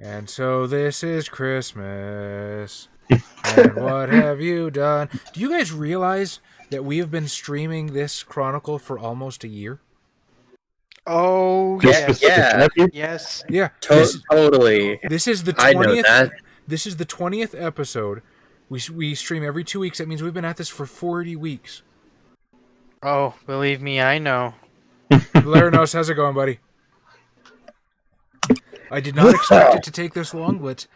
And so this is Christmas. And what have you done? Do you guys realize that we have been streaming this Chronicle for almost a year? Oh, Yes. yes. Yeah. Yes. Yeah. Totally. This is the I know 20th. that. This is the 20th episode. We stream every 2 weeks. That means we've been at this for 40 weeks. Oh, believe me, I know. Laranos, how's it going, buddy? I did not expect it to take this long, but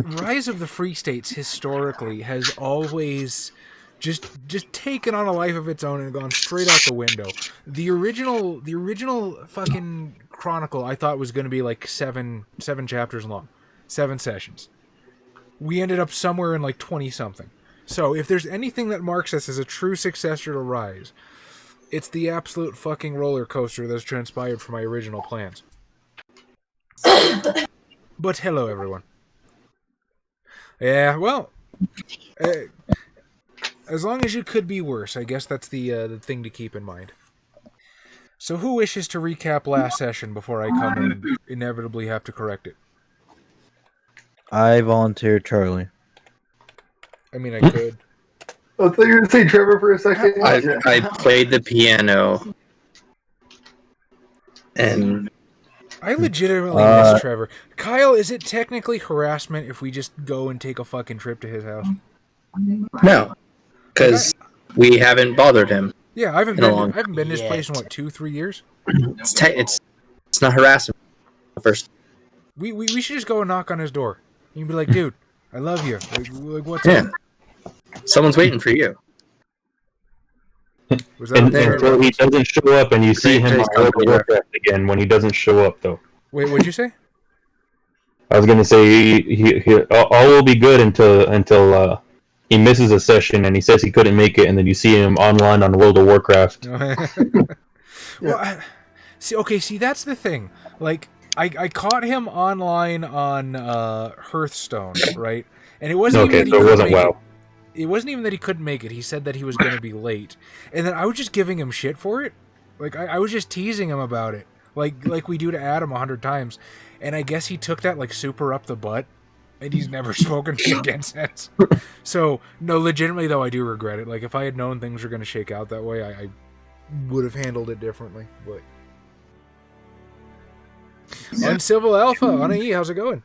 Rise of the Free States historically has always just taken on a life of its own and gone straight out the window. The original fucking Chronicle I thought was going to be like seven chapters long, 7 sessions. We ended up somewhere in like 20 something. So if there's anything that marks us as a true successor to Rise, it's the absolute fucking roller coaster that's transpired from my original plans. But hello, everyone. Yeah, well, as long as you could be worse, I guess that's the thing to keep in mind. So who wishes to recap last session before I come and inevitably have to correct it? I volunteer Charlie. I mean, I could. I thought you were going to say Trevor for a second. I played the piano. And I legitimately miss Trevor. Kyle, is it technically harassment if we just go and take a fucking trip to his house? no, because we haven't bothered him. Yeah, I haven't been to his place in, 2-3 years? It's not harassment. First, We should just go and knock on his door. You can be like, dude, I love you. Like what's yeah. up? Someone's waiting for you. Was that Until he doesn't show up and you see him on World of Warcraft again when he doesn't show up, though. Wait, what'd you say? I was gonna say all will be good until he misses a session and he says he couldn't make it, and then you see him online on World of Warcraft. Well, see, that's the thing. Like, I caught him online on Hearthstone, right? And it wasn't Okay, even that so he it couldn't wasn't make WoW. it. It wasn't even that he couldn't make it. He said that he was going to be late, and then I was just giving him shit for it. Like I was just teasing him about it, like we do to Adam 100 times. And I guess he took that like super up the butt, and he's never spoken to me again since. So no, legitimately though, I do regret it. Like if I had known things were going to shake out that way, I would have handled it differently. But Uncivil Alpha, Anai, how's it going?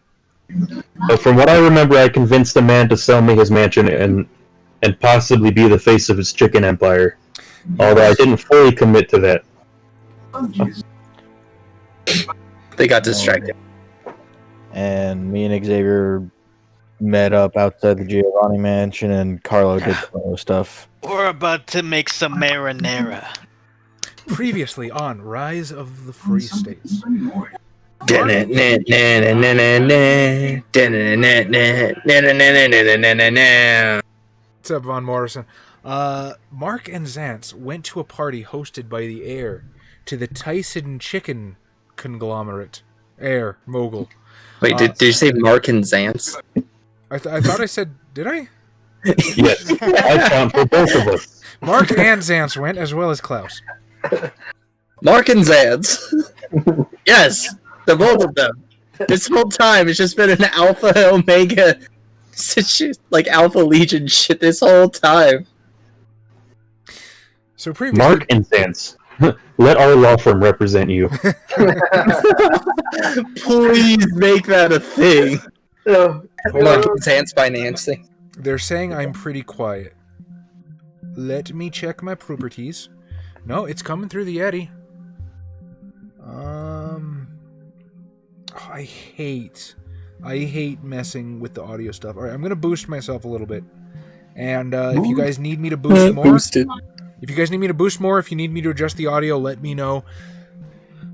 But from what I remember, I convinced a man to sell me his mansion and possibly be the face of his chicken empire. Although I didn't fully commit to that. They got distracted. And me and Xavier met up outside the Giovanni mansion, and Carlo did stuff. We're about to make some marinara. Previously on Rise of the Free States. What's up, Von Morrison? Mark and Zance went to a party hosted by the heir to the Tyson Chicken conglomerate. Heir, mogul. Wait, did you say Mark and Zance? I thought I said, did I? Yes, I count for both of us. Mark and Zance went, as well as Klaus. Mark and Zance. Yes, the both of them. This whole time, it's just been an Alpha Omega, like Alpha Legion shit this whole time. So previously, Mark and Zance. Let our law firm represent you. Please make that a thing. Mark and Zance financing. they're saying I'm pretty quiet. Let me check my properties. No, it's coming through the Yeti. I hate messing with the audio stuff. All right, I'm gonna boost myself a little bit, and if you guys need me to boost more, if you guys need me to boost more, if you need me to adjust the audio, let me know.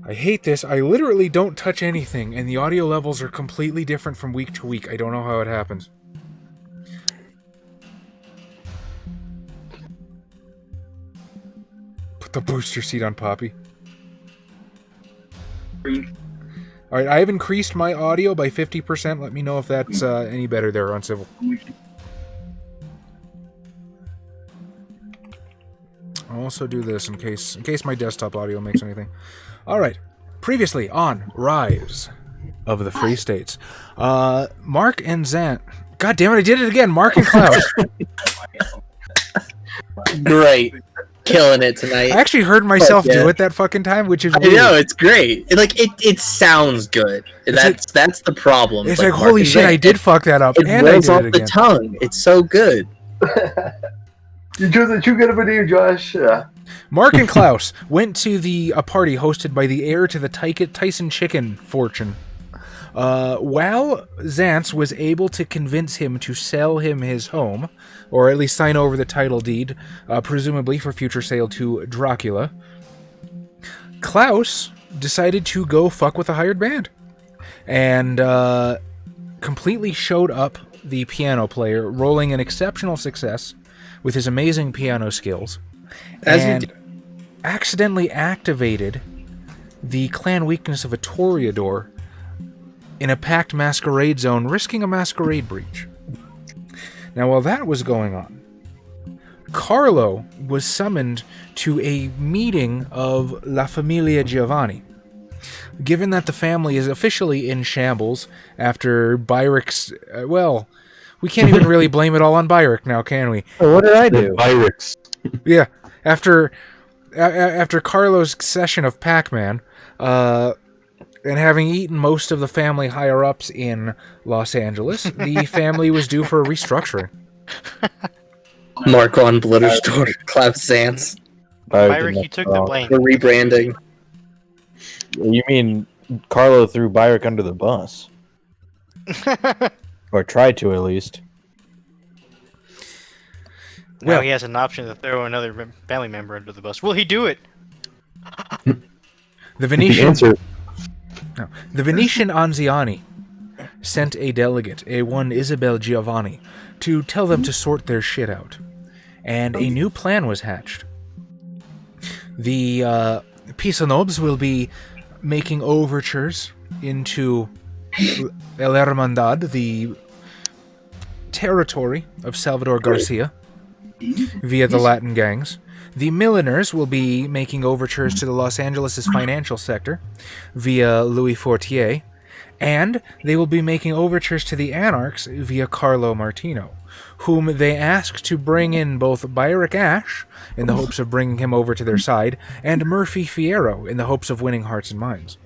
I hate this. I literally don't touch anything, and the audio levels are completely different from week to week. I don't know how it happens. Put the booster seat on Poppy. Alright, I have increased my audio by 50%. Let me know if that's any better there on Civil. I'll also do this in case my desktop audio makes anything. Alright, previously on Rise. of the Free States. Mark and Zanne. God damn it, I did it again. Mark and Klaus. Great. Killing it tonight. I actually heard myself yeah. do it that fucking time, which is I weird. know, it's great. It sounds good. That's the problem. It's like holy Mark shit, and I Zanne. did fuck that up, It and I rolls did off it the again. tongue. It's so good. You chose a too good of a name, Josh. Mark and Klaus went to a party hosted by the heir to the Tyson chicken fortune. While Zance was able to convince him to sell him his home, or at least sign over the title deed, presumably for future sale to Dracula, Klaus decided to go fuck with a hired band, and completely showed up the piano player, rolling an exceptional success with his amazing piano skills, and accidentally activated the clan weakness of a Toreador in a packed Masquerade zone, risking a Masquerade breach. Now, while that was going on, Carlo was summoned to a meeting of La Familia Giovanni. Given that the family is officially in shambles after Byric's... well, we can't even really blame it all on Byrick now, can we? Oh, what did I do? Pyrex. Yeah, after Carlo's session of Pac-Man, and having eaten most of the family higher-ups in Los Angeles, the family was due for a restructuring. Mark on Blitter's door, Klaus Zance. Byrick, you took the blame. The rebranding. You mean Carlo threw Byrick under the bus? Or tried to, at least. Now he has an option to throw another family member under the bus. Will he do it? The Venetian... answer. No. The Venetian Anziani sent a delegate, one Isabel Giovanni, to tell them to sort their shit out. And a new plan was hatched. The Pisanobs will be making overtures into El Hermandad, the territory of Salvador Garcia, via the Latin gangs. The Milliners will be making overtures to the Los Angeles' financial sector via Louis Fortier, and they will be making overtures to the Anarchs via Carlo Martino, whom they ask to bring in both Byrick Ash, in the hopes of bringing him over to their side, and Murphy Fierro, in the hopes of winning hearts and minds.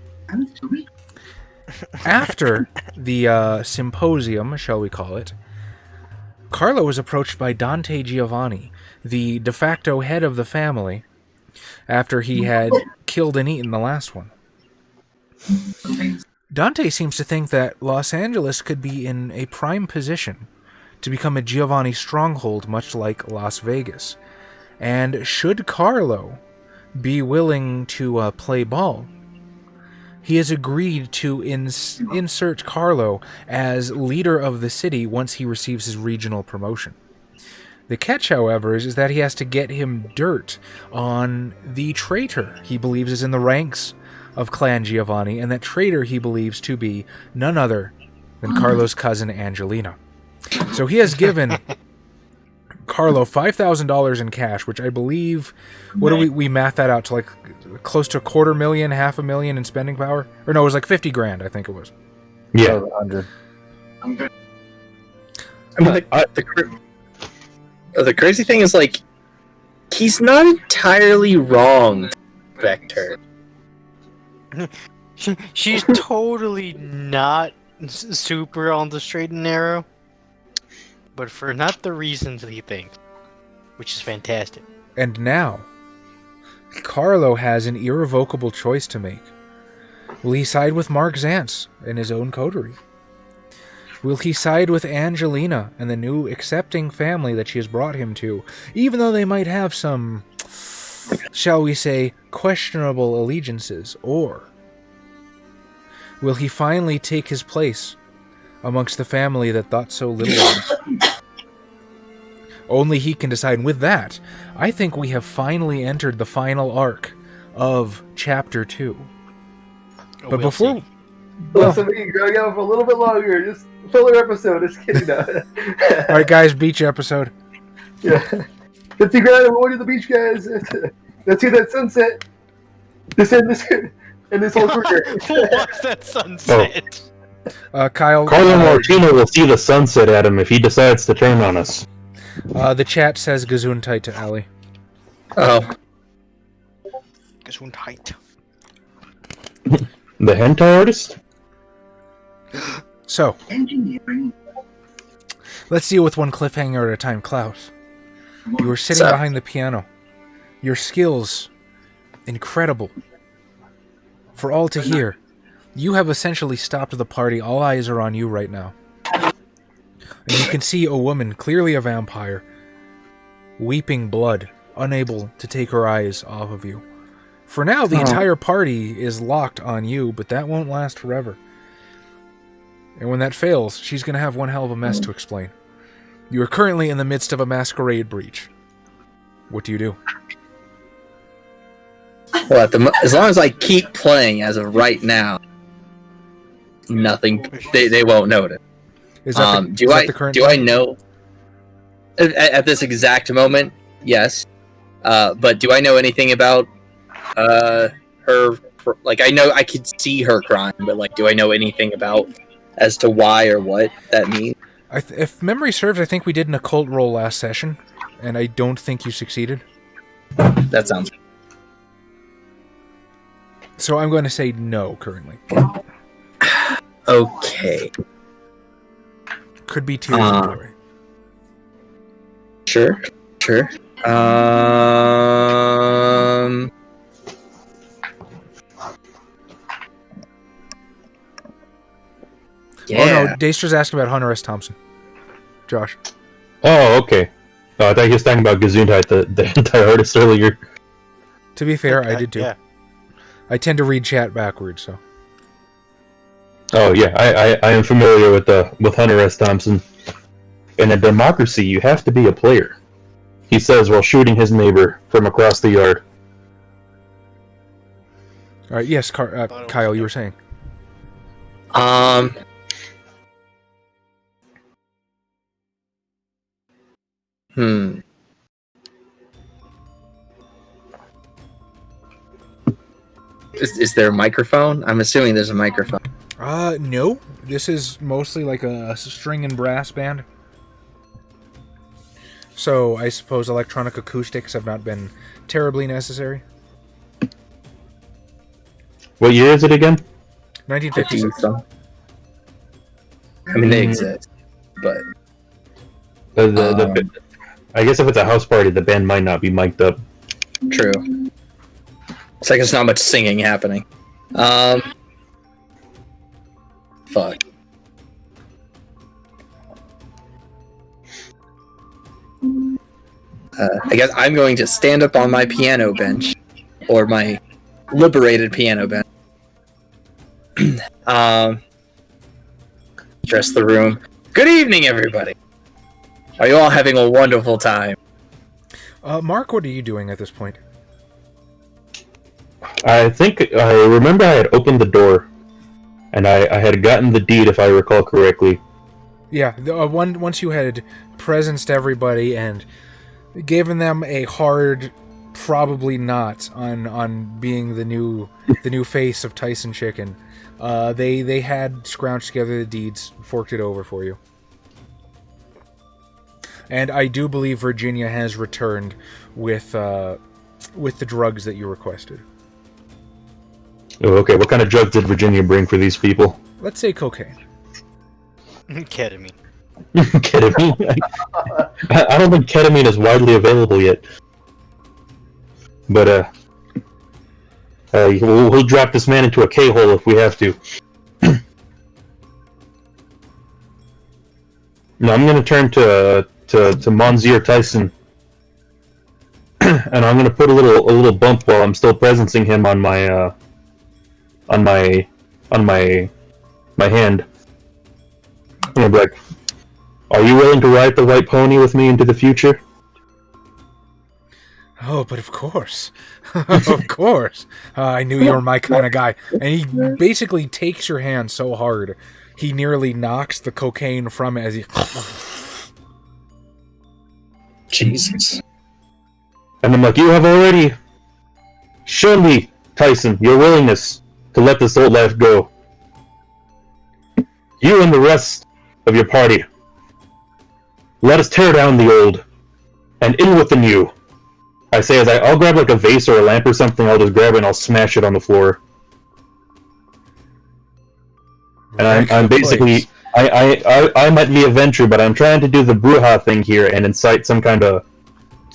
After the symposium, shall we call it, Carlo was approached by Dante Giovanni, the de facto head of the family, after he had killed and eaten the last one. Dante seems to think that Los Angeles could be in a prime position to become a Giovanni stronghold, much like Las Vegas. And should Carlo be willing to play ball, he has agreed to insert Carlo as leader of the city once he receives his regional promotion. The catch, however, is that he has to get him dirt on the traitor he believes is in the ranks of Clan Giovanni, and that traitor he believes to be none other than Carlo's cousin Angelina. So he has given Carlo $5,000 in cash, which I believe, what do we math that out to, like close to $250,000, $500,000 in spending power? Or no, it was like 50 grand, I think it was. Yeah. 100. I mean, the crazy thing is, like, he's not entirely wrong, Vector. She's totally not super on the straight and narrow, but for not the reasons he thinks, which is fantastic. And now, Carlo has an irrevocable choice to make. Will he side with Mark Zance and his own coterie? Will he side with Angelina and the new accepting family that she has brought him to, even though they might have some, shall we say, questionable allegiances? Or will he finally take his place amongst the family that thought so little of him? Only he can decide. And with that, I think we have finally entered the final arc of Chapter 2. But We'll before... see. Listen, we can drag out for a little bit longer. Just filler episode. Just kidding. No. Alright guys, beach episode. Yeah. 50 grand. We're going to the beach, guys. Let's see that sunset. This end. in his whole career. Watch that sunset. Kyle. Carlo Martino will see the sunset at him if he decides to turn on us. The chat says Gesundheit to Ali. Oh, Gesundheit. The hentai artist? So, let's deal with one cliffhanger at a time. Klaus, you were sitting So- behind the piano. Your skills, incredible. For all to hear, you have essentially stopped the party. All eyes are on you right now. And you can see a woman, clearly a vampire, weeping blood, unable to take her eyes off of you. For now, the entire party is locked on you, but that won't last forever. And when that fails, she's going to have one hell of a mess to explain. You are currently in the midst of a masquerade breach. What do you do? well, as long as I keep playing as of right now, nothing. They won't notice. Is that the, Do is I that the current do I know at this exact moment? Yes, but do I know anything about her? Like, I know I could see her crying, but like, do I know anything about as to why or what that means? If memory serves, I think we did an occult roll last session, and I don't think you succeeded. That sounds. So I'm going to say no currently. Okay. Could be tears of joy. Sure. Yeah. Oh no, Daestra's asking about Hunter S. Thompson. Josh. Oh, okay. I thought he was talking about Gesundheit, the hentai artist earlier. To be fair, I did too. Yeah. I tend to read chat backwards, so. Oh yeah, I am familiar with Hunter S. Thompson. In a democracy, you have to be a player, he says while shooting his neighbor from across the yard. All right, yes, Kyle, you were saying. Is there a microphone? I'm assuming there's a microphone. No. This is mostly like a string and brass band. So I suppose electronic acoustics have not been terribly necessary. What year is it again? 1956. I mean, they exist, but I guess if it's a house party, the band might not be mic'd up. true. It's like there's not much singing happening. Fuck. I guess I'm going to stand up on my piano bench, or my liberated piano bench. Address the room. Good evening, everybody. Are you all having a wonderful time? Mark, what are you doing at this point? I think I remember I had opened the door, and I had gotten the deed, if I recall correctly. Yeah, once you had presenced everybody and given them a hard, probably not on being the new face of Tyson Chicken, they had scrounged together the deeds, forked it over for you. And I do believe Virginia has returned with the drugs that you requested. Oh, okay. What kind of drugs did Virginia bring for these people? Let's say cocaine. Ketamine. Ketamine? I don't think ketamine is widely available yet. But, we'll drop this man into a K-hole if we have to. No, I'm gonna turn to Monsieur Tyson, and I'm gonna put a little bump while I'm still presencing him on my hand. I'm gonna be like, "Are you willing to ride the white pony with me into the future?" Oh, but of course. Of course. I knew you were my kind of guy. And he basically takes your hand so hard, he nearly knocks the cocaine from it as he... Jesus. And I'm like, "You have already shown me, Tyson, your willingness to let this old life go. You and the rest of your party, let us tear down the old, and in with the new. I say as I'll grab like a vase or a lamp or something, I'll just grab it and I'll smash it on the floor. And I'm basically, I might be a venture, but I'm trying to do the Bruja thing here and incite some kind of...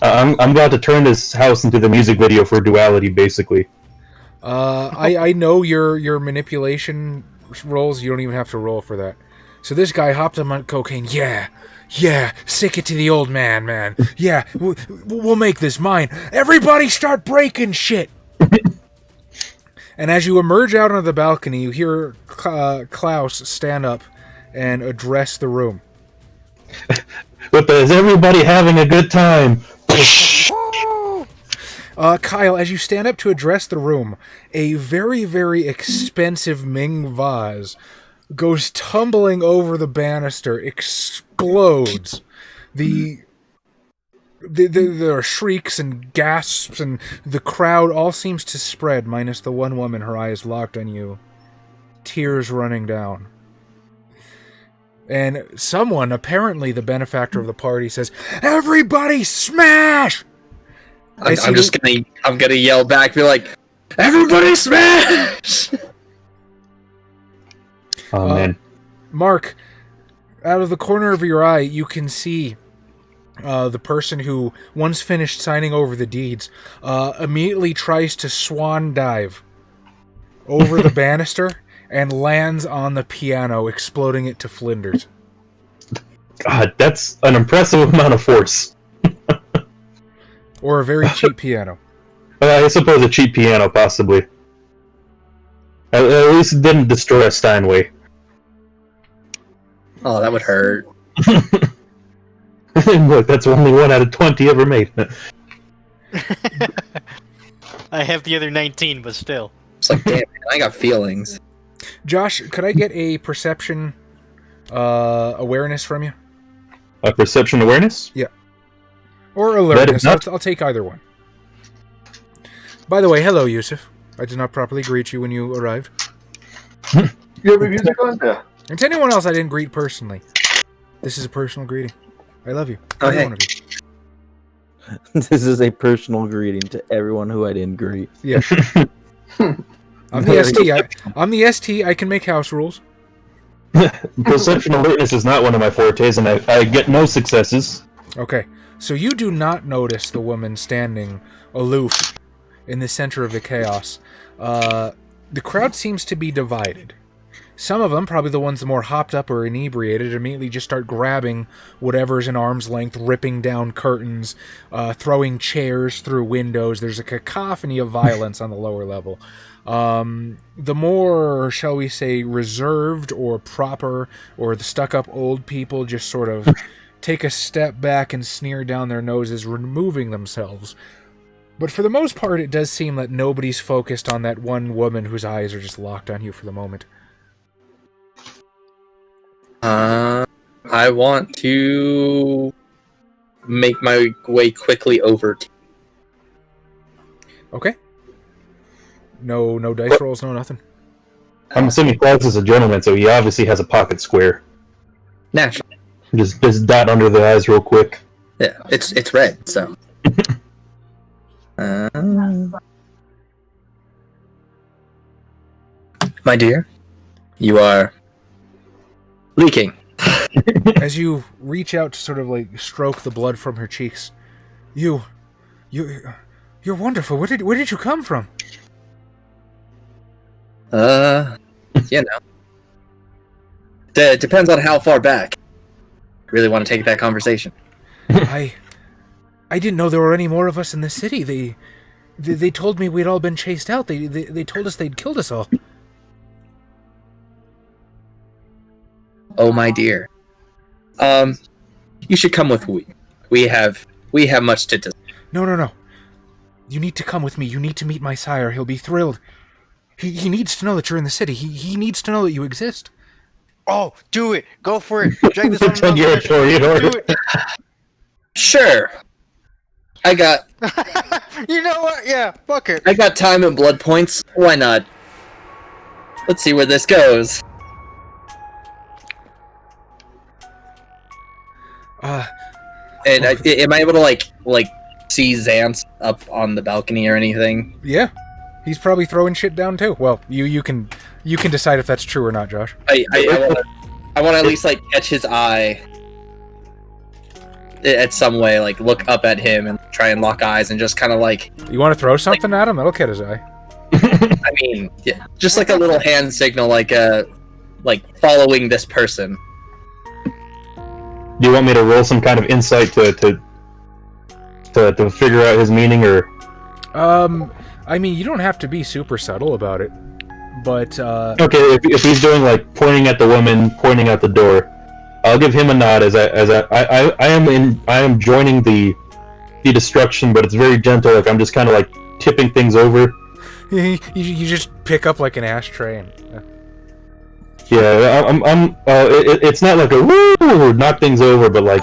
I'm about to turn this house into the music video for Duality, basically. I know your manipulation rolls. You don't even have to roll for that. So this guy hopped on cocaine. Yeah, stick it to the old man. Yeah, we'll make this mine. Everybody start breaking shit. And as you emerge out onto the balcony, you hear Klaus stand up and address the room. Is everybody having a good time? Kyle, as you stand up to address the room, a very, very expensive Ming vase goes tumbling over the banister, explodes. There are shrieks and gasps, and the crowd all seems to spread, minus the one woman, her eyes locked on you, tears running down. And someone, apparently the benefactor of the party, says, "Everybody smash!" I'm gonna yell back, be like, "Everybody smash!" Oh man, Mark, out of the corner of your eye, you can see the person who once finished signing over the deeds immediately tries to swan dive over the banister and lands on the piano, exploding it to flinders. God, that's an impressive amount of force. Or a very cheap piano. I suppose a cheap piano, possibly. At least it didn't destroy a Steinway. Oh, that would hurt. Look, that's only 1 out of 20 ever made. I have the other 19, but still. It's like, damn, man, I got feelings. Josh, could I get a perception awareness from you? A perception awareness? Yeah. Or alertness. I'll take either one. By the way, hello, Yusuf. I did not properly greet you when you arrived. You have a music on? Yeah. And to anyone else I didn't greet personally, this is a personal greeting. I love you. Every Okay. one of you. This is a personal greeting to everyone who I didn't greet. Yeah. I'm the ST. I'm the ST. I can make house rules. Perception awareness is not one of my fortes, and I get no successes. Okay. So you do not notice the woman standing aloof in the center of the chaos. The crowd seems to be divided. Some of them, probably the ones more hopped up or inebriated, immediately just start grabbing whatever's in arm's length, ripping down curtains, throwing chairs through windows. There's a cacophony of violence on the lower level. The more, shall we say, reserved or proper or the stuck-up old people just sort of take a step back and sneer down their noses, removing themselves. But for the most part, it does seem that nobody's focused on that one woman whose eyes are just locked on you for the moment. I want to make my way quickly over to... Okay. No dice rolls, no nothing. I'm assuming Klaus is a gentleman, so he obviously has a pocket square. Naturally. Just dot under the eyes real quick. Yeah, it's red, so... My dear, you are leaking. As you reach out to sort of like stroke the blood from her cheeks, you're wonderful. Where did you come from? You know. Depends on how far back. Really want to take that conversation. I didn't know there were any more of us in the city. They told me we'd all been chased out. They told us they'd killed us all. Oh my dear. You should come with me. We have much to discuss. No. You need to come with me. You need to meet my sire. He'll be thrilled. He needs to know that you're in the city. He needs to know that you exist. Oh, do it! Go for it! Drag this on Tell your story, Do it! Sure. I got You know what? Yeah, fuck it. time and blood points. Why not? Let's see where this goes. And am I able to like see Xance up on the balcony or anything? Yeah, he's probably throwing shit down too. Well, you can decide if that's true or not, Josh. I want to at least like catch his eye at some way, like look up at him and try and lock eyes and just kind of like. You want to throw something at him? That'll catch his eye. I mean, yeah, just like a little hand signal, like following this person. Do you want me to roll some kind of insight to figure out his meaning, or? I mean, you don't have to be super subtle about it, but Okay, if he's doing like pointing at the woman, pointing out the door, I'll give him a nod as I am joining the destruction, but it's very gentle. Like I'm just kind of like tipping things over. you just pick up like an ashtray and. Yeah, it's not like a woo knock things over, but like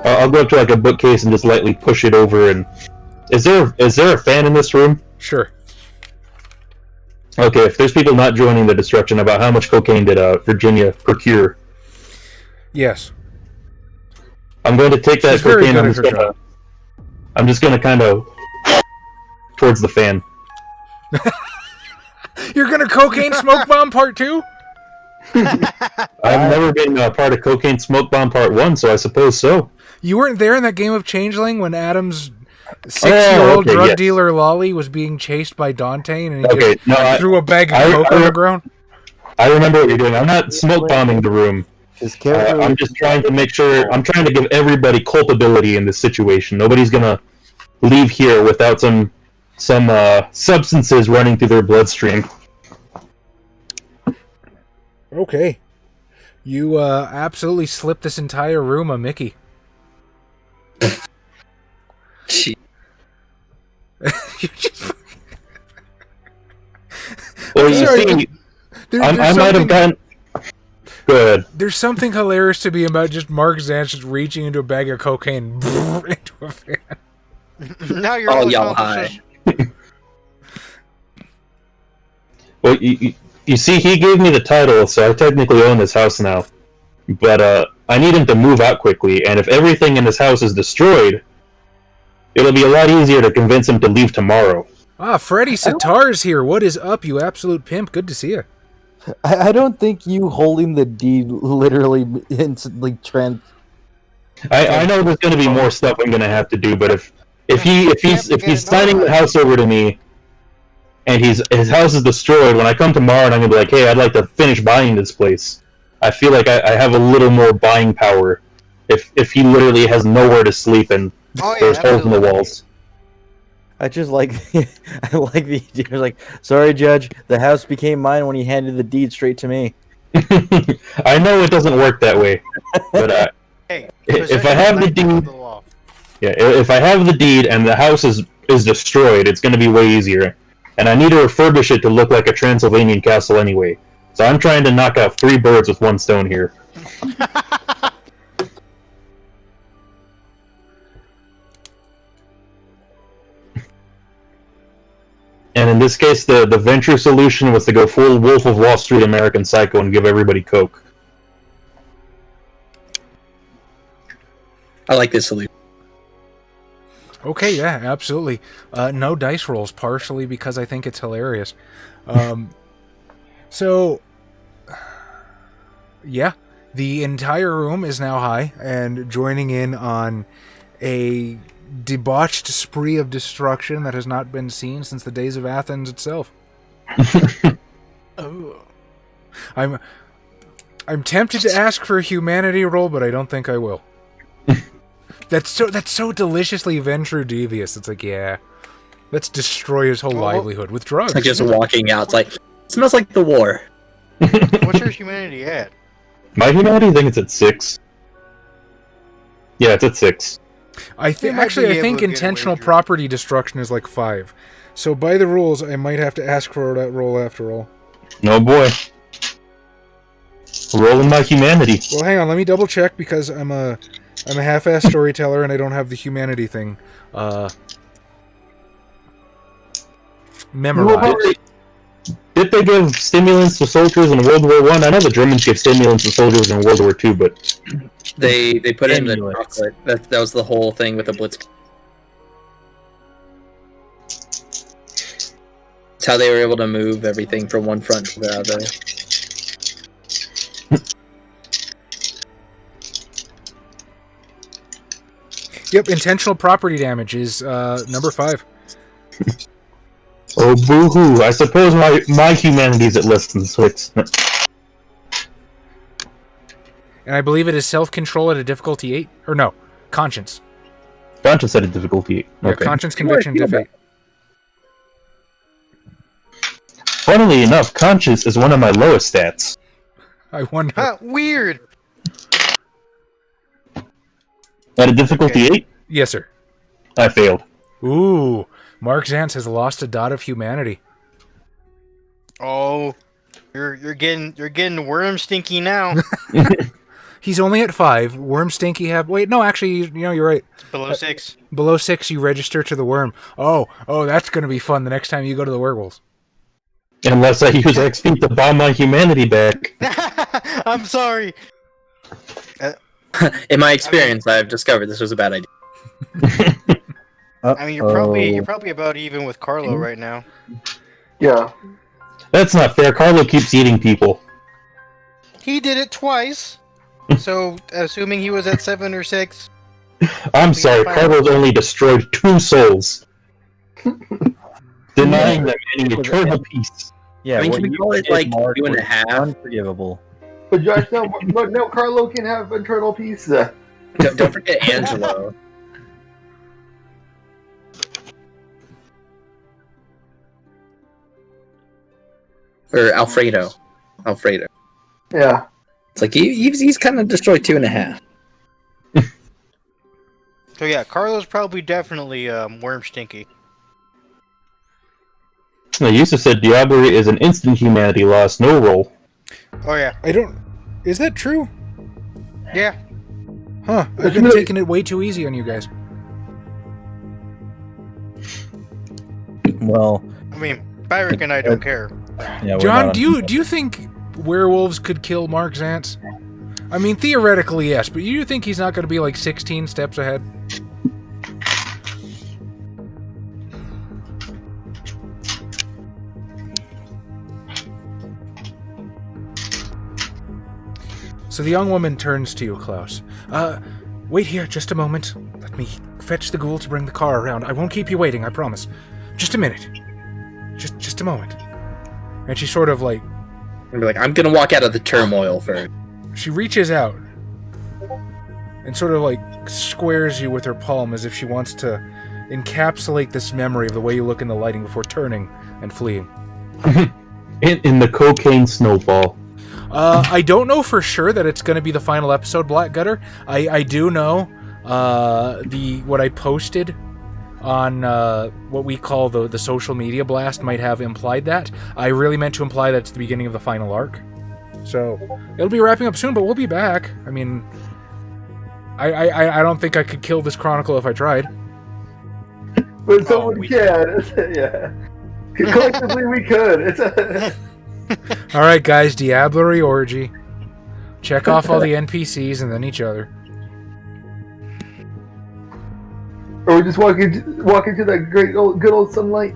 I'll go up to like a bookcase and just lightly push it over. And is there a fan in this room? Sure. Okay, if there's people not joining the destruction, about how much cocaine did Virginia procure? Yes. I'm going to take that She's very cocaine. good at her I'm just gonna kind of towards the fan. You're gonna cocaine smoke bomb part 2? I've never been part of Cocaine Smoke Bomb Part 1, so I suppose so. You weren't there in that game of Changeling when Adam's 6-year-old drug dealer Lolly was being chased by Dante and he just threw a bag of coke on the ground? I remember what you're doing. I'm not smoke bombing the room. His character. I'm just trying to make sure. I'm trying to give everybody culpability in this situation. Nobody's gonna leave here without some substances running through their bloodstream. Okay. You absolutely slipped this entire room a Mickey. Gee. You just... Well, you Sorry, see, I might have done. Good. There's something hilarious to be about just Mark Zantz just reaching into a bag of cocaine into a fan. Now you're Oh, all y'all accomplished. high. Well, you see, he gave me the title, so I technically own this house now. But I need him to move out quickly, and if everything in this house is destroyed, it'll be a lot easier to convince him to leave tomorrow. Ah, Freddy Sitar's here. What is up, you absolute pimp? Good to see you. I don't think you holding the deed literally instantly I know there's going to be more stuff I'm going to have to do, but if he's signing the house over to me, and his house is destroyed, when I come tomorrow and I'm going to be like, hey, I'd like to finish buying this place, I feel like I have a little more buying power if he literally has nowhere to sleep and there's holes in the walls. I just like I like the idea. I was like, sorry, Judge, the house became mine when he handed the deed straight to me. I know it doesn't work that way, but Hey, if I have the deed, if I have the deed and the house is destroyed, it's going to be way easier. And I need to refurbish it to look like a Transylvanian castle anyway. So I'm trying to knock out 3 birds with 1 stone here. And in this case, the venture solution was to go full Wolf of Wall Street American Psycho and give everybody coke. I like this solution. Okay, yeah, absolutely. No dice rolls, partially because I think it's hilarious. So, yeah, the entire room is now high and joining in on a debauched spree of destruction that has not been seen since the days of Athens itself. Oh. I'm tempted to ask for a humanity roll, but I don't think I will. That's so deliciously ventru devious. It's like, yeah, let's destroy his whole livelihood with drugs. Like just walking out, it's like, it smells like the war. What's your humanity at? My humanity, I think it's at 6. Yeah, it's at 6. I think might be able think to get intentional away with it. property destruction is like 5. So by the rules, I might have to ask for that roll after all. No boy. Rolling my humanity. Well, hang on, let me double check because I'm a half-ass storyteller and I don't have the humanity thing memorized. Did they give stimulants to soldiers in World War One? I know the Germans gave stimulants to soldiers in World War Two, but They put it in the Stimulants. chocolate. That was the whole thing with the Blitz. It's how they were able to move everything from one front to the other. Yep, intentional property damage is number 5. oh boo-hoo! I suppose my humanity's at less than 6. And I believe it is self-control at a difficulty 8. Or no, conscience. Conscience at a difficulty 8. Yeah, Okay. conscience, conviction, diff 8. Funnily enough, conscience is one of my lowest stats. I wonder. Huh, weird. At a difficulty 8, Yes, sir. I failed. Ooh, Mark Zantz has lost a dot of humanity. Oh, you're getting worm stinky now. He's only at 5. Worm Stinky have... Wait, no, actually, you're right. Below 6. Below 6, you register to the worm. Oh, that's going to be fun the next time you go to the werewolves. Unless I use XP to buy my humanity back. I'm sorry. In my experience, I've discovered this was a bad idea. I mean, you're probably about even with Carlo right now. Yeah. That's not fair. Carlo keeps eating people. He did it twice. So, assuming he was at 7 or 6. I'm sorry, Carlo's only destroyed 2 souls. Denying them any eternal peace. Yeah, I mean, what can we you call it did, like Mark, 2.5? was unforgivable. But Josh, no, Carlo can have internal peace. Don't forget Angelo. Or Alfredo. Yeah. It's like he's kind of destroyed 2.5. So yeah, Carlo's probably definitely worm stinky. They used to said Diablerie is an instant humanity loss, no roll. Oh yeah. I don't... Is that true? Yeah. Huh, I've been taking it way too easy on you guys. Well, I mean, Byrick and I don't care. yeah, we're John, not do you think werewolves could kill Mark Zantz? I mean, theoretically, yes, but you think he's not going to be like 16 steps ahead? So the young woman turns to you, Klaus. Wait here just a moment. Let me fetch the ghoul to bring the car around. I won't keep you waiting, I promise. Just a minute. Just a moment. And she sort of like... And be like, I'm gonna walk out of the turmoil first. She reaches out and sort of like squares you with her palm as if she wants to encapsulate this memory of the way you look in the lighting before turning and fleeing. In the cocaine snowball. I don't know for sure that it's going to be the final episode, Black Gutter. I do know what I posted on what we call the social media blast might have implied that. I really meant to imply that it's the beginning of the final arc. So it'll be wrapping up soon, but we'll be back. I mean, I don't think I could kill this chronicle if I tried. But someone can. Yeah. Collectively, we could. It's All right, guys, Diablerie Orgy. Check off all the NPCs and then each other. Or we just walk into that good old sunlight.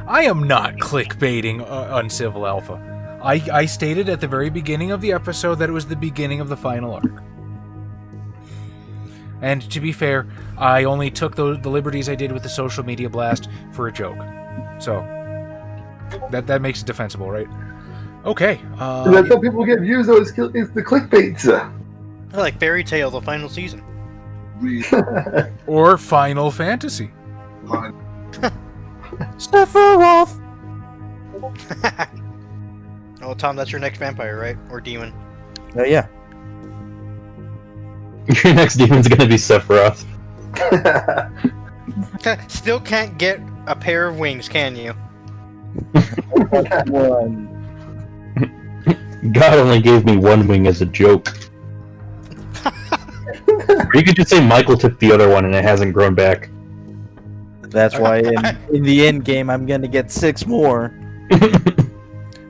I am not clickbaiting Uncivil Alpha. I stated at the very beginning of the episode that it was the beginning of the final arc. And to be fair, I only took the liberties I did with the social media blast for a joke. So, that makes it defensible, right? Okay. That's how people get views, though, is the clickbait. I like Fairy Tale, the final season. Or Final Fantasy. Sephiroth! Oh, Tom, that's your next vampire, right? Or demon? Yeah. Your next demon's gonna be Sephiroth. Still can't get a pair of wings, can you? One. God only gave me one wing as a joke. Or you could just say Michael took the other one and it hasn't grown back. That's why in the end game I'm gonna get 6 more.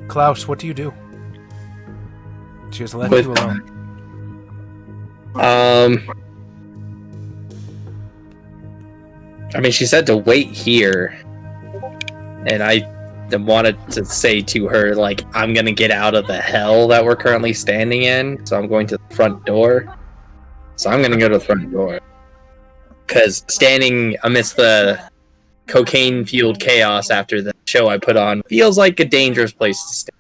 Klaus, what do you do? She has left With- you alone. I mean, she said to wait here, and I wanted to say to her, like, I'm gonna get out of the hell that we're currently standing in, so I'm going to the front door. So I'm gonna go to the front door. Because standing amidst the cocaine-fueled chaos after the show I put on feels like a dangerous place to stand.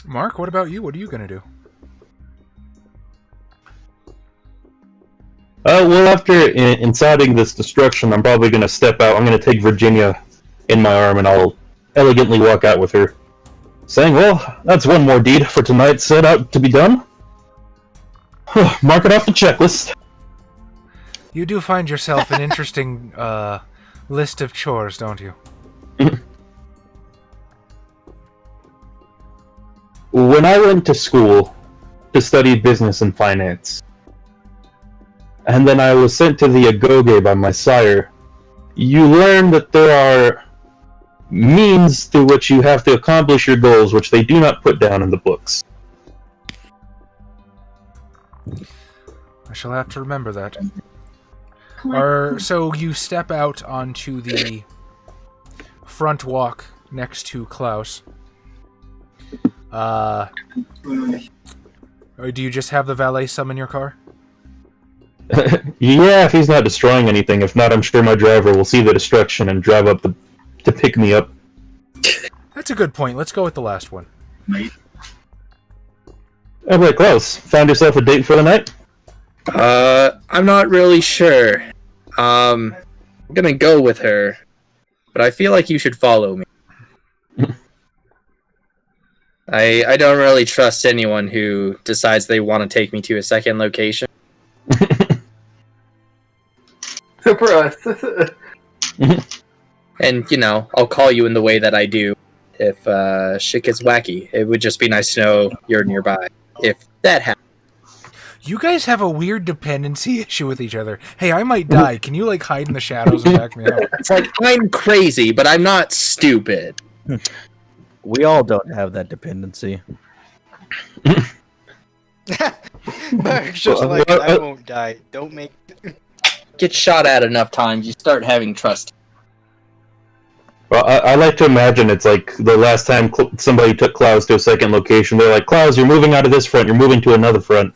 Mark, what about you? What are you gonna do? Well, after inciting this destruction, I'm probably going to step out. I'm going to take Virginia in my arm, and I'll elegantly walk out with her, saying, well, that's one more deed for tonight set out to be done. Mark it off the checklist. You do find yourself an interesting list of chores, don't you? When I went to school to study business and finance, and then I was sent to the Agoge by my sire, you learn that there are means through which you have to accomplish your goals, which they do not put down in the books. I shall have to remember that. So you step out onto the front walk next to Klaus. Or do you just have the valet summon your car? Yeah, if he's not destroying anything. If not, I'm sure my driver will see the destruction and drive up to pick me up. That's a good point. Let's go with the last one. Alright, Klaus, found yourself a date for the night? I'm not really sure. I'm gonna go with her, but I feel like you should follow me. I don't really trust anyone who decides they want to take me to a second location. For us. And, you know, I'll call you in the way that I do if shit gets wacky. It would just be nice to know you're nearby. If that happens. You guys have a weird dependency issue with each other. Hey, I might die. Can you, like, hide in the shadows and back me up? It's like, I'm crazy, but I'm not stupid. We all don't have that dependency. Mark's just like, I won't die. Don't make... Get shot at enough times, you start having trust. Well, I like to imagine it's like the last time somebody took Klaus to a second location. They're like, Klaus, you're moving out of this front, you're moving to another front.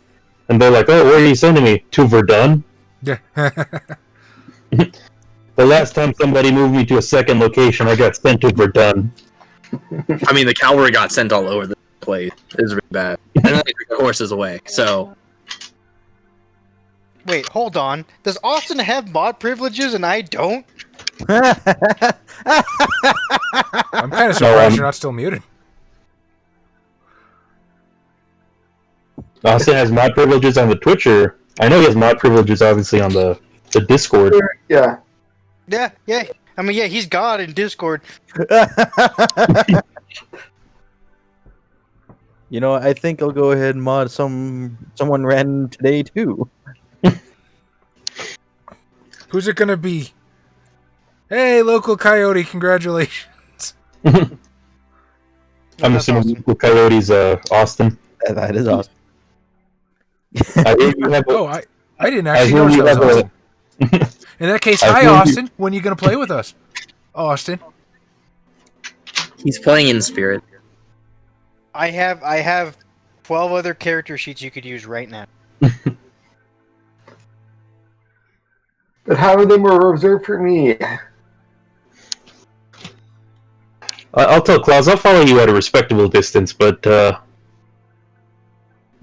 And they're like, oh, where are you sending me? To Verdun? Yeah. The last time somebody moved me to a second location, I got sent to Verdun. I mean, the cavalry got sent all over the place. It was really bad. And then they took the horses away, so... Wait, hold on. Does Austin have mod privileges and I don't? I'm kind of surprised you're not still muted. Austin has mod privileges on the Twitcher. I know he has mod privileges, obviously, on the Discord. Yeah. Yeah. I mean, yeah, he's God in Discord. You know, I think I'll go ahead and mod someone random today too. Who's it gonna be? Hey, local coyote, congratulations. I'm assuming Local Coyote's Austin. That is awesome. I didn't actually notice that was Austin. In that case, hi, Austin. When are you gonna play with us? Austin. He's playing in spirit. I have 12 other character sheets you could use right now. But how of them were reserved for me? I'll tell Klaus, I'll follow you at a respectable distance, but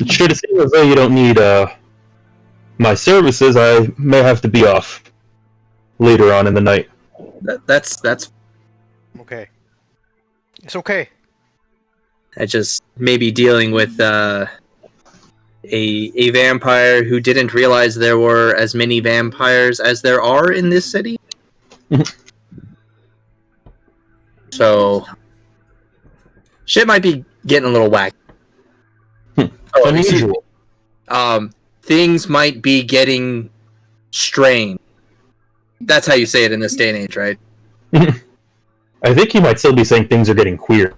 should it seem as though you don't need my services, I may have to be off later on in the night. That's Okay. It's okay. I just maybe dealing with a vampire who didn't realize there were as many vampires as there are in this city. So shit might be getting a little wacky. unusual. Things might be getting strained. That's how you say it in this day and age, right? I think he might still be saying things are getting queer.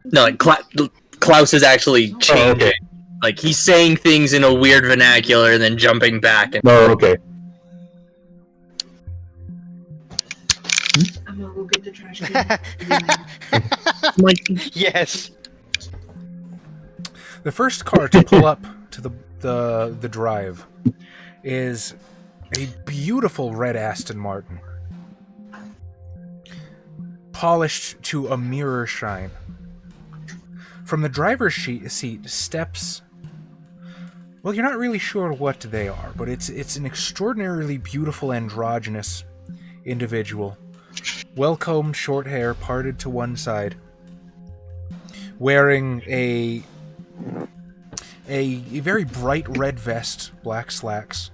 No, like Klaus is actually changing. Oh, okay. Like he's saying things in a weird vernacular and then jumping back. And No, okay. I'm gonna go get the trash can. Yes. The first car to pull up to the drive is a beautiful red Aston Martin, polished to a mirror shine. From the driver's seat steps. Well, you're not really sure what they are, but it's an extraordinarily beautiful androgynous individual. Well-combed short hair parted to one side, wearing a very bright red vest, black slacks.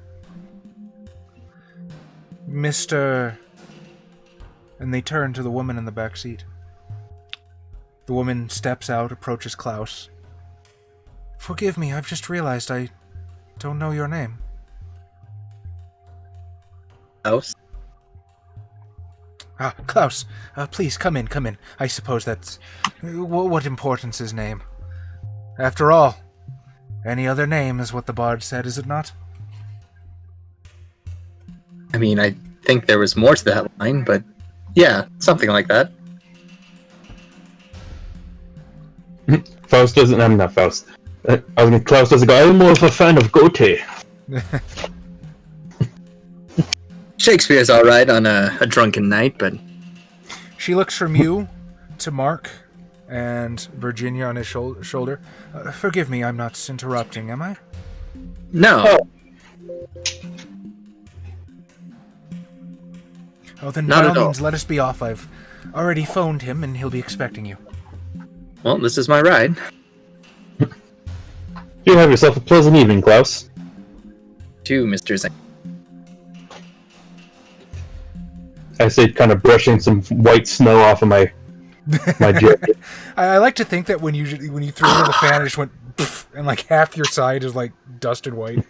Mr. And they turn to the woman in the back seat. The woman steps out, approaches Klaus. Forgive me, I've just realized I don't know your name. Klaus? Ah, Klaus, please come in. I suppose that's... What importance is name? After all, any other name is what the bard said, is it not? I mean, I think there was more to that line, but yeah, something like that. Faust doesn't. I'm not Faust. Klaus doesn't go. I'm more of a fan of Goethe. Shakespeare's all right on a drunken night, but She looks from you to Mark and Virginia on his shoulder. Forgive me, I'm not interrupting, am I? no. Oh, then Not by at all all. means, let us be off. I've already phoned him, and he'll be expecting you. Well, this is my ride. You have yourself a pleasant evening, Klaus. To Mr. Zanne. I say, kind of brushing some white snow off of my jacket. I like to think that when you threw it in the fan, it just went poof, and like half your side is like dusted white.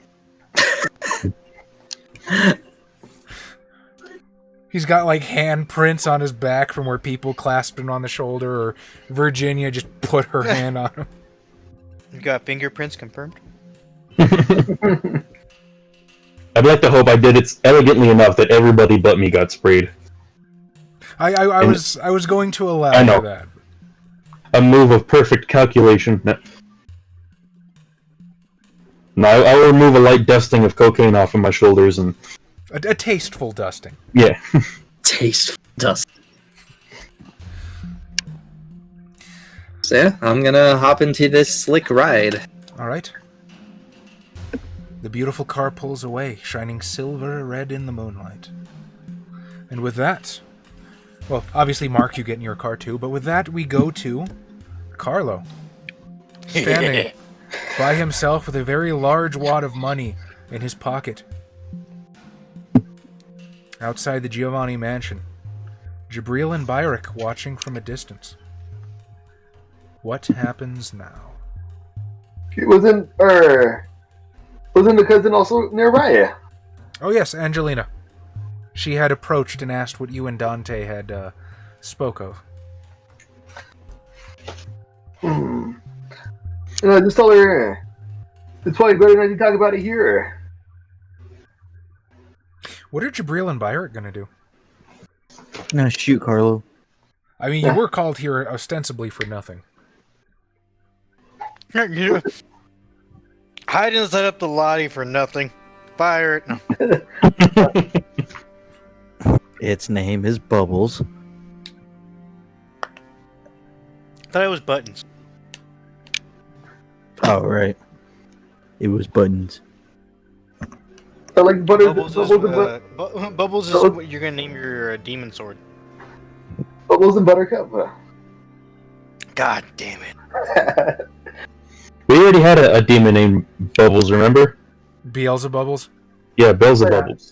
He's got like handprints on his back from where people clasped him on the shoulder, or Virginia just put her hand on him. You got fingerprints confirmed? I'd like to hope I did it elegantly enough that everybody but me got sprayed. I was going to allow I know. for that. A move of perfect calculation. No, I'll remove a light dusting of cocaine off of my shoulders and... A tasteful dusting. Yeah. Tasteful dust. So yeah, I'm gonna hop into this slick ride. All right. The beautiful car pulls away, shining silver red in the moonlight. And with that, well, obviously, Mark, you get in your car too, but with that, we go to Carlo, standing by himself with a very large wad of money in his pocket. Outside the Giovanni mansion, Jabril and Byrick watching from a distance. What happens now? Wasn't the cousin also nearby? Oh yes, Angelina. She had approached and asked what you and Dante had spoke of. And I just told her it's probably better not to talk about it here. What are Jabril and Byrick gonna do? No, shoot, Carlo. I mean, you were called here ostensibly for nothing. I didn't set up the lottie for nothing. Fire it. No. Its name is Bubbles. Thought it was buttons. Oh, right. It was Buttons. I like butter. Bubbles is what you're gonna name your demon sword. Bubbles and Buttercup. God damn it. We already had a demon named Bubbles, remember? Beelzebubbles? Yeah, Beelzebubbles.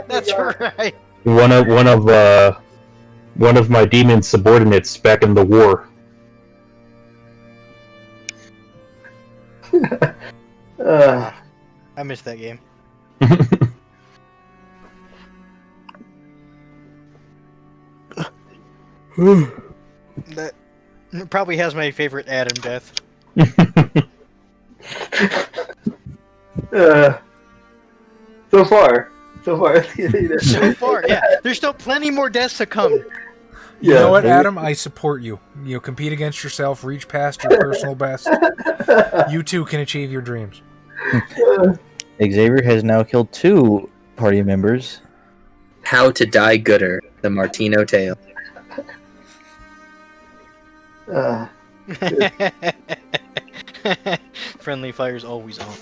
That's right. One of my demon subordinates back in the war. I missed that game. That probably has my favorite Adam death. So far. So far, yeah. There's still plenty more deaths to come. You know what, Adam? I support you. You know, compete against yourself, reach past your personal best. You too can achieve your dreams. Xavier has now killed 2 party members. How to Die Gooder, the Martino tale. Friendly fire's always on.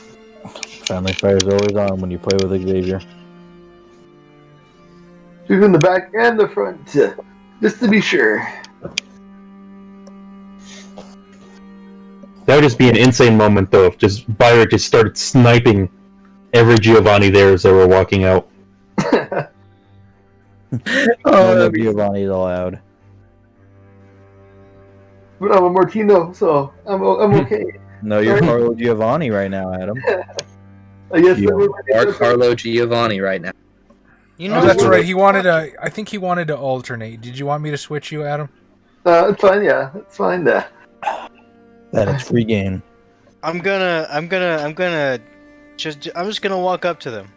Friendly fire is always on when you play with Xavier. Shoot in the back and the front, just to be sure. That would just be an insane moment, though, if just Byrick just started sniping every Giovanni there as they were walking out. No Giovanni is allowed. But I'm a Martino, so I'm okay. No, you're Carlo Giovanni right now, Adam. I guess You are Carlo Giovanni right now. You know, Oh, that's right. He wanted to. I think he wanted to alternate. Did you want me to switch you, Adam? It's fine. Yeah, it's fine. That is free game. I'm just gonna walk up to them.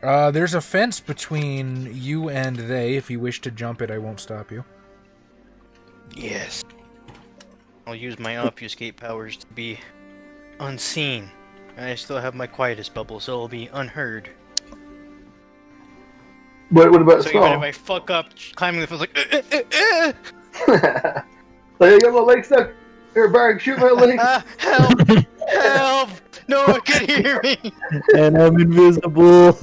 There's a fence between you and they. If you wish to jump it, I won't stop you. Yes. I'll use my obfuscate powers to be unseen. I still have my quietest bubble, so it'll be unheard. What about So small? even if I fuck up climbing the fence, like, Like, I got my leg stuck. Here, Barry, shoot my leg. help! Help! No one can hear me! And I'm invisible.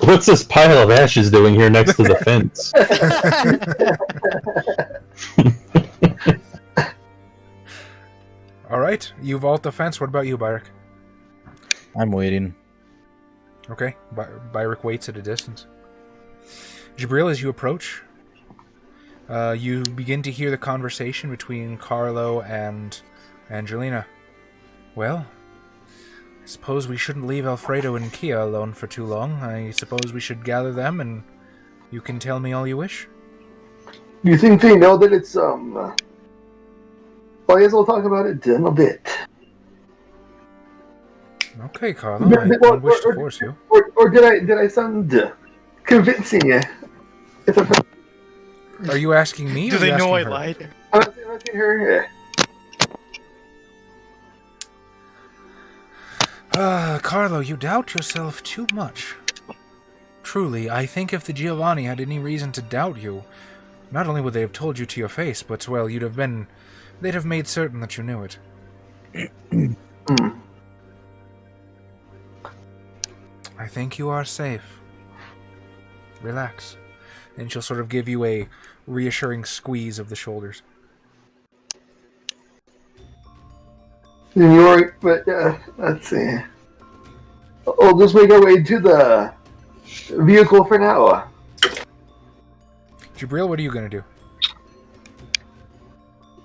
What's this pile of ashes doing here next to the fence? Alright, you vault the fence. What about you, Byrick? I'm waiting. Okay, Byrick waits at a distance. Jabril, as you approach, you begin to hear the conversation between Carlo and Angelina. Well, I suppose we shouldn't leave Alfredo and Kia alone for too long. I suppose we should gather them and you can tell me all you wish. You think they know that it's, Well, I guess we'll talk about it in a bit. Okay, Carlo, I don't wish to force you. Or did I sound convincing you? Are you asking me? Do or they are you know I asking her? lied? I'm asking her. Carlo, you doubt yourself too much. Truly, I think if the Giovanni had any reason to doubt you, not only would they have told you to your face, but, well, they'd have made certain that you knew it. I think you are safe. Relax. And she'll sort of give you a reassuring squeeze of the shoulders. New York, but let's see. I'll just make our way to the vehicle for now. Jabril, what are you going to do?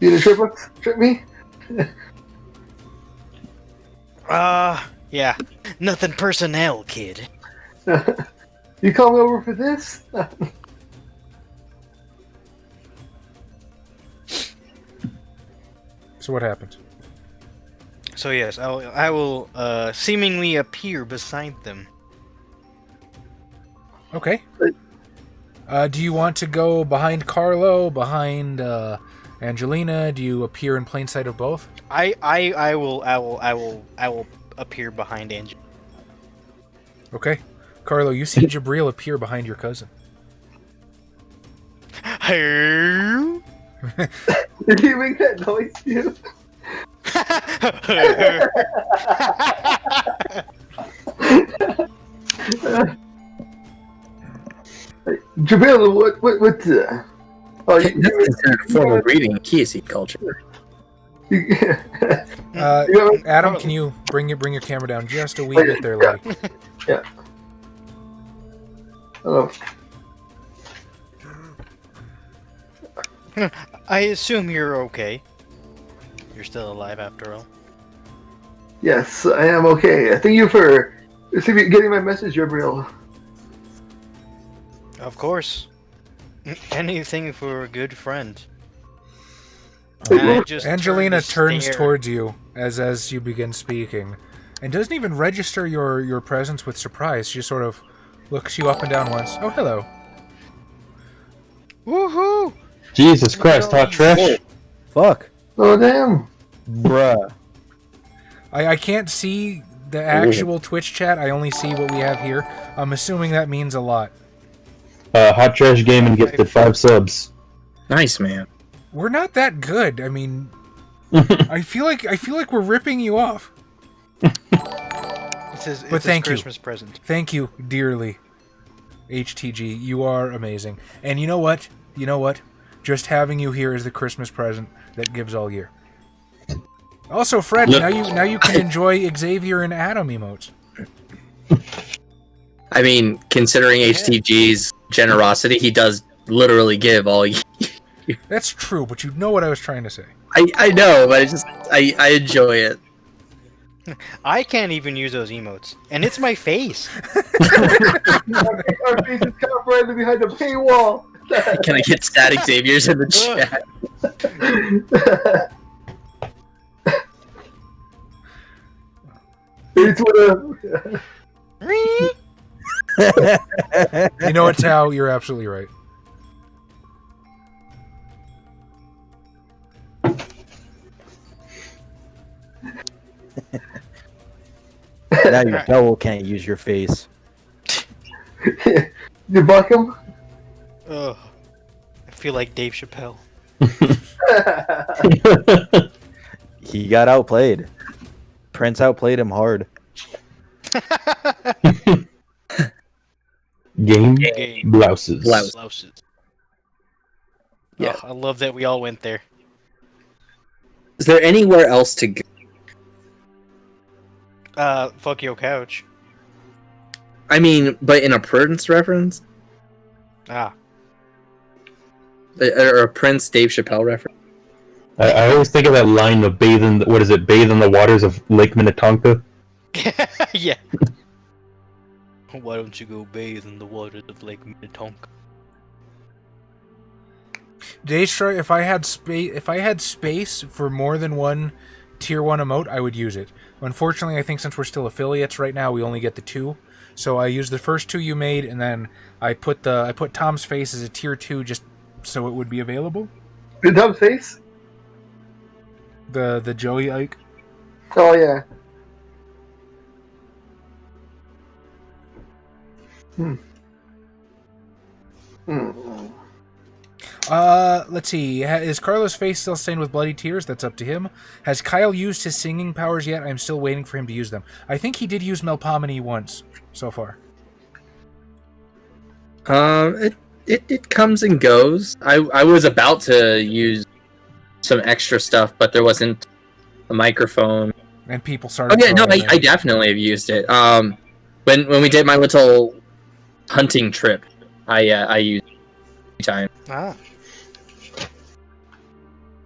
You gonna trip me? Yeah. Nothing personnel, kid. You call me over for this? So what happens? So yes, I will seemingly appear beside them. Okay. Do you want to go behind Carlo, behind Angelina? Do you appear in plain sight of both? I will appear behind Angel. Okay. Carlo, you see Jabril appear behind your cousin. Hey. Did he make that noise too? Jabril, what oh, That's considered a formal greeting in Kiasi culture. Adam, can you bring your camera down just a wee bit there, lady? Yeah. Hello. I assume you're okay. You're still alive after all. Yes, I am okay. Thank you for getting my message, Gabriel. Of course. Anything for a good friend. Well, I just Angelina turned to turns stare. towards you as you begin speaking, and doesn't even register your presence with surprise. She sort of looks you up and down once. Oh, hello. Woohoo! Jesus Christ, hot trash. Fuck. Oh, damn. Bruh. I can't see the actual Twitch chat. I only see what we have here. I'm assuming that means a lot. Hot trash gaming gifted 5 subs. Nice, man. We're not that good. I mean, I feel like we're ripping you off. It's his thank you. Christmas present. Thank you dearly, HTG. You are amazing. And you know what? You know what? Just having you here is the Christmas present that gives all year. Also, Fred, Look. now you can enjoy Xavier and Adam emotes. I mean, considering HTG's generosity, he does literally give all you. That's true, but you know what I was trying to say. I know, but I enjoy it. I can't even use those emotes, and it's my face. Our face is copyrighted behind a paywall. Can I get Static Xavier's in the chat? It's what You know what, Tao? You're absolutely right. Now your double can't use your face. You buck him? Ugh. I feel like Dave Chappelle. He got outplayed. Prince outplayed him hard. Game blouses. Blouses. Yeah. Oh, I love that we all went there. Is there anywhere else to go? Fuck your couch. I mean, but in a Prince reference? Ah. Or a Prince Dave Chappelle reference? I always think of that line of bathe in the waters of Lake Minnetonka. Yeah. Why don't you go bathe in the waters of Lake Minnetonka? Daestra, if I had space for more than one tier 1 emote, I would use it. Unfortunately, I think since we're still affiliates right now, we only get the 2. So I used the first 2 you made, and then I put Tom's face as a tier 2 just so it would be available. The dumb face? The Joey Ike. Oh, yeah. Let's see. Is Carlo's face still stained with bloody tears? That's up to him. Has Kyle used his singing powers yet? I'm still waiting for him to use them. I think he did use Melpomene once so far. It comes and goes. I was about to use some extra stuff, but there wasn't a microphone. And people started. Oh yeah, no, throwing it. I definitely have used it. When we did my little hunting trip, I used it time. Ah.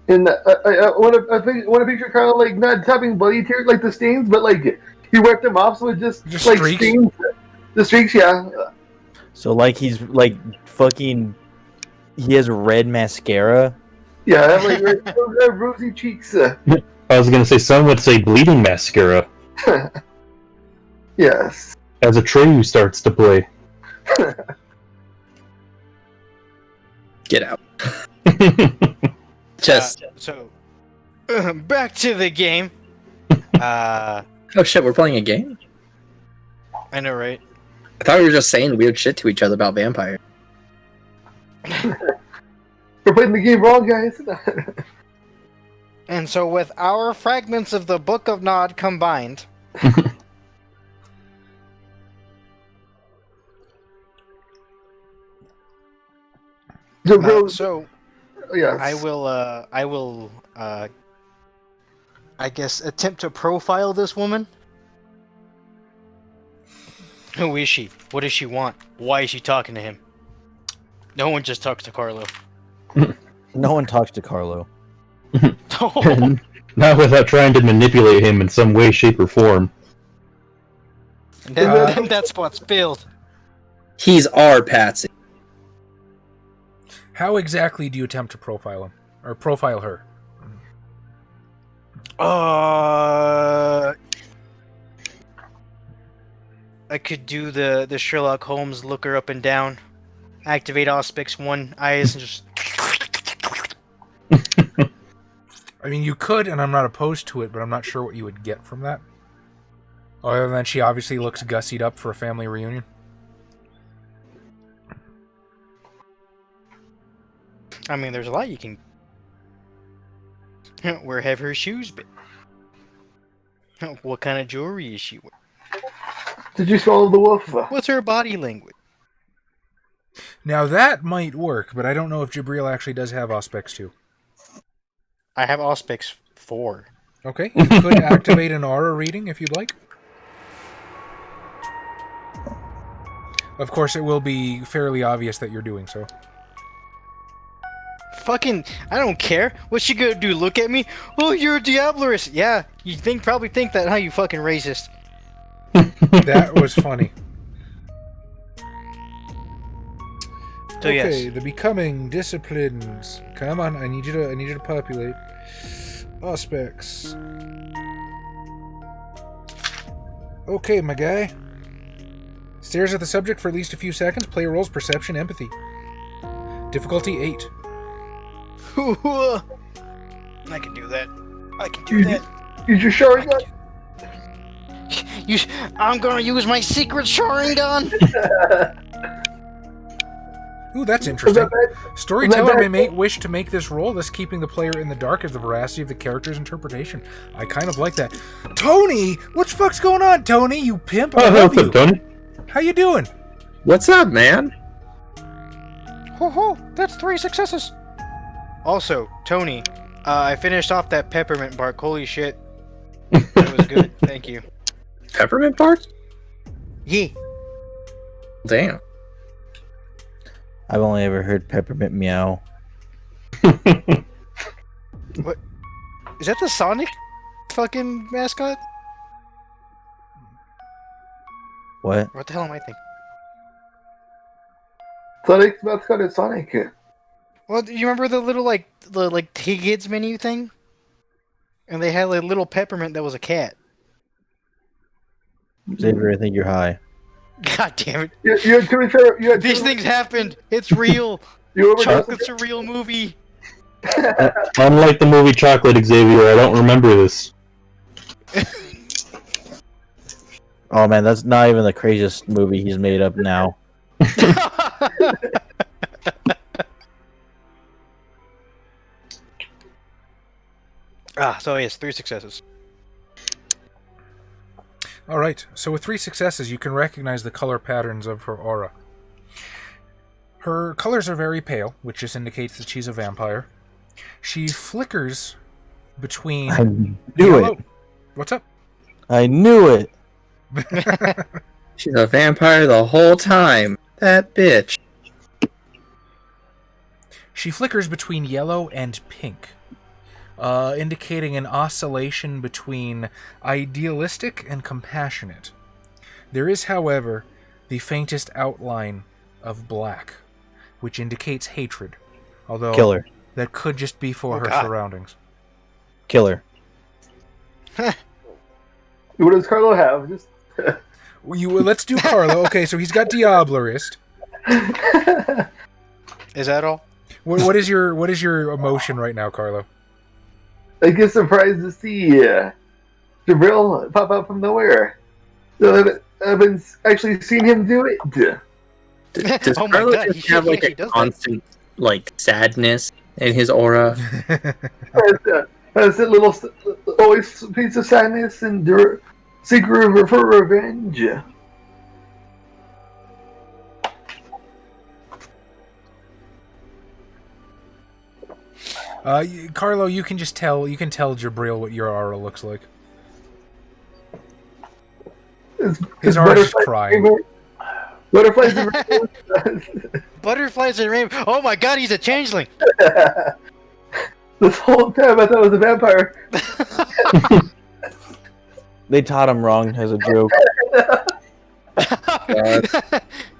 And I want to picture Kyle like not having bloody tears like the stains, but like he wiped them off, so it just like streaks? stains. The streaks, yeah. So like he's like fucking. He has red mascara. Yeah, I have like rosy cheeks. I was gonna say, some would say bleeding mascara. Yes. As Atreyu starts to play. Get out. Just. Back to the game. Oh shit, we're playing a game? I know, right? I thought we were just saying weird shit to each other about vampires. We're playing the game wrong, guys. And so with our fragments of the Book of Nod combined, so yes. I will I guess attempt to profile this woman. Who is she? What does she want? Why is she talking to him? No one just talks to Carlo. No one talks to Carlo. Not without trying to manipulate him in some way, shape, or form. Then that spot's filled. He's our Patsy. How exactly do you attempt to profile him? Or profile her? I could do the Sherlock Holmes look her up and down, activate Auspex 1 eyes, and just. I mean, you could, and I'm not opposed to it, but I'm not sure what you would get from that. Other than she obviously looks gussied up for a family reunion. I mean, there's a lot you can. Where have her shoes been? What kind of jewelry is she wearing? Did you swallow the wolf? What's her body language? Now that might work, but I don't know if Jabril actually does have Auspex 2. I have Auspex 4. Okay, you could activate an aura reading if you'd like. Of course, it will be fairly obvious that you're doing so. Fucking, I don't care. What's she gonna do? Look at me? Oh, you're a Diablerist. Yeah, you probably think that, huh? You fucking racist. That was funny. So Okay, yes. the becoming disciplines. Come on, I need you to populate. Auspex. Okay, my guy. Stares at the subject for at least a few seconds. Player rolls perception, empathy. Difficulty 8. I can do that. I can do that. Use your Sharingan. I'm gonna use my secret Sharingan. Ooh, that's interesting. Storyteller may wish to make this roll, thus keeping the player in the dark as the veracity of the character's interpretation. I kind of like that. Tony! What the fuck's going on, Tony? You pimp! I love what's you. up, Tony? How you doing? What's up, man? Ho ho! That's 3 successes. Also, Tony, I finished off that peppermint bark. Holy shit, that was good. Thank you. Peppermint bark? Yeah. Damn. I've only ever heard peppermint meow. What? Is that the Sonic fucking mascot? What? What the hell am I thinking? Sonic's mascot is Sonic. Well, do you remember the little the kids menu thing? And they had a little peppermint that was a cat. Xavier, I think you're high. God damn it! You to be fair, you had These things happened. It's real. You overdosed. Chocolate's a real movie. Unlike the movie Chocolate, Xavier, I don't remember this. Oh man, that's not even the craziest movie he's made up now. So yes, 3 successes. Alright, so with 3 successes, you can recognize the color patterns of her aura. Her colors are very pale, which just indicates that she's a vampire. She flickers between I knew yellow... it. What's up? I knew it. She's a vampire the whole time. That bitch. She flickers between yellow and pink, indicating an oscillation between idealistic and compassionate. There is, however, the faintest outline of black, which indicates hatred, although Killer. that could just be for her God. surroundings. Killer. What does Carlo have? Just Let's do Carlo. Okay, so he's got Diablerist. Is that all? What is your emotion right now, Carlo? I get surprised to see Jabril pop out from nowhere. So I've been actually seeing him do it. Does Oh my Carlo God, just he have like actually a does that. constant sadness in his aura? Has that little always piece of sadness and secret for revenge. Carlo, you can tell Jabril what your aura looks like. His aura is crying. Butterflies and rainbows. Butterflies and rainbow. Oh my god, he's a changeling. This whole time I thought it was a vampire. They taught him wrong as a joke.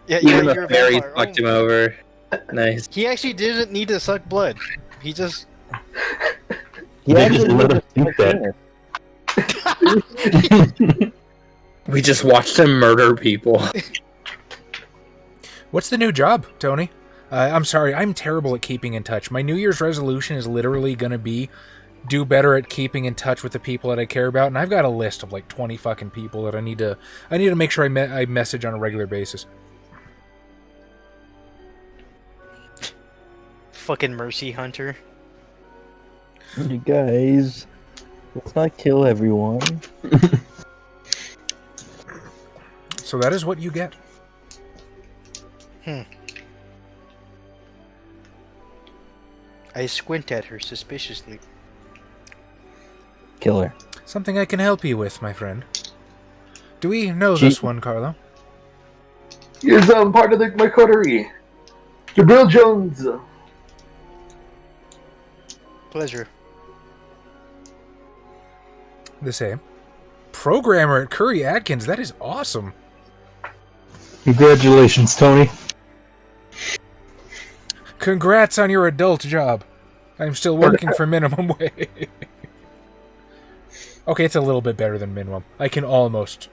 Yeah, Even you're the a fairies vampire. fucked him over. Nice. He actually didn't need to suck blood. He just He They just actually let did him think that. it. We just watched him murder people. What's the new job, Tony? I'm sorry, I'm terrible at keeping in touch. My New Year's resolution is literally going to be do better at keeping in touch with the people that I care about, and I've got a list of like 20 fucking people that I need to make sure I message on a regular basis. fucking mercy hunter. You guys, let's not kill everyone. So that is what you get. I squint at her suspiciously. Kill her. Something I can help you with, my friend. Do we know this one, Carlo? He is part of my coterie. Jabril Jones. Pleasure. The same. Programmer at Curry Atkins. That is awesome. Congratulations, Tony. Congrats on your adult job. I'm still working for minimum wage. Okay, it's a little bit better than minimum. I can almost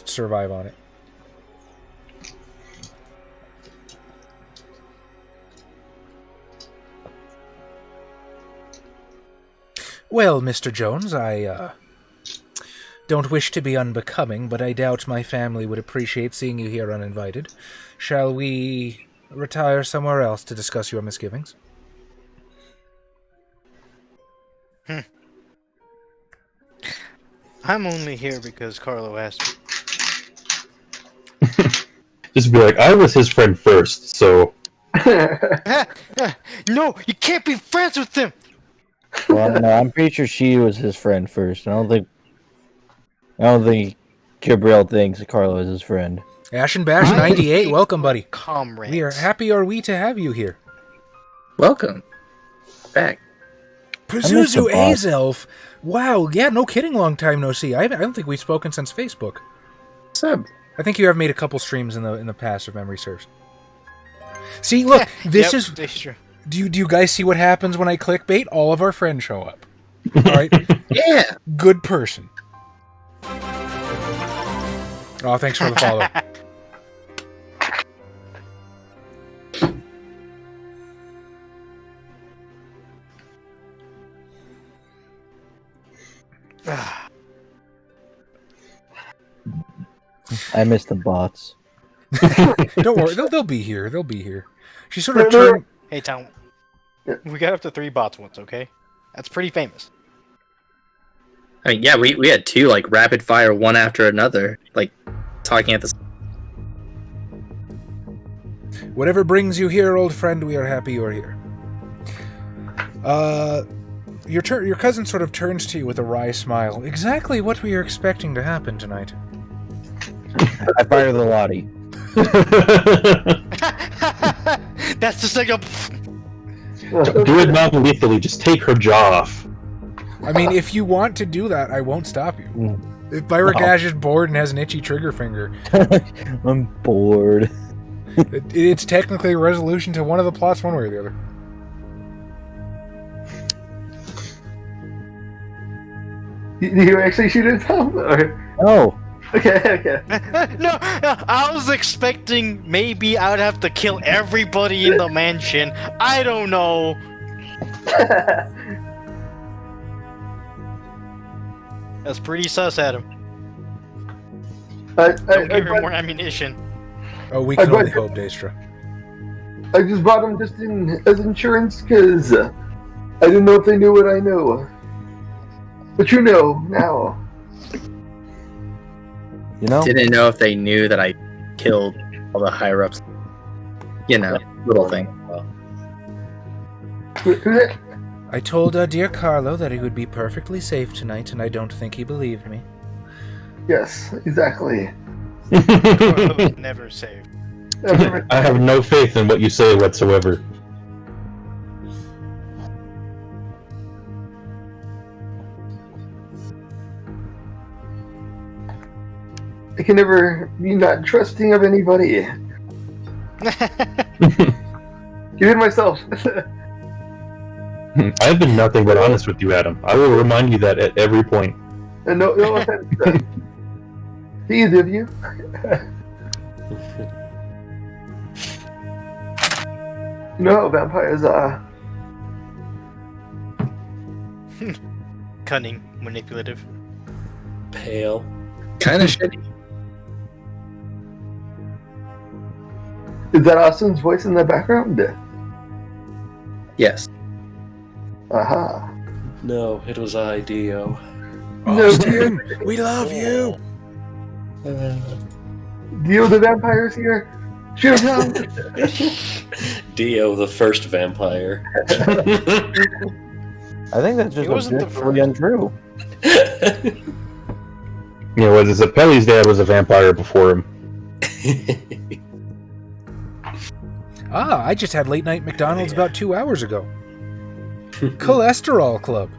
survive on it. Well, Mr. Jones, I don't wish to be unbecoming, but I doubt my family would appreciate seeing you here uninvited. Shall we retire somewhere else to discuss your misgivings? I'm only here because Carlo asked me. Just be like, I was his friend first, so No, you can't be friends with him! Well, no, I'm pretty sure she was his friend first. I don't think Jabril thinks Carlo is his friend. Ash and Bash 98, welcome, buddy. Comrades. We are happy to have you here. Welcome back. Pazuzu the boss. Azelf. Wow, yeah, no kidding, long time no see. I don't think we've spoken since Facebook. What's up? I think you have made a couple streams in the past, if memory serves. See, look, this Yep, is... Daestra. Do you guys see what happens when I clickbait? All of our friends show up. All right? Yeah. Good person. Oh, thanks for the follow. I miss the bots. Don't worry, they'll be here. They'll be here. She sort of turned... Hey, Tom. We got up to 3 bots once, okay? That's pretty famous. I mean, yeah, we had two, like, rapid fire, one after another, like, talking at the... Whatever brings you here, old friend, we are happy you're here. Your cousin sort of turns to you with a wry smile. Exactly what we are expecting to happen tonight. I fire the Lottie. That's the signal. do it non-lethally. Just take her jaw off. I mean, if you want to do that, I won't stop you. If Byragash is bored and has an itchy trigger finger, I'm bored. it's technically a resolution to one of the plots one way or the other. Do you actually shoot at Tom? Or... No. Okay. No, I was expecting maybe I would have to kill everybody in the mansion. I don't know. That's pretty sus at him. Don't give him more ammunition. Oh, we can only hope, Daestra. I just bought him just as insurance because I didn't know if they knew what I know. But you know now. You know? Didn't know if they knew that I killed all the higher-ups. You know, little thing. I told dear Carlo that he would be perfectly safe tonight, and I don't think he believed me. Yes, exactly. Carlos never saved. I have no faith in what you say whatsoever. I can never be not trusting of anybody. Even myself. I've been nothing but honest with you, Adam. I will remind you that at every point. And no offense to either of you. You know how vampires are. Cunning, manipulative. Pale. Kind of shitty. Is that Austin's voice in the background? Yes. Aha. No, it was Dio. Austin, we love you. Dio the vampire's here. Shoot him! Dio, the first vampire. I think that's just He wasn't the objectively untrue. You know, was it Pelly's dad was a vampire before him? I just had late night McDonald's about 2 hours ago. Cholesterol Club.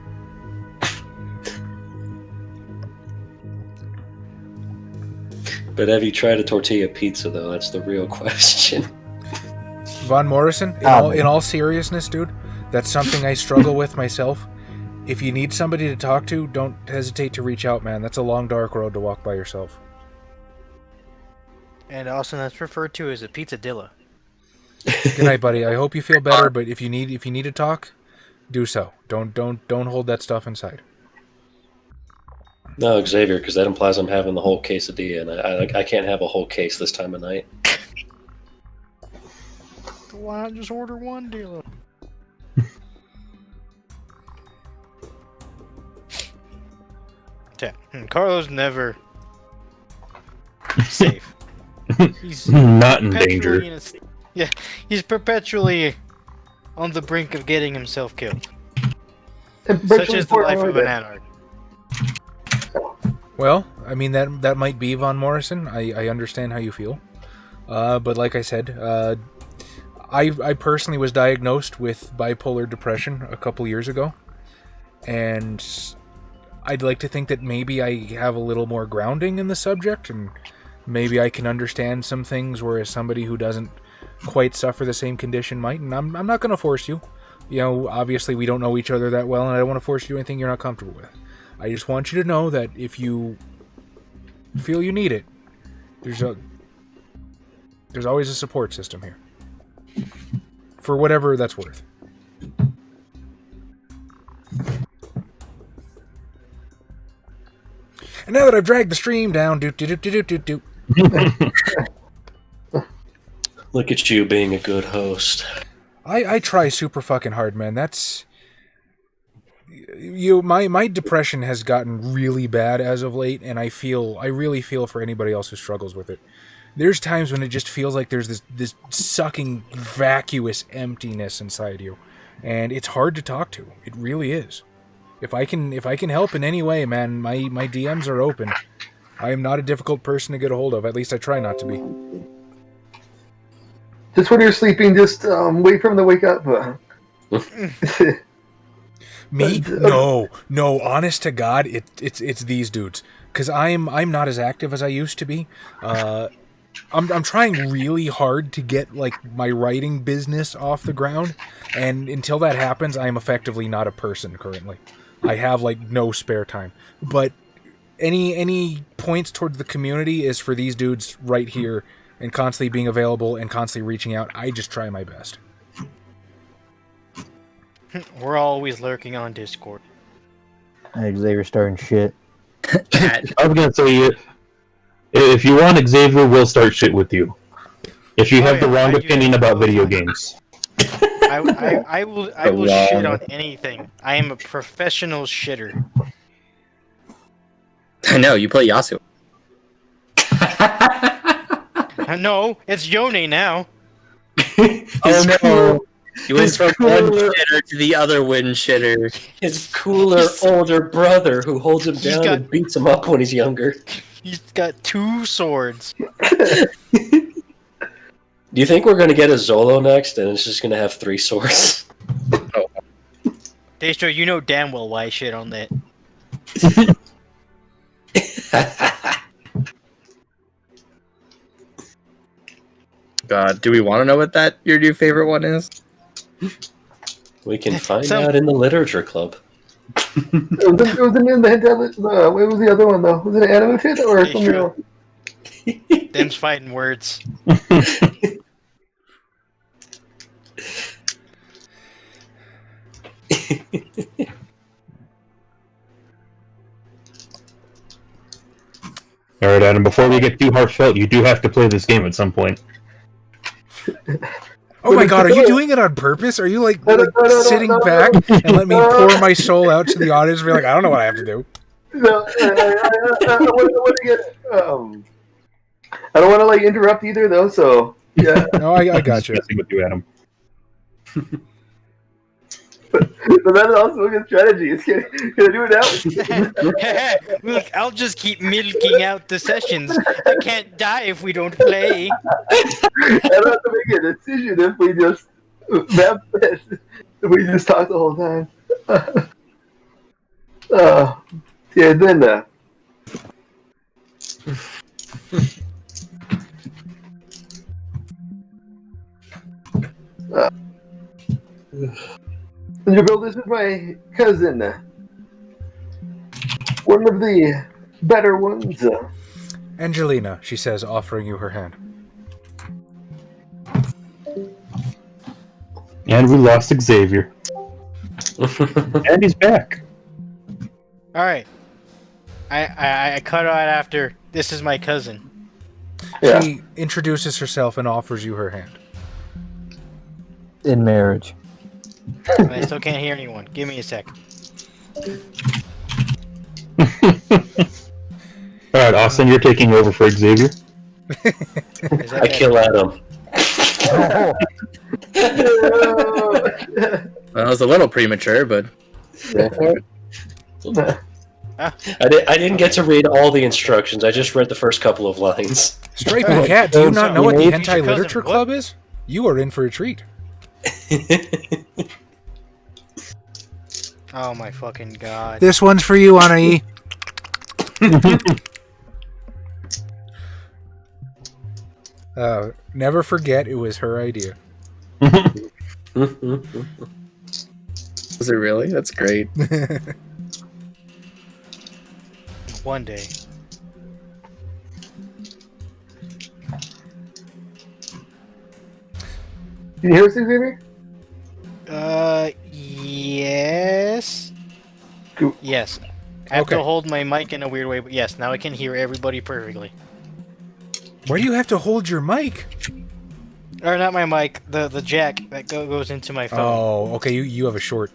But have you tried a tortilla pizza, though? That's the real question. Von Morrison, in all seriousness, dude, that's something I struggle with myself. If you need somebody to talk to, don't hesitate to reach out, man. That's a long, dark road to walk by yourself. And Austin, that's referred to as a pizzadilla. Good night, buddy. I hope you feel better, but if you need to talk, do so. Don't hold that stuff inside. No, Xavier, because that implies I'm having the whole quesadilla, and I can't have a whole case this time of night. Why not just order one dealer? Carlos never safe. He's Not in danger. Yeah, he's perpetually on the brink of getting himself killed. Such is the life of an anarch. Well, I mean, that might be Von Morrison. I understand how you feel. But like I said, I personally was diagnosed with bipolar depression a couple years ago. And I'd like to think that maybe I have a little more grounding in the subject, and maybe I can understand some things, whereas somebody who doesn't quite suffer the same condition might. And I'm not going to force you. You know, obviously we don't know each other that well, and I don't want to force you to do anything you're not comfortable with. I just want you to know that if you feel you need it, there's always a support system here. For whatever that's worth. And now that I've dragged the stream down, Look at you being a good host. I try super fucking hard, man. That's my depression has gotten really bad as of late, and I really feel for anybody else who struggles with it. There's times when it just feels like there's this sucking vacuous emptiness inside you, and it's hard to talk to. It really is. If I can help in any way, man, my DMs are open. I am not a difficult person to get a hold of. At least I try not to be. Just when you're sleeping, just wait for him to wake up. Me? No. Honest to God, it's these dudes. Because I'm not as active as I used to be. I'm trying really hard to get like my writing business off the ground, and until that happens, I am effectively not a person currently. I have like no spare time. But any points towards the community is for these dudes right here, and constantly being available and constantly reaching out. I just try my best. We're always lurking on Discord. Xavier starting shit. I was gonna say, if you want Xavier, we'll start shit with you. If you have the wrong opinion about video games. I will shit on anything. I am a professional shitter. I know, you play Yasuo. No, it's Yone now. Oh no. You went from one shitter to the other win shitter. His cooler older brother who holds him down and beats him up when he's younger. He's got 2 swords. Do you think we're gonna get a Zolo next, and it's just gonna have 3 swords? Daestra, you know damn well why I shit on that. God, do we want to know what that your new favorite one is? We can find out in the literature club. It wasn't in the hentai. What was the other one though? Was it an anime fit or Hey, something sure. else? Them's fighting words. All right, Adam. Before we get too heartfelt, you do have to play this game at some point. Oh my god, are you doing it on purpose? Are you like No, sitting back and let me pour my soul out to the audience and be like, I don't know what I have to do? No, I want to get. I don't want to like interrupt either though. So yeah. No, I got you. Messing with you, Adam. But that is also a good strategy. Can I do it now? Look, I'll just keep milking out the sessions. I can't die if we don't play. I don't have to make a decision if we just if we just talk the whole time. Yeah, then. Bill, this is my cousin. One of the better ones. Angelina, she says, offering you her hand. And we lost Xavier. And he's back. Alright. I cut out after, this is my cousin. Yeah. She introduces herself and offers you her hand. In marriage. But I still can't hear anyone. Give me a sec. Alright, Austin, you're taking over for Xavier. Is that I kill Adam. Well, it was a little premature, but go for it. I didn't get to read all the instructions. I just read the first couple of lines. Striped Cat, do you not know what the He's your Hentai cousin. Literature What? Club is? You are in for a treat. Oh my fucking god. This one's for you, Anai. Never forget, it was her idea. Was it really? That's great. One day. Can you hear us, Xavier? Yes. Cool. Yes. I have Okay. to hold my mic in a weird way, but yes, now I can hear everybody perfectly. Why do you have to hold your mic? Or not my mic, the jack that goes into my phone. Oh, okay, you have a short.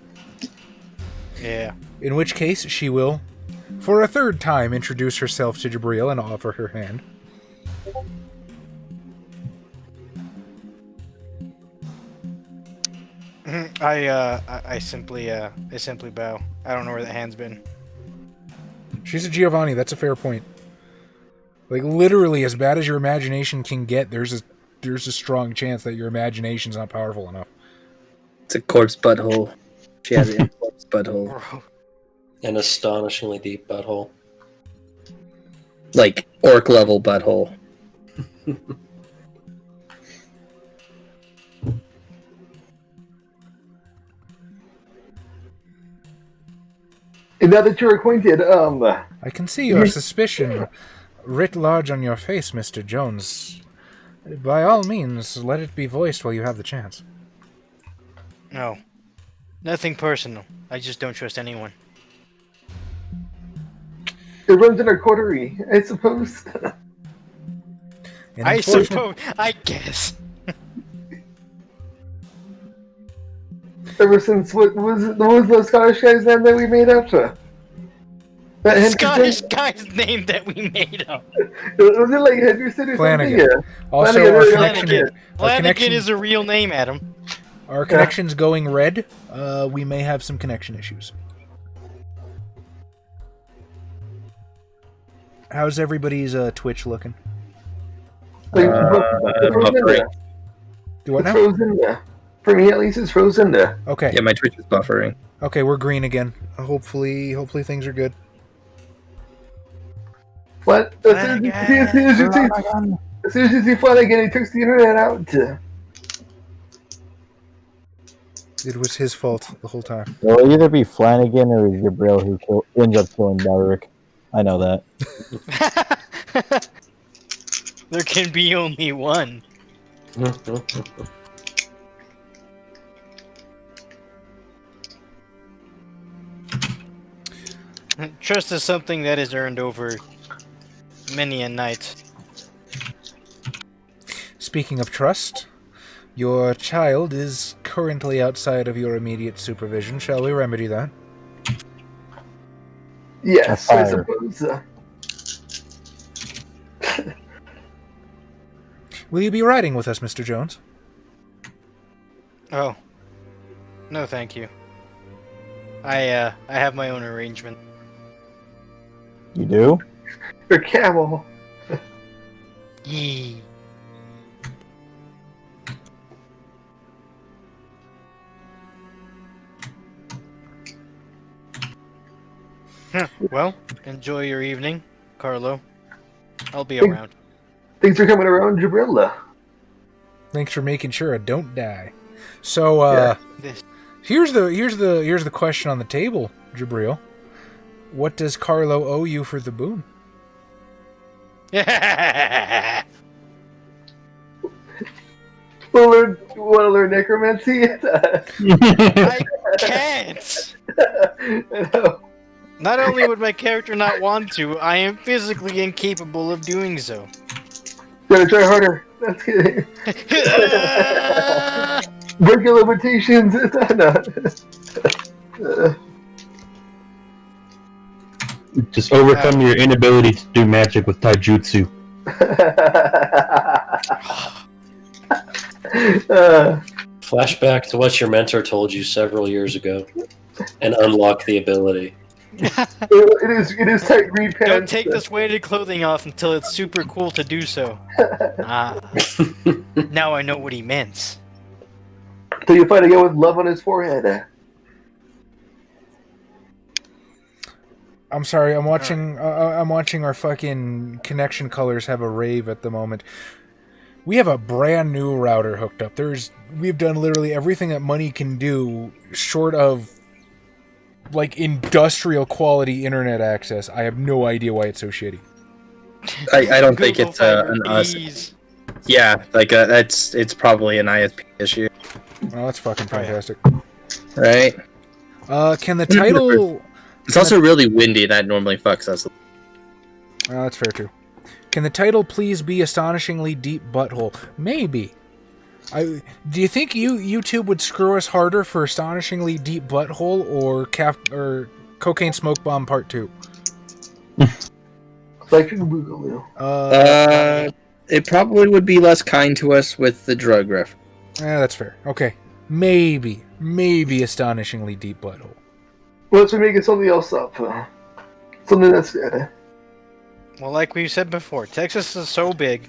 Yeah. In which case, she will, for a third time, introduce herself to Jabril and offer her hand. I simply bow. I don't know where the hand's been. She's a Giovanni, that's a fair point. Like, literally, as bad as your imagination can get, there's a strong chance that your imagination's not powerful enough. It's a corpse butthole. She has a corpse butthole. Bro. An astonishingly deep butthole. Like, orc level butthole. And now that you're acquainted, I can see your suspicion writ large on your face, Mr. Jones. By all means, let it be voiced while you have the chance. No. Nothing personal. I just don't trust anyone. it runs in our coterie, I suppose. And I unfortunately- suppose. I guess. Ever since what was the Scottish guy's name that we made up to? That Scottish Henderson? guy's name that we made up. Was it like Henderson or Flanagan. something? Yeah. Also, Flanagan, our yeah, connection, Flanagan. our Flanagan connection, is a real name, Adam. our connection's going red. We may have some connection issues. How's everybody's Twitch looking? Buffering. Do what It's now? frozen there. For me, at least, it's frozen there. Okay. Yeah, my Twitch is buffering. Okay, we're green again. Hopefully things are good. What? As soon as you see Flanagan, he took the internet out. It was his fault the whole time. It'll either be Flanagan or Jabril who ends up killing Derek. I know that. There can be only one. Trust is something that is earned over many a night. Speaking of trust, your child is currently outside of your immediate supervision. Shall we remedy that? Yes, I Fire. suppose. Will you be riding with us, Mr. Jones? Oh. No, thank you. I have my own arrangement. You do? Your camel. Yee. Well, enjoy your evening, Carlo. I'll be around. Things are coming around Jabrilla. Thanks for making sure I don't die. So, This- here's the question on the table, Jabril. What does Carlo owe you for the boon? I Want to learn necromancy? can't! No. Not only would my character not want to, I am physically incapable of doing so. Gotta try harder. That's kidding. Break your limitations. No. Just overcome your inability to do magic with taijutsu. Flashback to what your mentor told you several years ago, and unlock the ability. it is tight green pants. Don't take this weighted clothing off until it's super cool to do so. Ah. Now I know what he meant. Till you find a guy with love on his forehead. I'm sorry. I'm watching our fucking connection colors have a rave at the moment. We have a brand new router hooked up. We've done literally everything that money can do, short of like industrial quality internet access. I have no idea why it's so shitty. I don't think Google it's Fiber, an us. please. Yeah, like it's probably an ISP issue, Oh, that's fucking fantastic. right? Can the title? It's also really windy. That normally fucks us. That's fair too. Can the title please be Astonishingly Deep Butthole? Maybe. Do you think YouTube would screw us harder for Astonishingly Deep Butthole or Cocaine Smoke Bomb Part 2? It probably would be less kind to us with the drug ref. That's fair. Okay. Maybe Astonishingly Deep Butthole. Well, let's make it something else up. Something that's good. Well, like we said before, Texas is so big.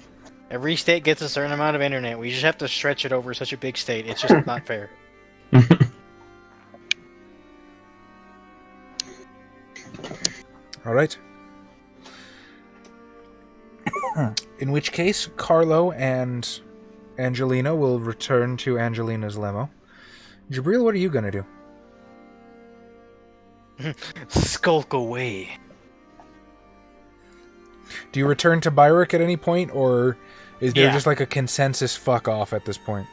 Every state gets a certain amount of internet. We just have to stretch it over such a big state. It's just not fair. All right. In which case, Carlo and Angelina will return to Angelina's limo. Jabril, what are you gonna do? Skulk away. Do you return to Byrick at any point, or is there Yeah. just like a consensus fuck off at this point?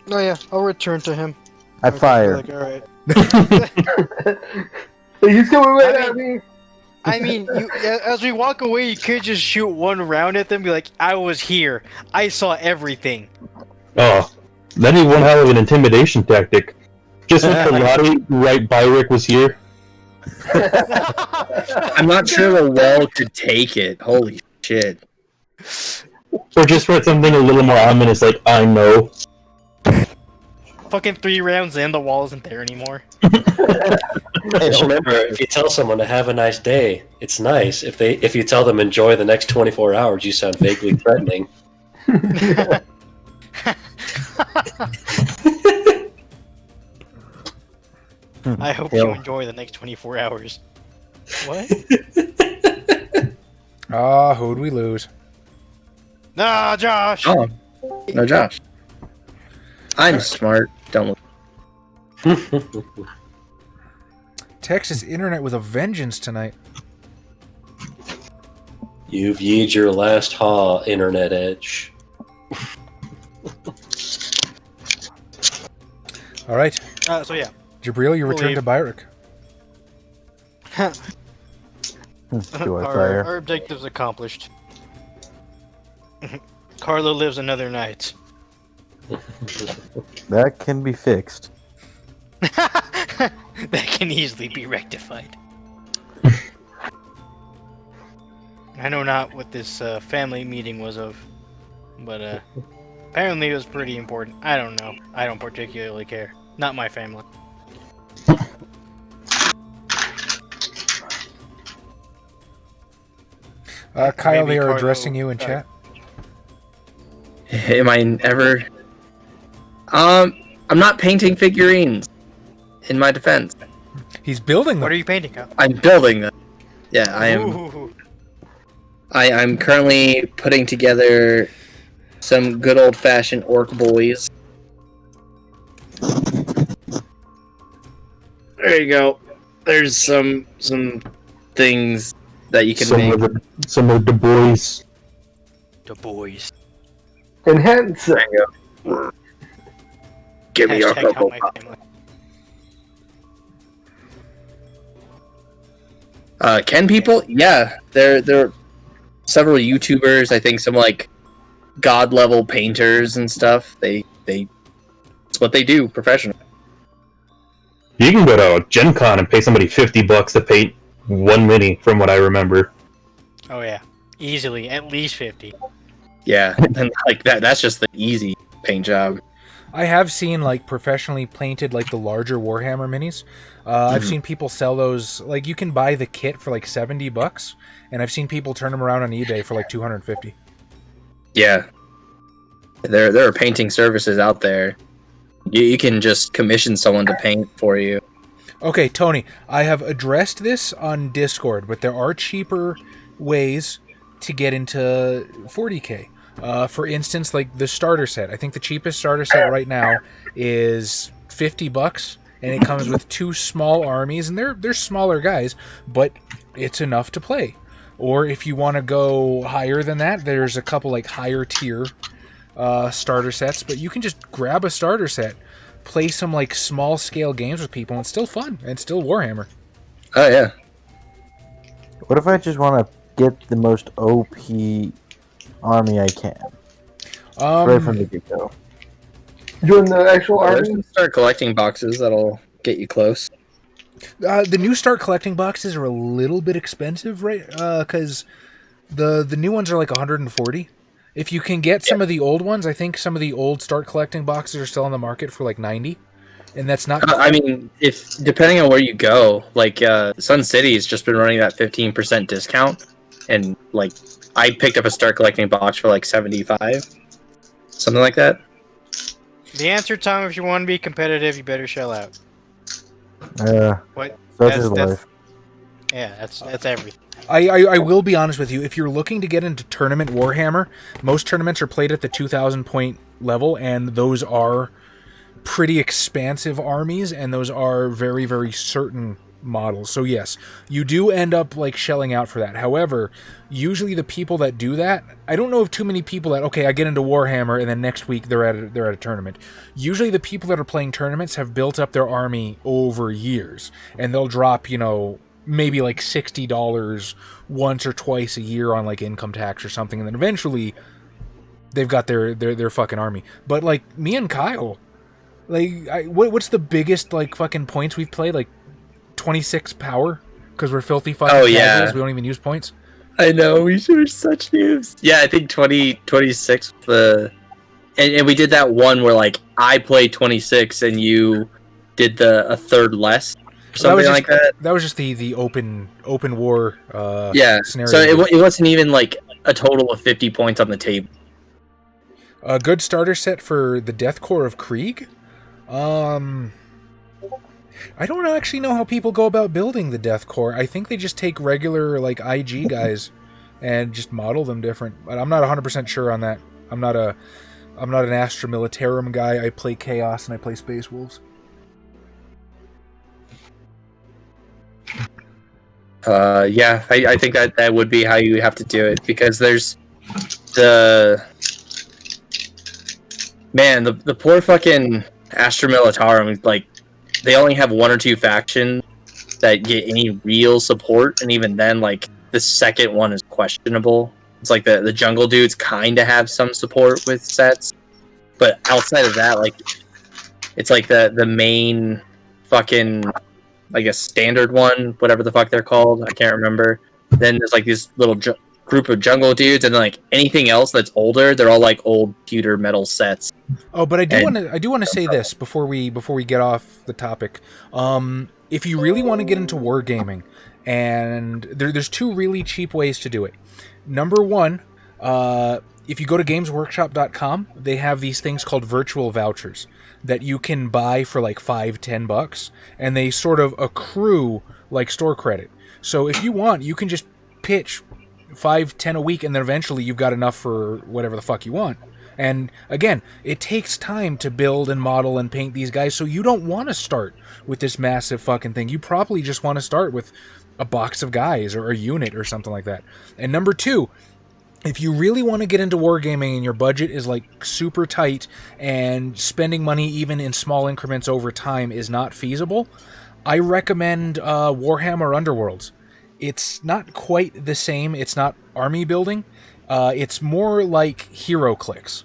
Oh yeah, I'll return to him. I fire. Like, all right. He's coming right at me. I mean, as we walk away, you could just shoot one round at them, and be like, "I was here. I saw everything." Oh, that'd be one hell of an intimidation tactic. Just with the lottery, right, Byrick was here. I'm not sure the wall could take it. Holy shit. Or just write something a little more ominous, like, I know. Fucking 3 rounds in, the wall isn't there anymore. Just remember, if you tell someone to have a nice day, it's nice. If you tell them enjoy the next 24 hours, you sound vaguely threatening. I hope you enjoy the next 24 hours. What? Who'd we lose? Nah, Josh! Oh, no, Josh. I'm smart. Don't look. Texas internet with a vengeance tonight. You've yeed your last haw, Internet Edge. All right, So yeah. Jabril, you return Believe. to Byrick. Do I fire? Our objective's accomplished. Carlo lives another night. That can be fixed. That can easily be rectified. I know not what this family meeting was of, but apparently it was pretty important. I don't know. I don't particularly care. Not my family. Kyle, Maybe they are Carlo- addressing you in chat. Am I ever? I'm not painting figurines. In my defense, He's building them. What are you painting, Kyle? I'm building them. Yeah, I am. Ooh. I'm currently putting together some good old-fashioned orc boys. There you go. There's some things that you can make. Some of the boys. The boys. Enhance. There you go. Give me your Hashtag not purple my pop. family. Can people? Yeah, there are several YouTubers. I think some like god level painters and stuff. They it's what they do professionally. You can go to Gen Con and pay somebody $50 to paint one mini, from what I remember. Oh yeah. Easily. At least 50. Yeah, and like that's just the easy paint job. I have seen like professionally painted like the larger Warhammer minis. I've seen people sell those. Like you can buy the kit for like $70, and I've seen people turn them around on eBay for like $250. Yeah, there are painting services out there. You can just commission someone to paint for you. Okay, Tony, I have addressed this on Discord, but there are cheaper ways to get into 40K. For instance, like the starter set. I think the cheapest starter set right now is $50, and it comes with 2 small armies, and they're smaller guys, but it's enough to play. Or if you want to go higher than that, there's a couple like higher tier starter sets, but you can just grab a starter set, play some like small scale games with people, and it's still fun, and it's still Warhammer. Oh yeah. What if I just want to get the most OP army I can? Right from the get-go. Join the actual There's army. some start collecting boxes that'll get you close. The new start collecting boxes are a little bit expensive, right? Because the new ones are like 140. If you can get some of the old ones, I think some of the old start collecting boxes are still on the market for like 90, and that's not. I mean, if depending on where you go, like Sun City has just been running that 15% discount, and like I picked up a start collecting box for like 75, something like that. The answer, Tom, if you want to be competitive, you better shell out. What? Such is life. Yeah, that's everything. I will be honest with you. If you're looking to get into tournament Warhammer, most tournaments are played at the 2,000 point level, and those are pretty expansive armies, and those are very, very certain models. So yes, you do end up like shelling out for that. However, usually the people that do that, I don't know of too many people that, okay, I get into Warhammer and then next week they're at a tournament. Usually the people that are playing tournaments have built up their army over years, and they'll drop, maybe like $60 once or twice a year on like income tax or something, and then eventually they've got their fucking army. But like me and Kyle, like what's the biggest like fucking points we've played? Like 26 power, because we're filthy fucking casuals. We don't even use points. I know, we're such noobs. Yeah, I think 26 the and we did that one where like I played 26 and you did a third less, or something like that. That was just the open war scenario. So it wasn't even like a total of 50 points on the table. A good starter set for the Death Corps of Krieg. I don't actually know how people go about building the Death Corps. I think they just take regular like IG guys and just model them different. But I'm not 100% sure on that. I'm not an Astra Militarum guy. I play Chaos and I play Space Wolves. I think that would be how you have to do it, because there's the poor fucking Astra Militarum, like they only have one or two factions that get any real support, and even then like the second one is questionable. It's like the jungle dudes kind of have some support with sets, but outside of that, like it's like the main fucking, I guess, standard one, whatever the fuck they're called, I can't remember. Then there's like this little group of jungle dudes, and then like anything else that's older, they're all like old pewter metal sets. Oh, but I do want to say this before we get off the topic. If you really want to get into wargaming, and there's two really cheap ways to do it. Number one, if you go to gamesworkshop.com, they have these things called virtual vouchers that you can buy for like $5-10, and they sort of accrue like store credit. So if you want, you can just pitch $5-10 a week, and then eventually you've got enough for whatever the fuck you want. And again, it takes time to build and model and paint these guys, so you don't want to start with this massive fucking thing. You probably just want to start with a box of guys or a unit or something like that. And number two, if you really want to get into wargaming and your budget is like super tight and spending money even in small increments over time is not feasible, I recommend Warhammer Underworlds. It's not quite the same. It's not army building. It's more like HeroClix.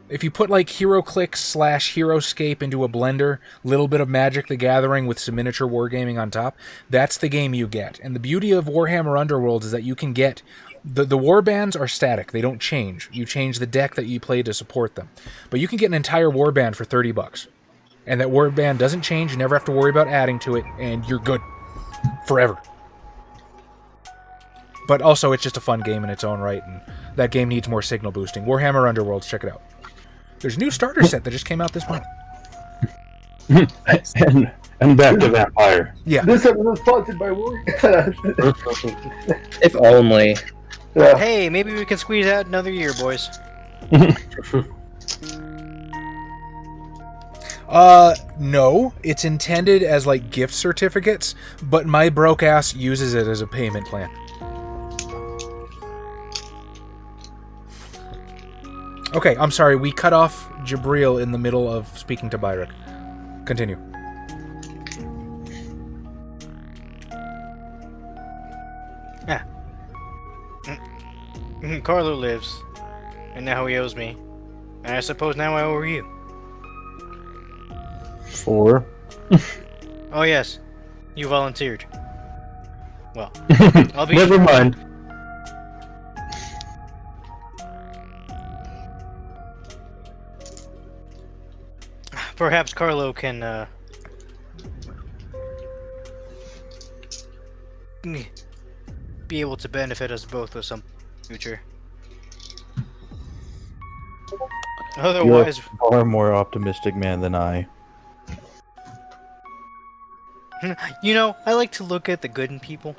If you put like HeroClix / HeroScape into a blender, little bit of Magic the Gathering with some miniature wargaming on top, that's the game you get. And the beauty of Warhammer Underworlds is that you can get... The war bands are static. They don't change. You change the deck that you play to support them. But you can get an entire war band for $30. And that war band doesn't change. You never have to worry about adding to it, and you're good. Forever. But also, it's just a fun game in its own right, and that game needs more signal boosting. Warhammer Underworlds, check it out. There's a new starter set that just came out this month. and back to Vampire. Yeah. This episode is sponsored by War. If only. Yeah. Hey, maybe we can squeeze out another year, boys. No. It's intended as, like, gift certificates, but my broke ass uses it as a payment plan. Okay, I'm sorry, we cut off Jabril in the middle of speaking to Byrick. Continue. Yeah. Carlo lives, and now he owes me. And I suppose now I owe you. 4. Oh yes, you volunteered. Well, I'll be... Never mind. Perhaps Carlo can, be able to benefit us both with some future. Otherwise... You're a far more optimistic man than I. You know, I like to look at the good in people.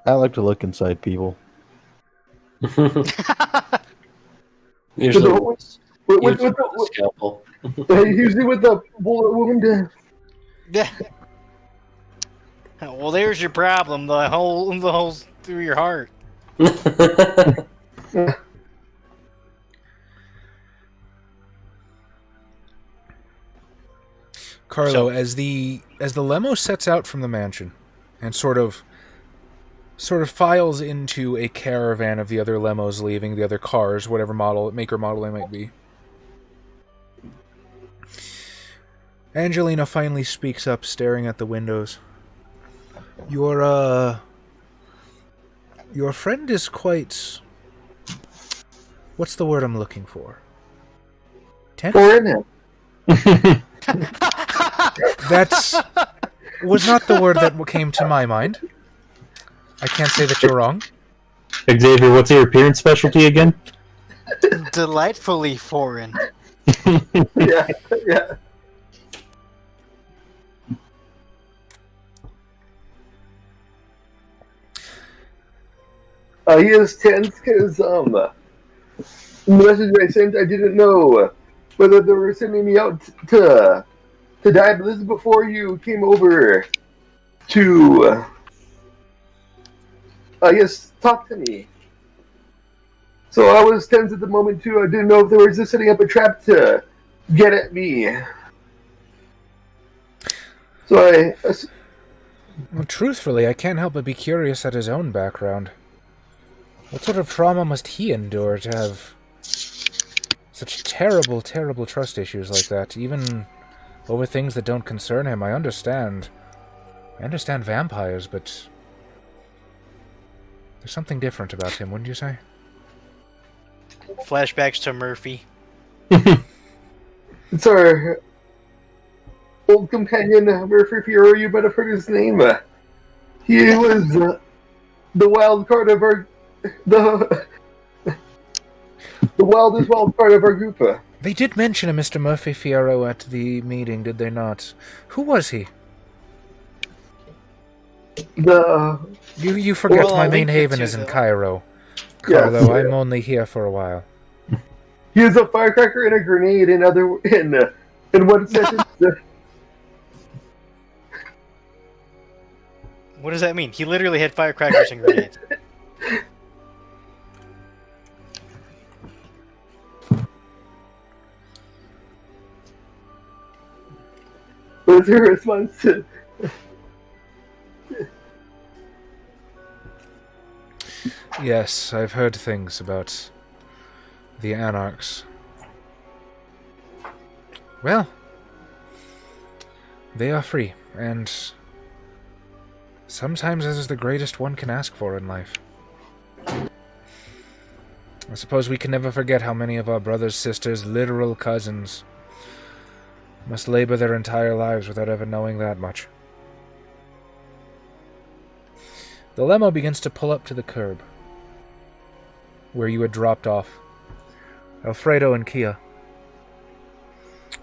I like to look inside people. Usually With with the the scalpel. usually with the bullet wound. Yeah. Well, there's your problem. The holes through your heart. Carlo, So- as the limo sets out from the mansion and sort of files into a caravan of the other limos leaving, the other cars, whatever maker model they might be, Angelina finally speaks up, staring at the windows. Your friend is quite... What's the word I'm looking for? Tense? Foreign? That was not the word that came to my mind. I can't say that you're wrong. Xavier, what's your appearance specialty again? Delightfully foreign. Yeah, yeah. He is tense because the message I sent, I didn't know whether they were sending me out to die, but this is before you came over to I guess talk to me. So I was tense at the moment too. I didn't know if they were just setting up a trap to get at me. So Well, truthfully, I can't help but be curious at his own background. What sort of trauma must he endure to have such terrible, terrible trust issues like that, even over things that don't concern him? I understand vampires, but there's something different about him, wouldn't you say? Flashbacks to Murphy. it's our old companion, Murphy Fiore. You might have heard his name. He was the wild card of our the wildest wild card of our group. They did mention a Mr. Murphy Fiero at the meeting, did they not? Who was he? You forget Well, my I'll main link it haven to is in the- Cairo. Yes. Although I'm only here for a while. He was a firecracker and a grenade in one sentence. What does that mean? He literally had firecrackers and grenades. What's your response to? Yes, I've heard things about the Anarchs. Well, they are free, and sometimes this is the greatest one can ask for in life. I suppose we can never forget how many of our brothers, sisters, literal cousins must labor their entire lives without ever knowing that much. The limo begins to pull up to the curb, where you had dropped off Alfredo and Kia.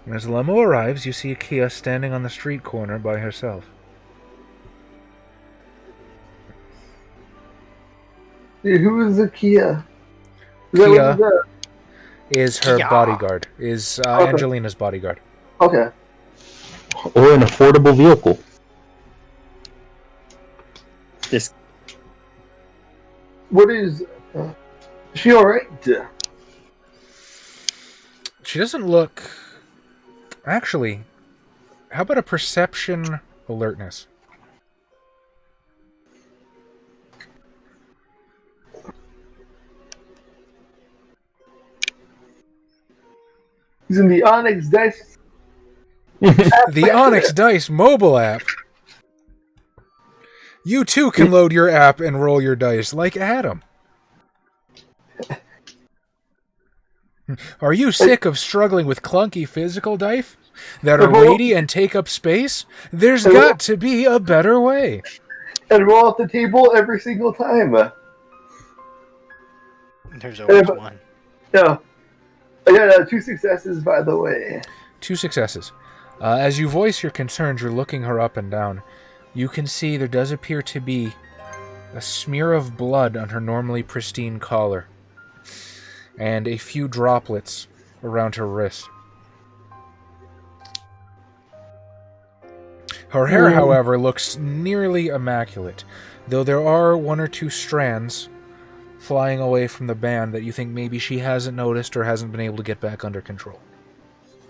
And as the limo arrives, you see Kia standing on the street corner by herself. Who is the Kia? Kia is her Kia. bodyguard, is Okay. Angelina's bodyguard. Okay. Or an affordable vehicle. This What is? Is she all right? She doesn't look... Actually, how about a perception alertness? Using the Onyx dice. The Onyx Dice mobile app. You too can load your app and roll your dice like Adam. Are you sick of struggling with clunky physical dice that are weighty and take up space? There's got to be a better way. And roll off the table every single time. There's always one. No. I got 2 successes, by the way. 2 successes. As you voice your concerns, you're looking her up and down. You can see there does appear to be a smear of blood on her normally pristine collar, and a few droplets around her wrist. Her hair, however, looks nearly immaculate, though there are 1 or 2 strands flying away from the band that you think maybe she hasn't noticed or hasn't been able to get back under control.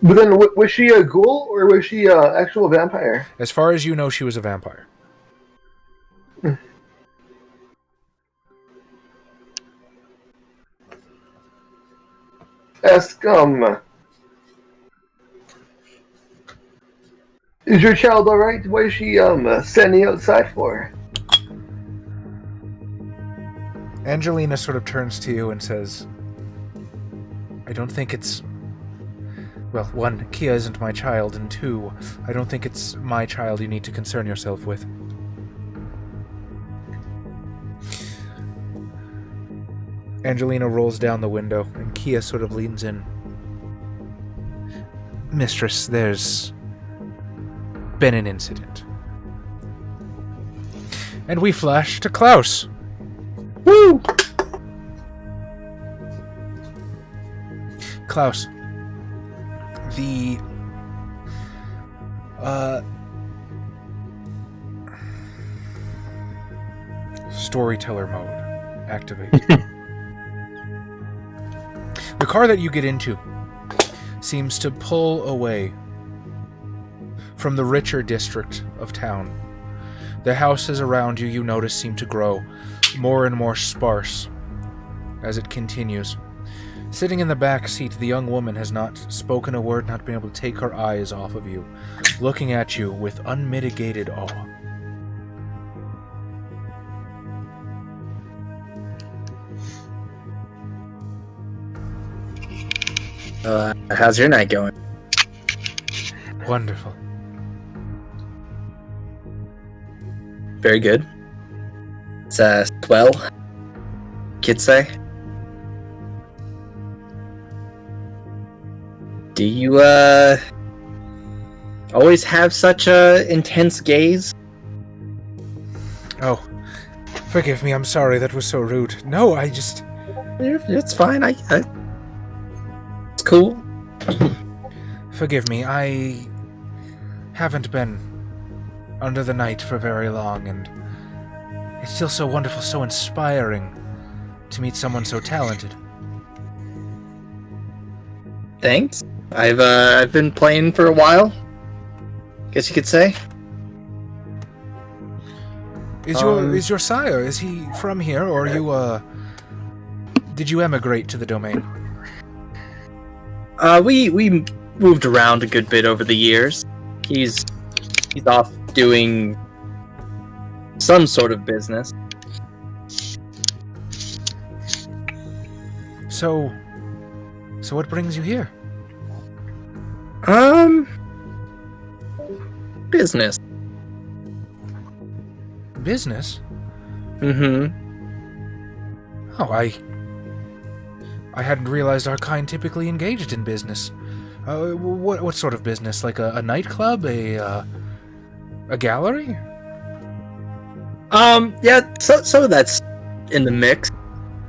But then, was she a ghoul or was she an actual vampire? As far as you know, she was a vampire. Ask, is your child alright? What is she, standing outside for? Angelina sort of turns to you and says, I don't think it's Well, one, Kia isn't my child, and two, I don't think it's my child you need to concern yourself with. Angelina rolls down the window, and Kia sort of leans in. Mistress, there's been an incident. And we flash to Klaus. Woo! Klaus, the storyteller mode activates. The car that you get into seems to pull away from the richer district of town. The houses around you, you notice, seem to grow more and more sparse as it continues. Sitting in the back seat, the young woman has not spoken a word, not been able to take her eyes off of you, looking at you with unmitigated awe. How's your night going? Wonderful. Very good. It's swell, kids say. Do you always have such a intense gaze? Oh, forgive me, I'm sorry, that was so rude. No, I just... It's fine, it's cool. Forgive me, I haven't been under the night for very long, and it's still so wonderful, so inspiring to meet someone so talented. Thanks. I've been playing for a while, guess you could say. Is your sire, is he from here, or you, did you emigrate to the domain? We moved around a good bit over the years. He's off doing some sort of business. So what brings you here? Business. Business? Mm-hmm. Oh, I hadn't realized our kind typically engaged in business. What sort of business? Like a nightclub? A gallery? Yeah, so that's in the mix,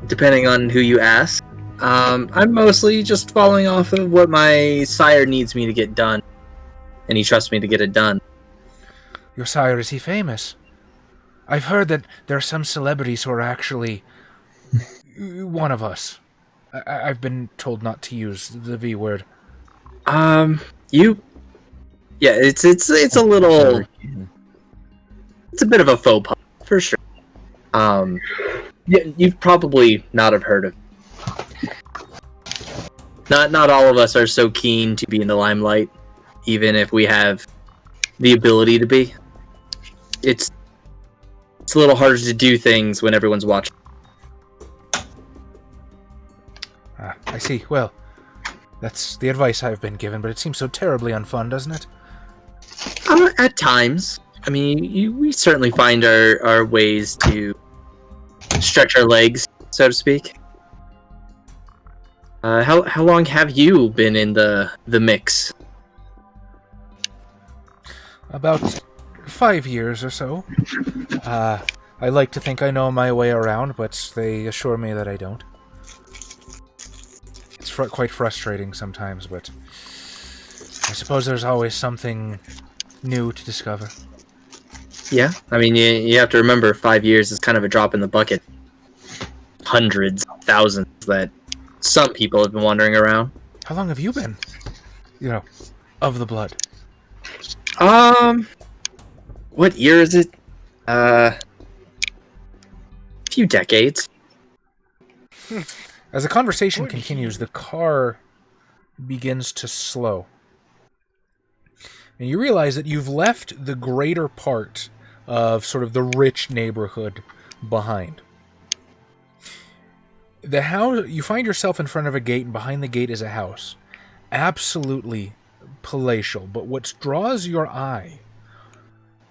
depending on who you ask. I'm mostly just following off of what my sire needs me to get done, and he trusts me to get it done. Your sire, is he famous? I've heard that there are some celebrities who are actually one of us. I've been told not to use the V word. Yeah, it's a little, it's a bit of a faux pas for sure. Yeah, you've probably not have heard of it. Not all of us are so keen to be in the limelight, even if we have the ability to be. It's a little harder to do things when everyone's watching. I see. Well, that's the advice I've been given, but it seems so terribly unfun, doesn't it? At times. I mean, we certainly find our ways to stretch our legs, so to speak. How long have you been in the mix? About 5 years or so. I like to think I know my way around, but they assure me that I don't. It's quite frustrating sometimes, but I suppose there's always something new to discover. Yeah, I mean, you have to remember 5 years is kind of a drop in the bucket. Hundreds, thousands that some people have been wandering around. How long have you been, of the blood? What year is it? A few decades. As the conversation continues, the car begins to slow. And you realize that you've left the greater part of sort of the rich neighborhood behind. The house, you find yourself in front of a gate, and behind the gate is a house. absolutely palatial, but what draws your eye,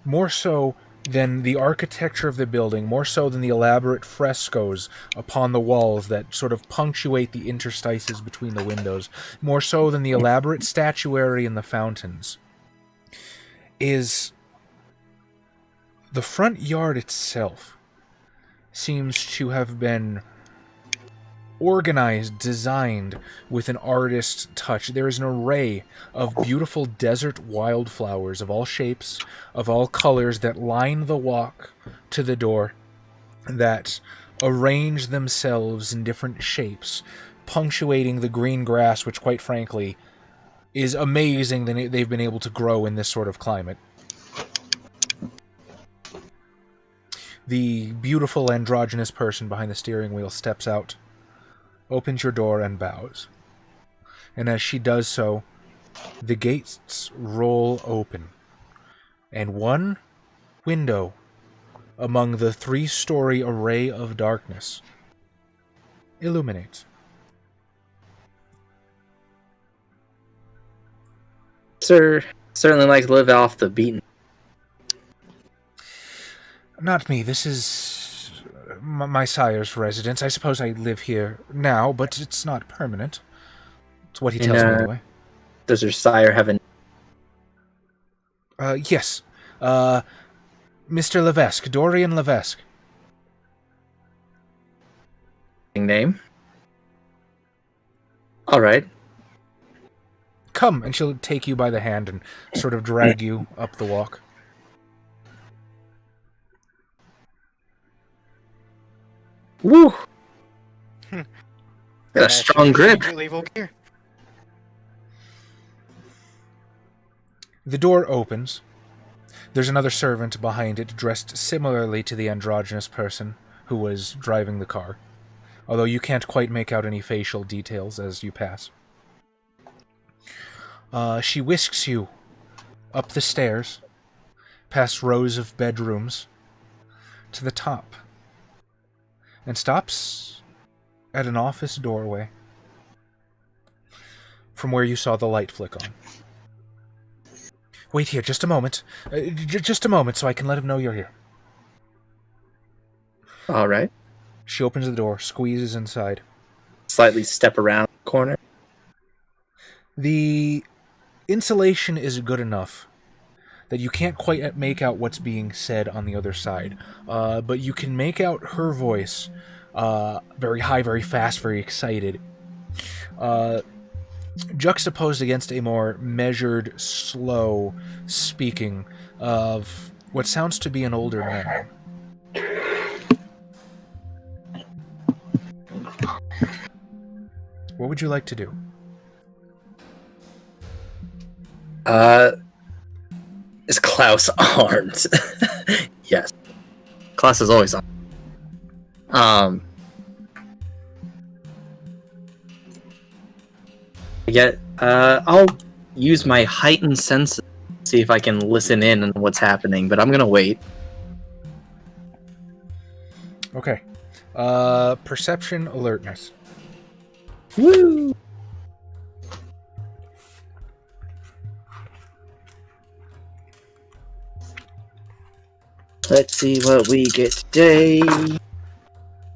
more so than the architecture of the building, more so than the elaborate frescoes upon the walls that sort of punctuate the interstices between the windows, more so than the elaborate statuary in the fountains, is the front yard itself seems to have been organized, designed with an artist's touch. There is an array of beautiful desert wildflowers of all shapes, of all colors that line the walk to the door, that arrange themselves in different shapes, punctuating the green grass, which quite frankly is amazing that they've been able to grow in this sort of climate. The beautiful androgynous person behind the steering wheel steps out, opens your door, and bows. And as she does so, the gates roll open, and one window among the 3-story array of darkness illuminates. Sir, certainly like to live off the beaten. Not me. This is my sire's residence. I suppose I live here now, but it's not permanent. It's what he tells me anyway. Does your sire have a... Yes. Mr. Levesque. Dorian Levesque. name? All right. Come, and she'll take you by the hand and sort of drag you up the walk. Woo! Got a strong grip. The door opens. There's another servant behind it, dressed similarly to the androgynous person who was driving the car, although you can't quite make out any facial details as you pass. She whisks you up the stairs, past rows of bedrooms, to the top, and stops at an office doorway from where you saw the light flick on. Wait here, just a moment. Just a moment so I can let him know you're here. All right. She opens the door, squeezes inside. Slightly step around the corner. The insulation is good enough that you can't quite make out what's being said on the other side. But you can make out her voice, very high, very fast, very excited. Juxtaposed against a more measured, slow speaking of what sounds to be an older man. What would you like to do? Is Klaus armed? Yes. Klaus is always armed. I'll use my heightened senses to see if I can listen in on what's happening, but I'm gonna wait. Okay. Perception alertness. Woo! Let's see what we get today.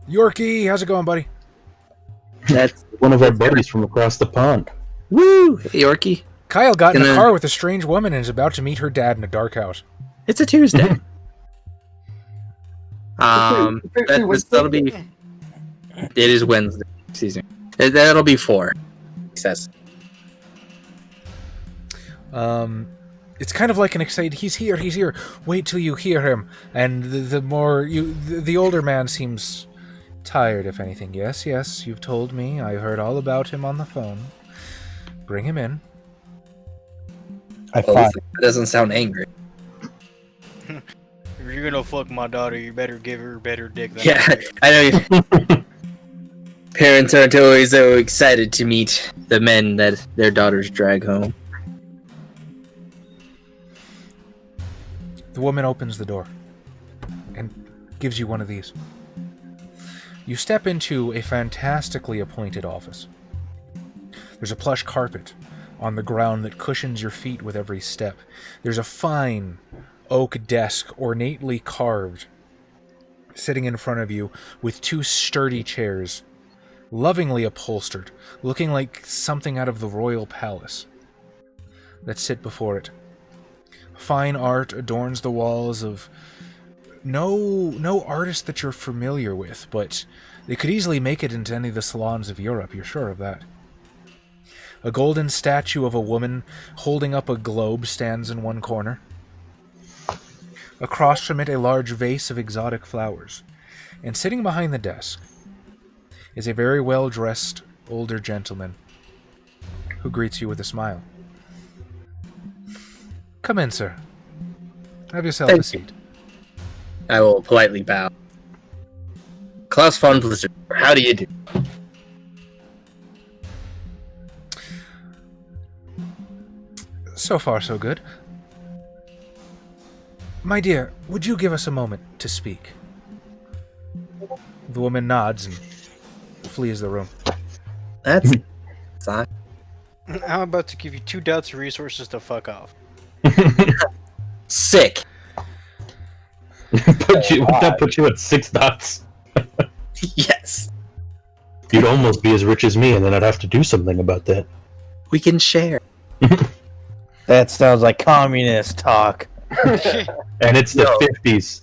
Yorkie, how's it going, buddy? That's One of our buddies from across the pond. woo! Hey, Yorkie. Kyle got in a Gonna- car with a strange woman and is about to meet her dad in a dark house. It's a Tuesday. Actually, That'll be. It is Wednesday. Excuse me. That'll be 4. Success. It's kind of like an excited, he's here, wait till you hear him. And the older man seems tired, if anything. Yes, you've told me. I heard all about him on the phone. Bring him in. I Well, find that doesn't sound angry. If you're gonna fuck my daughter, you better give her a better dick than Yeah, I I know. Parents aren't always so excited to meet the men that their daughters drag home. The woman opens the door and gives you one of these. You step into a fantastically appointed office. There's a plush carpet on the ground that cushions your feet with every step. There's a fine oak desk, ornately carved, sitting in front of you with 2 sturdy chairs, lovingly upholstered, looking like something out of the royal palace, that sit before it. Fine art adorns the walls of no artist that you're familiar with, but they could easily make it into any of the salons of Europe, you're sure of that. A golden statue of a woman holding up a globe stands in one corner. Across from it, a large vase of exotic flowers. And sitting behind the desk is a very well-dressed older gentleman who greets you with a smile. Come in, sir. Have yourself a seat. I will politely bow. Klaus von Blizzard, how do you do? So far, so good. My dear, would you give us a moment to speak? The woman nods and flees the room. That's fine. I'm about to give you 2 dots of resources to fuck off. Sick. That put you at 6 dots. Yes. You'd almost be as rich as me, and then I'd have to do something about that. We can share. That sounds like communist talk. And it's the 50s.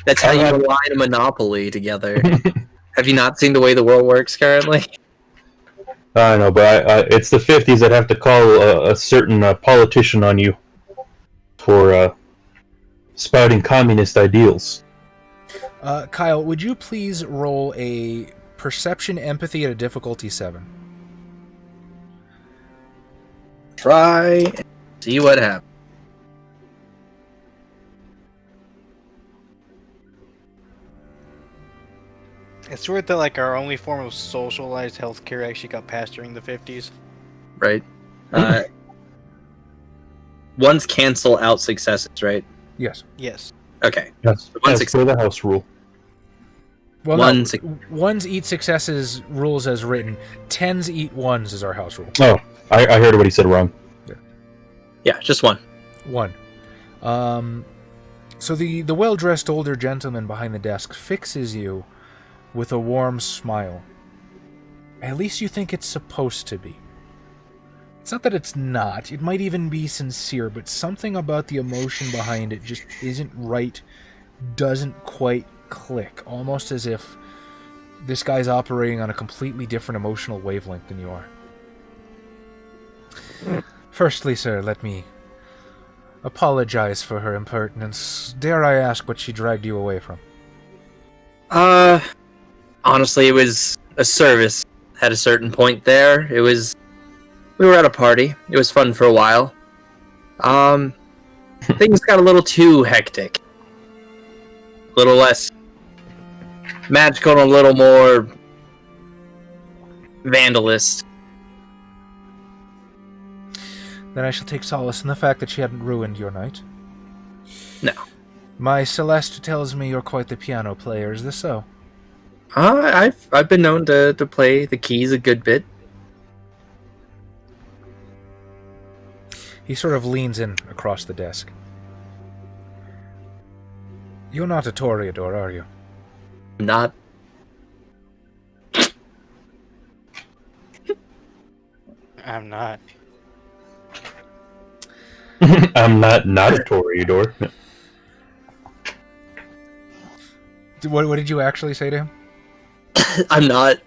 That's how you align a monopoly together. Have you not seen the way the world works currently? I know, but it's the 50s. I'd have to call a certain politician on you for spouting communist ideals. Kyle, would you please roll a perception empathy at a difficulty 7? Try and see what happens. It's weird that like our only form of socialized healthcare actually got passed during the 50s. Right? Ones cancel out successes, right? Yes. Yes. Okay. That's for the house rule. Well, Ones- no, ones eat successes rules as written. 10s eat 1s is our house rule. Oh, I heard what he said wrong. Yeah, just 1. 1. So the well-dressed older gentleman behind the desk fixes you with a warm smile. At least you think it's supposed to be. It's not that it's not. It might even be sincere, but something about the emotion behind it just isn't right, doesn't quite click. Almost as if this guy's operating on a completely different emotional wavelength than you are. Firstly, sir, let me apologize for her impertinence. Dare I ask what she dragged you away from? Honestly, it was a service at a certain point there. We were at a party. It was fun for a while. Things got a little too hectic. A little less magical and a little more vandalist. Then I shall take solace in the fact that she hadn't ruined your night. No. My Celeste tells me you're quite the piano player. Is this so? I've been known to play the keys a good bit. He sort of leans in across the desk. You're not a Toreador, are you? Not. I'm not. I'm not a Toreador. What did you actually say to him? I'm not.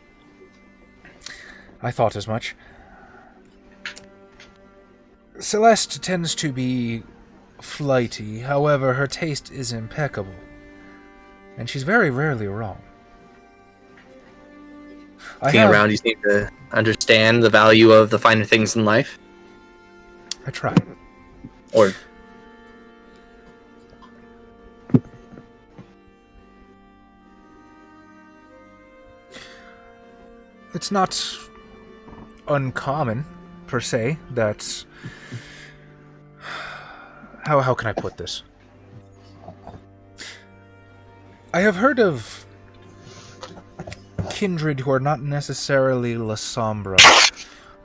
I thought as much. Celeste tends to be flighty, however, her taste is impeccable. And she's very rarely wrong. Being around, you seem to understand the value of the finer things in life. I try. Or it's not uncommon, per se, that... How can I put this? I have heard of kindred who are not necessarily La Sombra,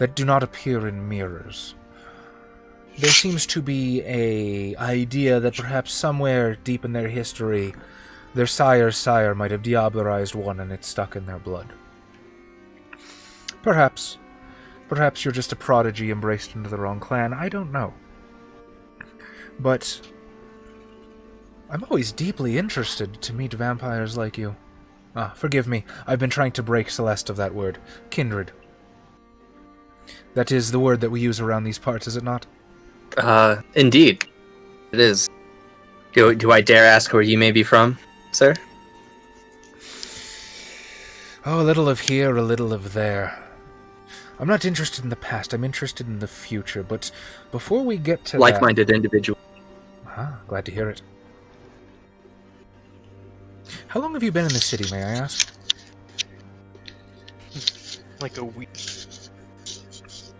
that do not appear in mirrors. There seems to be a idea that perhaps somewhere deep in their history, their sire's sire might have diablerized one and it's stuck in their blood. Perhaps. Perhaps you're just a prodigy embraced into the wrong clan. I don't know. But I'm always deeply interested to meet vampires like you. Forgive me. I've been trying to break Celeste of that word. Kindred. That is the word that we use around these parts, is it not? Indeed. It is. Do I dare ask where you may be from, sir? Oh, a little of here, a little of there. I'm not interested in the past, I'm interested in the future, but before we get to like-minded individual. Glad to hear it. How long have you been in the city, may I ask? Like a week.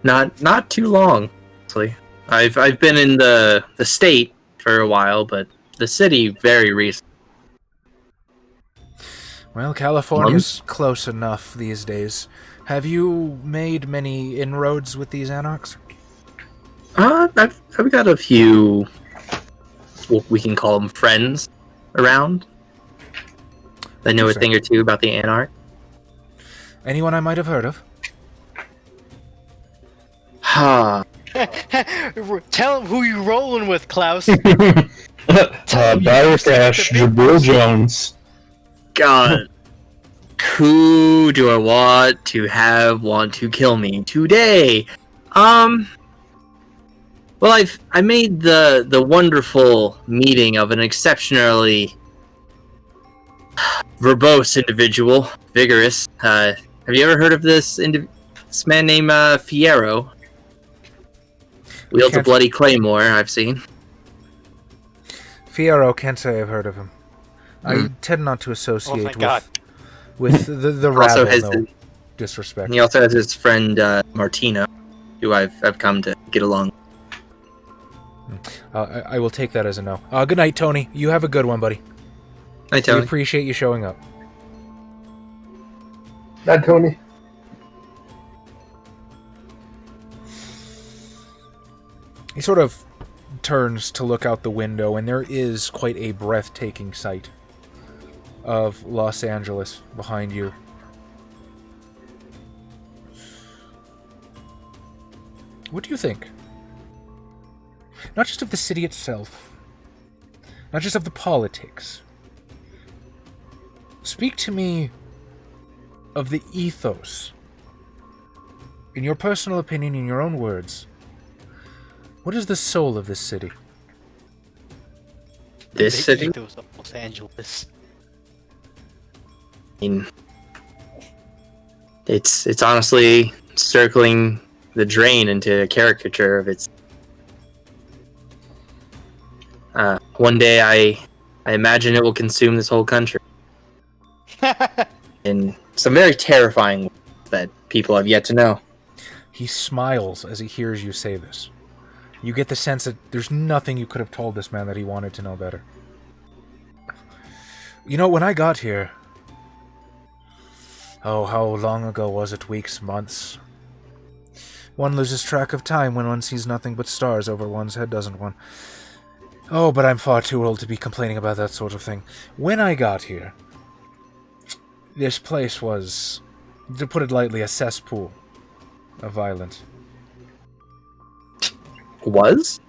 Not too long, actually. I've been in the state for a while, but the city very recent. Well, California's close enough these days. Have you made many inroads with these anarchs? I've got a few, what we can call them friends, around. I know a thing or two about the anarch. Anyone I might have heard of? Tell him who you rolling with, Klaus. Barrel Cash, Jabril Jones. God. Who do I want to kill me today? Well, I made the wonderful meeting of an exceptionally verbose individual, vigorous. Have you ever heard of this man named Fierro? Wields a bloody claymore, I've seen. Fierro, can't say I've heard of him. I tend not to associate with the also rabble, no disrespect. He also has his friend Martino, who I've come to get along. I will take that as a no. Good night, Tony. You have a good one, buddy. Night, Tony. We appreciate you showing up. Not Tony. He sort of turns to look out the window, and there is quite a breathtaking sight of Los Angeles behind you. What do you think? Not just of the city itself, not just of the politics. Speak to me of the ethos. In your personal opinion, in your own words, what is the soul of this city? This city? Los Angeles. I mean, it's honestly circling the drain into a caricature of its. One day I imagine it will consume this whole country. In some very terrifying ways that people have yet to know. He smiles as he hears you say this. You get the sense that there's nothing you could have told this man that he wanted to know better. You know, when I got here... Oh, how long ago was it? Weeks, months? One loses track of time when one sees nothing but stars over one's head, doesn't one? Oh, but I'm far too old to be complaining about that sort of thing. When I got here, this place was, to put it lightly, a cesspool of violence. Was?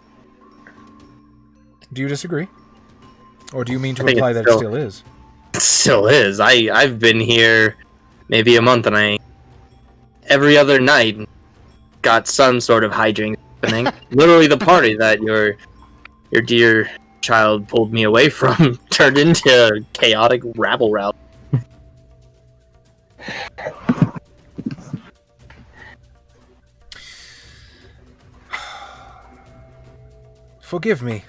Do you disagree? Or do you mean to imply that it still is? It still is. I've been here maybe a month, and every other night got some sort of hijinks happening. Literally the party that your dear child pulled me away from turned into a chaotic rabble-rout. Forgive me.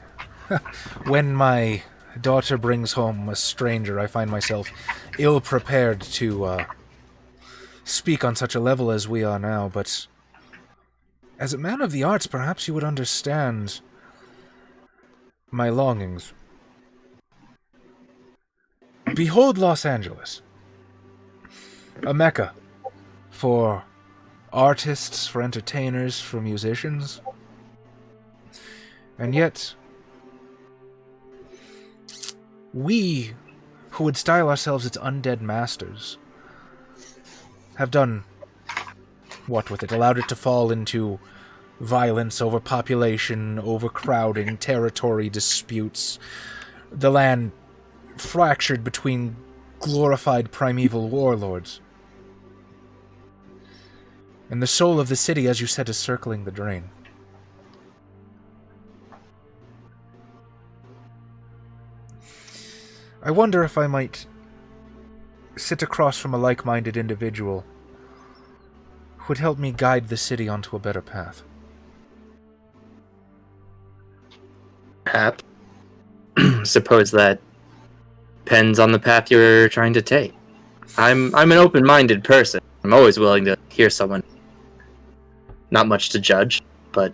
When my daughter brings home a stranger, I find myself ill-prepared to speak on such a level as we are now, but as a man of the arts, perhaps you would understand my longings. Behold Los Angeles, a mecca for artists, for entertainers, for musicians. And yet, we, who would style ourselves its undead masters, have done what with it? Allowed it to fall into violence, overpopulation, overcrowding, territory disputes, the land fractured between glorified primeval warlords. And the soul of the city, as you said, is circling the drain. I wonder if I might sit across from a like-minded individual who would help me guide the city onto a better path. Perhaps. Suppose that depends on the path you're trying to take. I'm an open-minded person. I'm always willing to hear someone. Not much to judge, but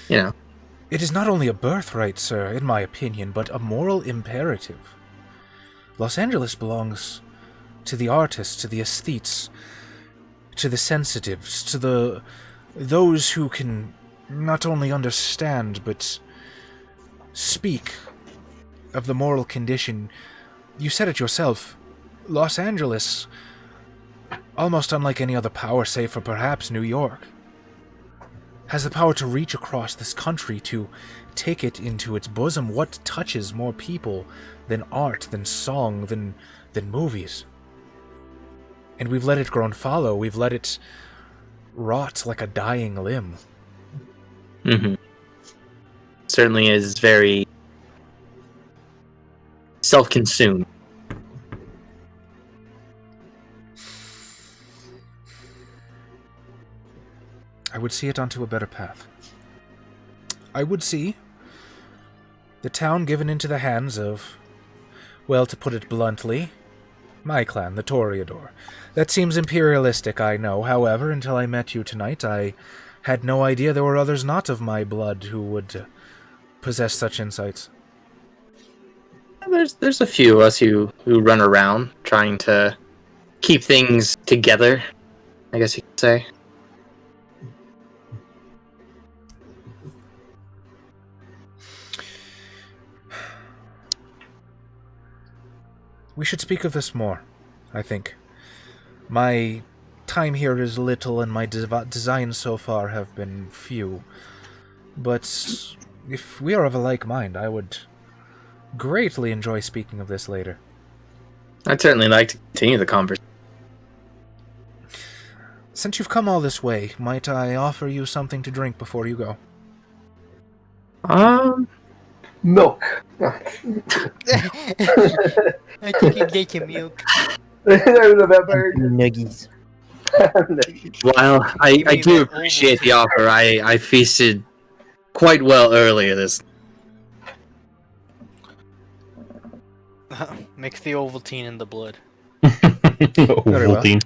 you know. It is not only a birthright, sir, in my opinion, but a moral imperative. Los Angeles belongs to the artists, to the aesthetes, to the sensitives, to those who can not only understand, but speak of the moral condition. You said it yourself. Los Angeles, almost unlike any other power, save for perhaps New York, has the power to reach across this country, to take it into its bosom. What touches more people than art, than song, than movies? And we've let it grow and follow. We've let it rot like a dying limb. Mm-hmm. Certainly is very self-consumed. I would see it onto a better path. I would see the town given into the hands of, well, to put it bluntly, my clan, the Toreador. That seems imperialistic, I know. However, until I met you tonight, I had no idea there were others not of my blood who would possess such insights. There's a few of us who run around trying to keep things together, I guess you could say. We should speak of this more, I think. My time here is little, and my designs so far have been few. But if we are of a like mind, I would greatly enjoy speaking of this later. I'd certainly like to continue the conversation. Since you've come all this way, might I offer you something to drink before you go? Milk. I think you get your milk. The vampire. Nuggies. While I do appreciate the offer, I feasted quite well earlier this. Mix the Ovaltine in the blood. Very well. Ovaltine.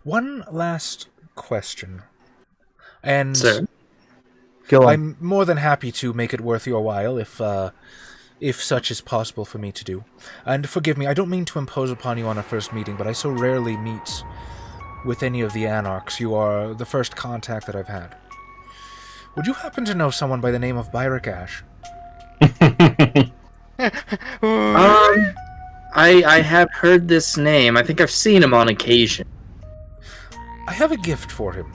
One last question. And Sir? Go on. I'm more than happy to make it worth your while if such is possible for me to do. And forgive me, I don't mean to impose upon you on a first meeting, but I so rarely meet with any of the Anarchs. You are the first contact that I've had. Would you happen to know someone by the name of Byrick Ash? I have heard this name. I think I've seen him on occasion. I have a gift for him.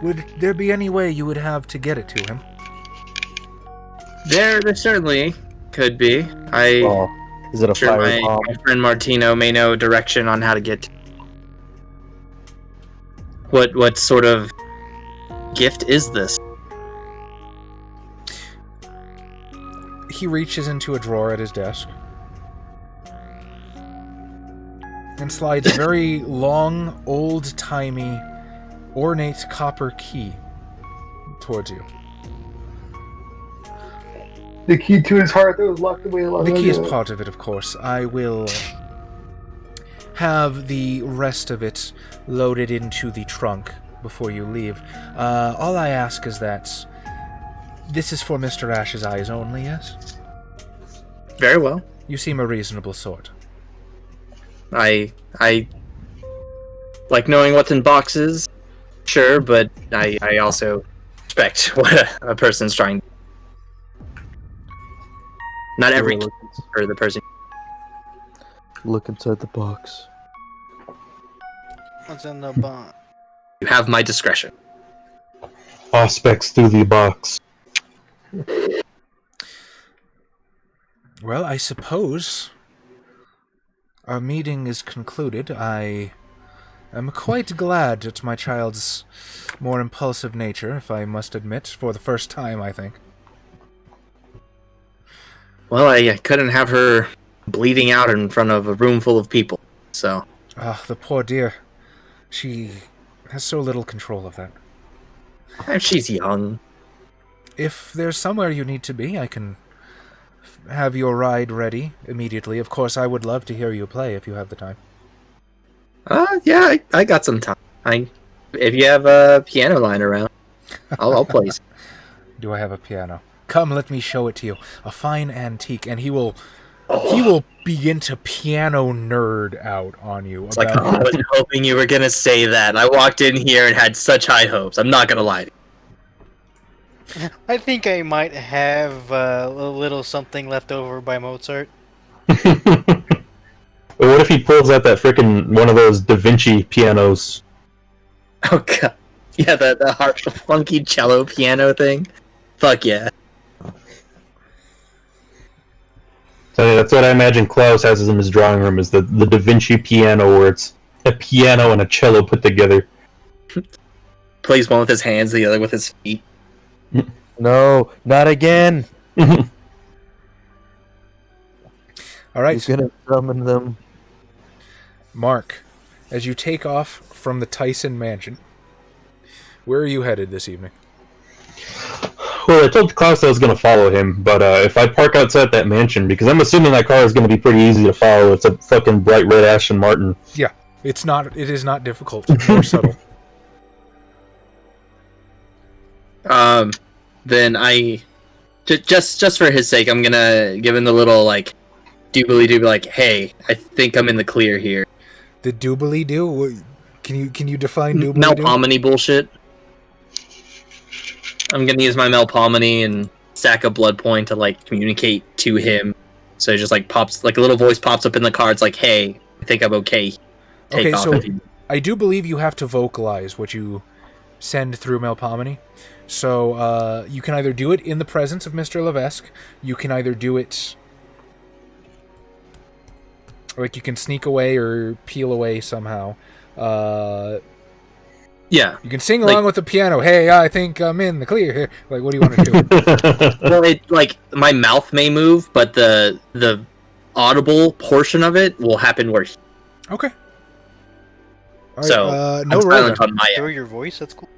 Would there be any way you would have to get it to him? There certainly could be. Is it a Sure, fire bomb? my friend Martino may know direction on how to get to What sort of gift is this? He reaches into a drawer at his desk and slides a very long, old-timey, ornate copper key towards you. The key to his heart that was locked away a long The ago. key is part of it, of course. I will have the rest of it loaded into the trunk before you leave. All I ask is that this is for Mr. Ash's eyes only, yes? Very well. You seem a reasonable sort. I like knowing what's in boxes, sure, but I also respect what a person's trying. Not every kid or the person. Look inside the box. What's in the box? You have my discretion. Aspects through the box. Well, I suppose our meeting is concluded. I am quite glad at my child's more impulsive nature, if I must admit, for the first time, I think. Well, I couldn't have her bleeding out in front of a room full of people, so... Ah, the poor dear. She has so little control of that. She's young. If there's somewhere you need to be, I can have your ride ready immediately. Of course, I would love to hear you play if you have the time. Yeah, I got some time. If you have a piano lying around, I'll play. Do I have a piano? Come, let me show it to you. A fine antique, and he will begin to piano nerd out on you. It's like, I was hoping you were gonna say that. I walked in here and had such high hopes. I'm not gonna lie to you. I think I might have a little something left over by Mozart. What if he pulls out that frickin' one of those Da Vinci pianos? Oh god. Yeah, the hard, funky cello piano thing. Fuck yeah. So that's what I imagine Klaus has in his drawing room, is the Da Vinci piano, where it's a piano and a cello put together. Plays one with his hands, the other with his feet. No, not again. All right. He's gonna summon them. Mark, as you take off from the Tyson mansion, where are you headed this evening? Well, I told Klaus I was going to follow him, but if I park outside that mansion, because I'm assuming that car is going to be pretty easy to follow, it's a fucking bright red Aston Martin. Yeah, it is not difficult, more subtle. Then just for his sake, I'm gonna give him the little, like, doobly-doo, like, hey, I think I'm in the clear here. The doobly-doo? Can you define doobly-doo? Melpomene bullshit. I'm gonna use my Melpomene and stack a blood point to, like, communicate to him. So it just, like, pops, like, a little voice pops up in the cards, like, hey, I think I'm okay. Take off so if you... I do believe you have to vocalize what you send through Melpomene. So you can either do it in the presence of Mr. Levesque, you can either do it... like, you can sneak away or peel away somehow. Yeah. You can sing along with the piano. Hey, I think I'm in the clear here. Like, what do you want to do? Well, it, like, my mouth may move, but the audible portion of it will happen where... Okay. All right, So, no I'm silent roll. on my Throw end. your voice, that's cool.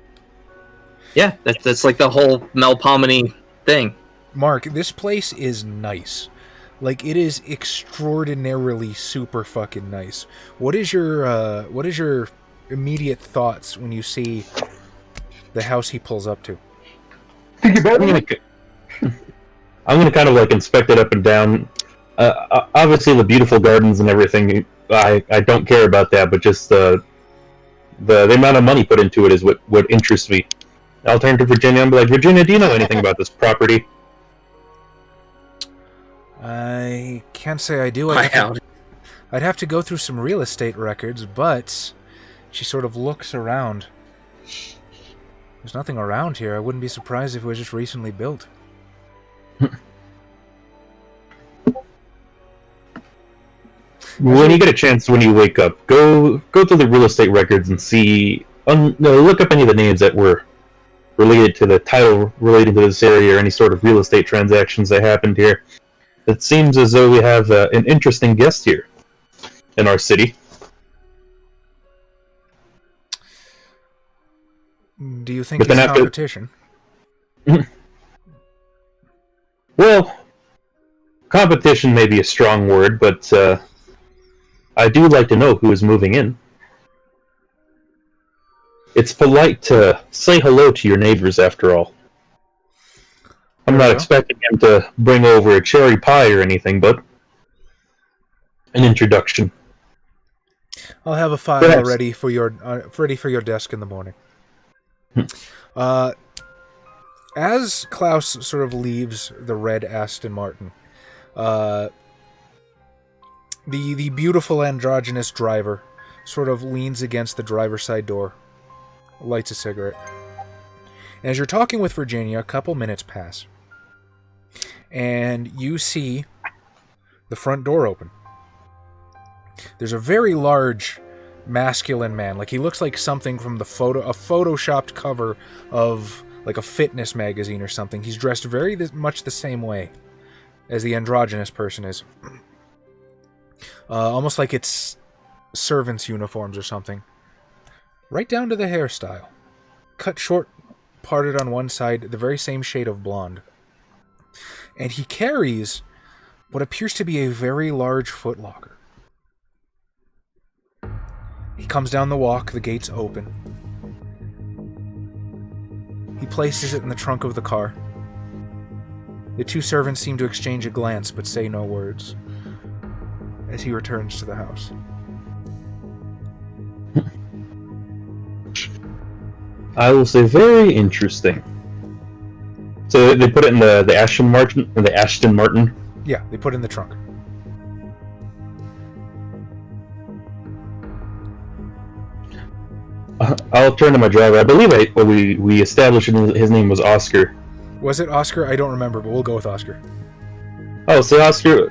Yeah, that's like the whole Melpomene thing. Mark, this place is nice. Like, it is extraordinarily super fucking nice. What is your immediate thoughts when you see the house he pulls up to? Think you better? I'm gonna kind of like inspect it up and down. Obviously, the beautiful gardens and everything, I don't care about that, but just the amount of money put into it is what interests me. I'll turn to Virginia and be like, Virginia, do you know anything about this property? I can't say I do. I I'd have to go through some real estate records, but she sort of looks around. There's nothing around here. I wouldn't be surprised if it was just recently built. When you get a chance, when you wake up, go to the real estate records and see. Look up any of the names that were related to the title relating to this area, or any sort of real estate transactions that happened here. It seems as though we have an interesting guest here in our city. Do you think But then it's after- competition? Well, competition may be a strong word, but I do like to know who is moving in. It's polite to say hello to your neighbors, after all. I'm not expecting him to bring over a cherry pie or anything, but an introduction. I'll have a file Perhaps. ready for your desk in the morning. As Klaus sort of leaves the red Aston Martin, the beautiful androgynous driver sort of leans against the driver's side door, lights a cigarette. And as you're talking with Virginia, a couple minutes pass, and you see the front door open. There's a very large, masculine man. Like, he looks like something from a photoshopped cover of like a fitness magazine or something. He's dressed very much the same way as the androgynous person is. Almost like it's servants' uniforms or something. Right down to the hairstyle. Cut short, parted on one side, the very same shade of blonde. And he carries what appears to be a very large footlocker. He comes down the walk, the gates open. He places it in the trunk of the car. The two servants seem to exchange a glance, but say no words, as he returns to the house. I will say very interesting. So they put it in the Aston Martin. Yeah, they put it in the trunk. I'll turn to my driver. I believe we established his name was Oscar. Was it Oscar? I don't remember, but we'll go with Oscar. Oh, so Oscar,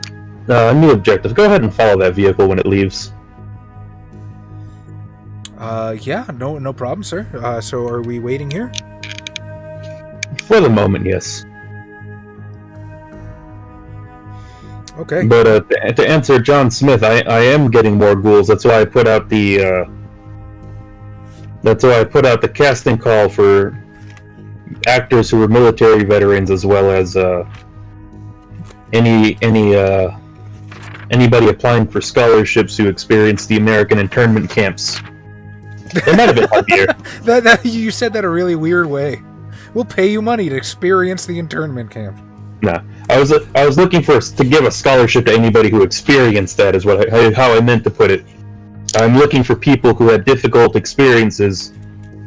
new objective. Go ahead and follow that vehicle when it leaves. Yeah, no problem, sir. So are we waiting here? For the moment, yes. Okay. But to answer John Smith, I am getting more ghouls. That's why I put out the casting call for actors who were military veterans, as well as anybody applying for scholarships who experienced the American internment camps. They might have been happier. that you said that a really weird way. We'll pay you money to experience the internment camp. Nah, I was looking to give a scholarship to anybody who experienced that. Is how I meant to put it. I'm looking for people who had difficult experiences,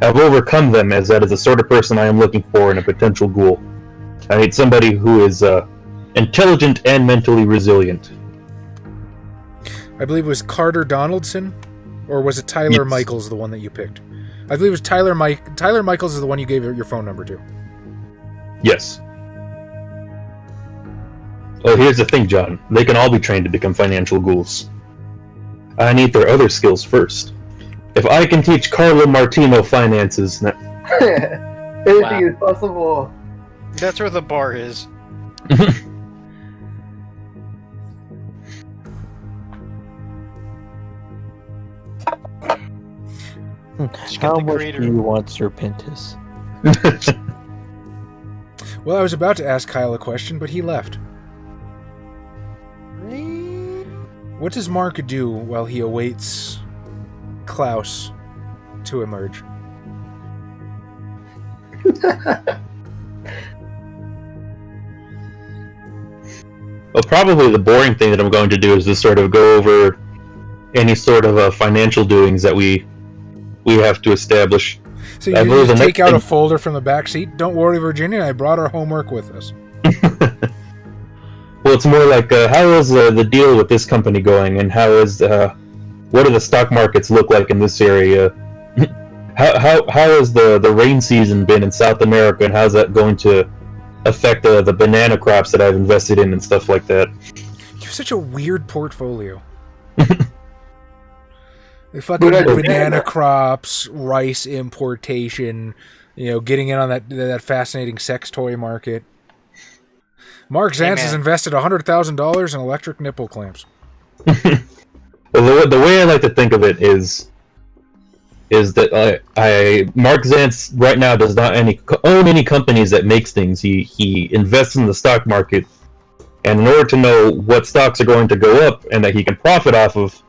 have overcome them, as that is the sort of person I am looking for in a potential ghoul. I need somebody who is intelligent and mentally resilient. I believe it was Carter Donaldson, or was it Tyler Yes. Michaels, the one that you picked? I believe it was Tyler Michaels is the one you gave your phone number to. Yes. Oh, here's the thing, John. They can all be trained to become financial ghouls. I need their other skills first. If I can teach Carlo Martino finances... Anything is possible. That's where the bar is. Just get How the much creator. do you want, Sir Pintus? Well, I was about to ask Kyle a question, but he left. What does Mark do while he awaits Klaus to emerge? Well, probably the boring thing that I'm going to do is just sort of go over any sort of financial doings that we have to establish. So I you believe just the take next out a thing- folder from the back seat. Don't worry, Virginia, I brought our homework with us. Well, it's more like how is the deal with this company going, and how is what do the stock markets look like in this area? how has the rain season been in South America, and how's that going to affect the banana crops that I've invested in and stuff like that? You have such a weird portfolio. The fucking Good idea. banana crops, rice importation, getting in on that fascinating sex toy market. Mark Zantz has man. invested $100,000 in electric nipple clamps. Well, the way I like to think of it is that Mark Zantz right now does not own any companies that makes things. He invests in the stock market, and in order to know what stocks are going to go up and that he can profit off of,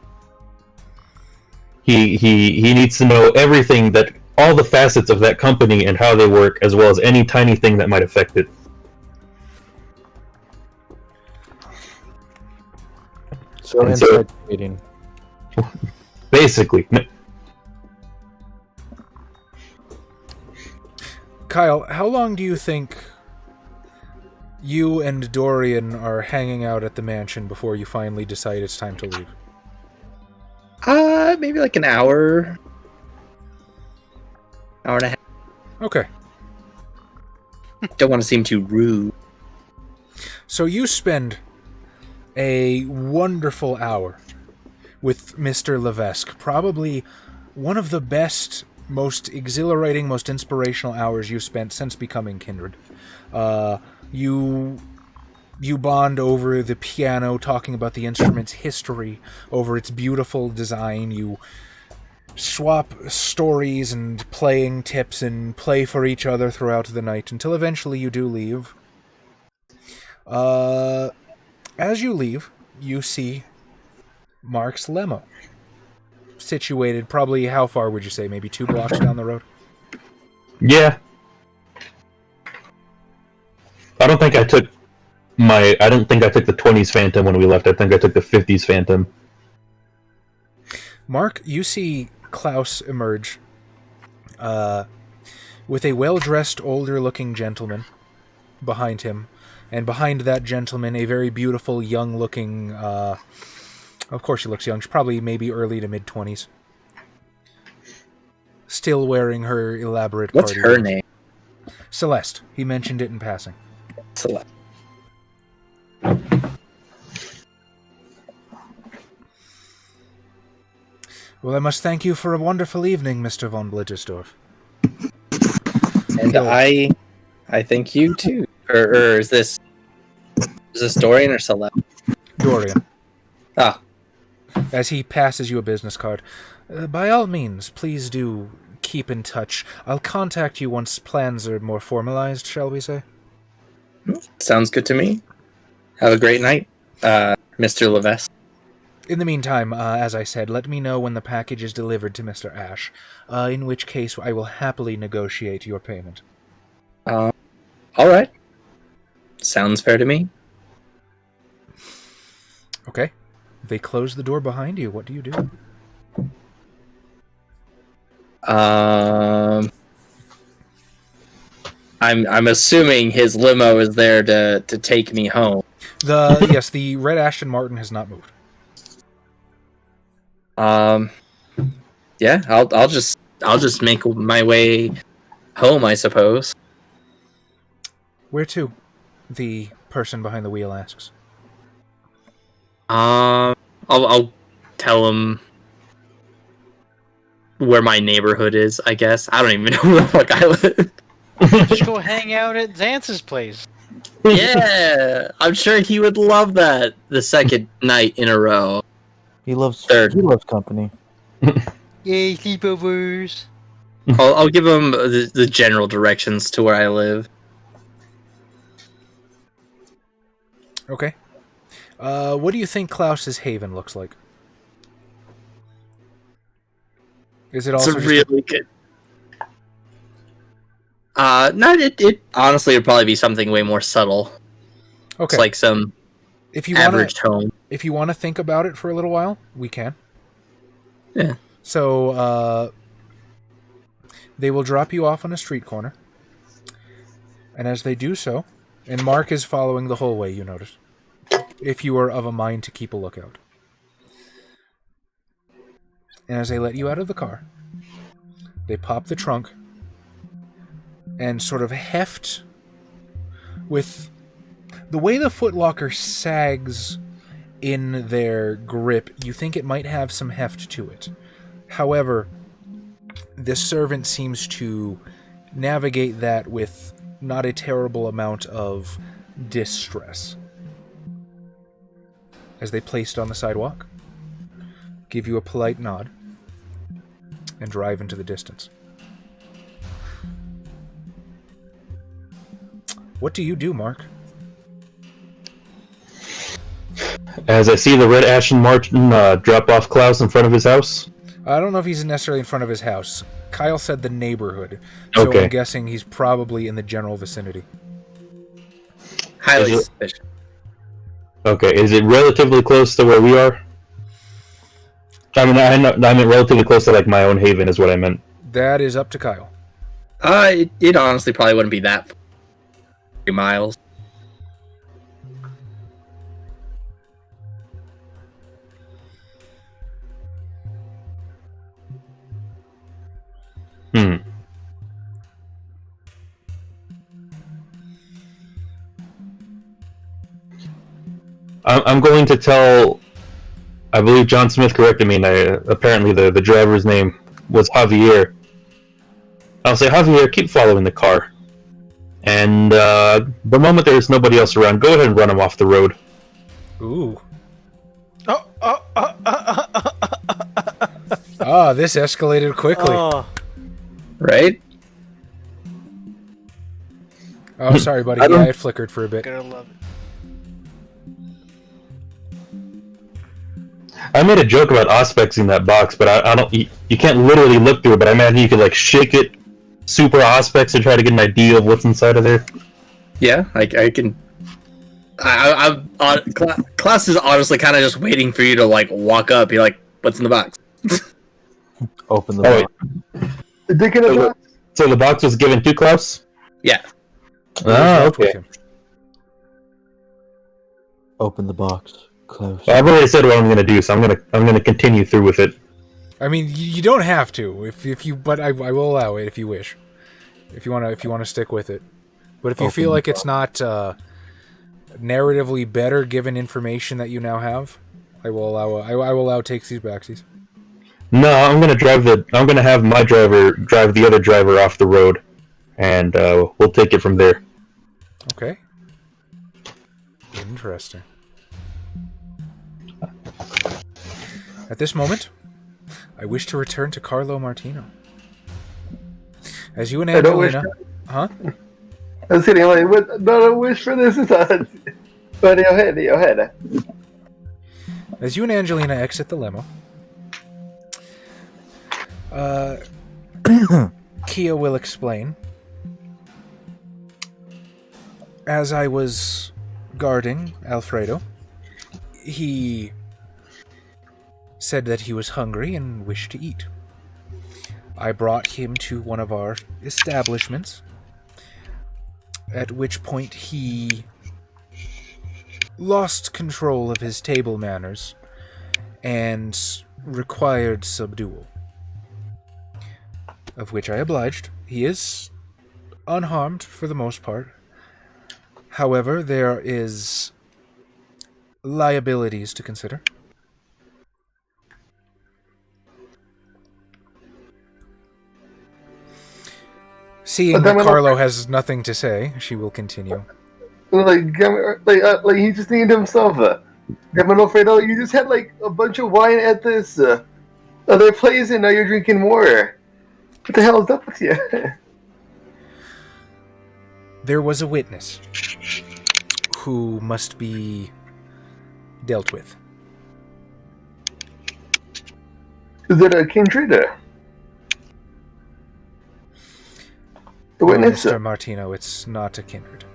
he needs to know everything, that all the facets of that company and how they work, as well as any tiny thing that might affect it. So And so- inside trading. Basically. Kyle, how long do you think you and Dorian are hanging out at the mansion before you finally decide it's time to leave? Maybe like an hour. Hour and a half. Okay. Don't want to seem too rude. So you spend a wonderful hour with Mr. Levesque. Probably one of the best, most exhilarating, most inspirational hours you've spent since becoming kindred. You bond over the piano, talking about the instrument's history, over its beautiful design. You swap stories and playing tips and play for each other throughout the night until eventually you do leave. As you leave, you see Mark's limo, situated probably, how far would you say? Maybe 2 blocks down the road? Yeah. I don't think I took the 20s Phantom when we left. I think I took the 50s Phantom. Mark, you see Klaus emerge with a well-dressed, older-looking gentleman behind him. And behind that gentleman, a very beautiful, young-looking... of course she looks young. She's probably maybe early to mid-20s. Still wearing her elaborate What's party her dress. name? Celeste. He mentioned it in passing. Celeste. Well, I must thank you for a wonderful evening, Mr. von Blittersdorf. And I thank you too. Or is this Dorian or Celeste? Dorian. Ah, As he passes you a business card. By all means, please do keep in touch. I'll contact you once plans are more formalized, shall we say? sounds good to me. Have a great night, Mr. Levesque. In the meantime, as I said, let me know when the package is delivered to Mr. Ash, in which case I will happily negotiate your payment. All right. Sounds fair to me. Okay. They close the door behind you. What do you do? I'm assuming his limo is there to take me home. Yes, the Red Ashton Martin has not moved. Yeah, I'll just make my way home, I suppose. Where to? The person behind the wheel asks. I'll tell him where my neighborhood is, I guess. I don't even know where the fuck I live. Just go hang out at Zance's place. Yeah, I'm sure he would love that the second night in a row. He loves Third. He loves company. Yay, sleepovers. I'll give him the general directions to where I live. Okay. What do you think Klaus's Haven looks like? Is it also It's really good. No, it honestly would probably be something way more subtle. Okay. It's like some if you average home. If you want to think about it for a little while, we can. Yeah. So, they will drop you off on a street corner. And as they do so, and Mark is following the whole way, you notice, if you are of a mind to keep a lookout. And as they let you out of the car, they pop the trunk and sort of heft with the way the footlocker sags in their grip. You think it might have some heft to it. However, the servant seems to navigate that with not a terrible amount of distress. As they place it on the sidewalk, give you a polite nod, and drive into the distance. What do you do, Mark? As I see the Red Ashton Martin drop off Klaus in front of his house. I don't know if he's necessarily in front of his house. Kyle said the neighborhood, so Okay. I'm guessing he's probably in the general vicinity. Highly Is it- suspicious. Okay, is it relatively close to where we are? I mean, I meant relatively close to like my own haven is what I meant. That is up to Kyle. It honestly probably wouldn't be that 3 miles. Hmm. I'm going to tell. I believe John Smith corrected me, and apparently the driver's name was Javier. I'll say, Javier, keep following the car. And the moment there's nobody else around, go ahead and run him off the road. Ooh. Oh. Ah, this escalated quickly. Right? Oh, sorry, buddy. I don't- Yeah, it flickered for a bit. Gonna love it. I made a joke about auspexing that box, but I don't. You can't literally look through it, but I imagine you could like shake it, super auspex, to try to get an idea of what's inside of there. Yeah, I can. Class is honestly kind of just waiting for you to like walk up. You're like, "What's in the box?" Open the Oh, box. The dick in the box. So the box was given to Klaus? Yeah. Ah, Left with okay. him. Open the box. Close. Well, I've already said what I'm going to do, so I'm going to continue through with it. I mean, you don't have to, if you, but I will allow it if you wish, if you want to stick with it. But if you feel like it's not narratively better given information that you now have, I will allow takes these backsies. No, I'm going to have my driver drive the other driver off the road, and we'll take it from there. Okay. Interesting. At this moment, I wish to return to Carlo Martino. As you and I don't wish Angelina... Huh? I was kidding, like, what, not a wish for this is not. But go ahead. As you and Angelina exit the limo, Kia will explain. As I was guarding Alfredo, he said that he was hungry and wished to eat. I brought him to one of our establishments, at which point he lost control of his table manners and required subdual, of which I obliged. He is unharmed for the most part. However, there is liabilities to consider. Seeing that Carlo has nothing to say, she will continue. Like he just named himself. Damon Alfredo, you just had like a bunch of wine at this other place, and now you're drinking more. What the hell is up with you? There was a witness who must be dealt with. Is it a kindred? The No, witness? Mr. Martino, it's not a kindred.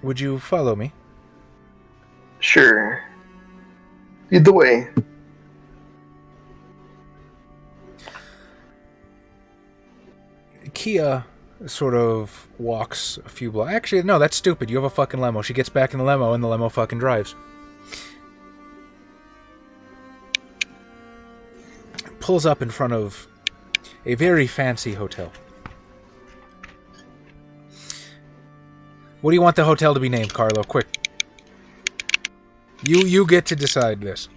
Would you follow me? Sure. Lead the way. Kia sort of walks a few blocks. Actually, no, that's stupid. You have a fucking limo. She gets back in the limo, and the limo fucking drives. Pulls up in front of a very fancy hotel. What do you want the hotel to be named, Carlo? Quick. You get to decide this.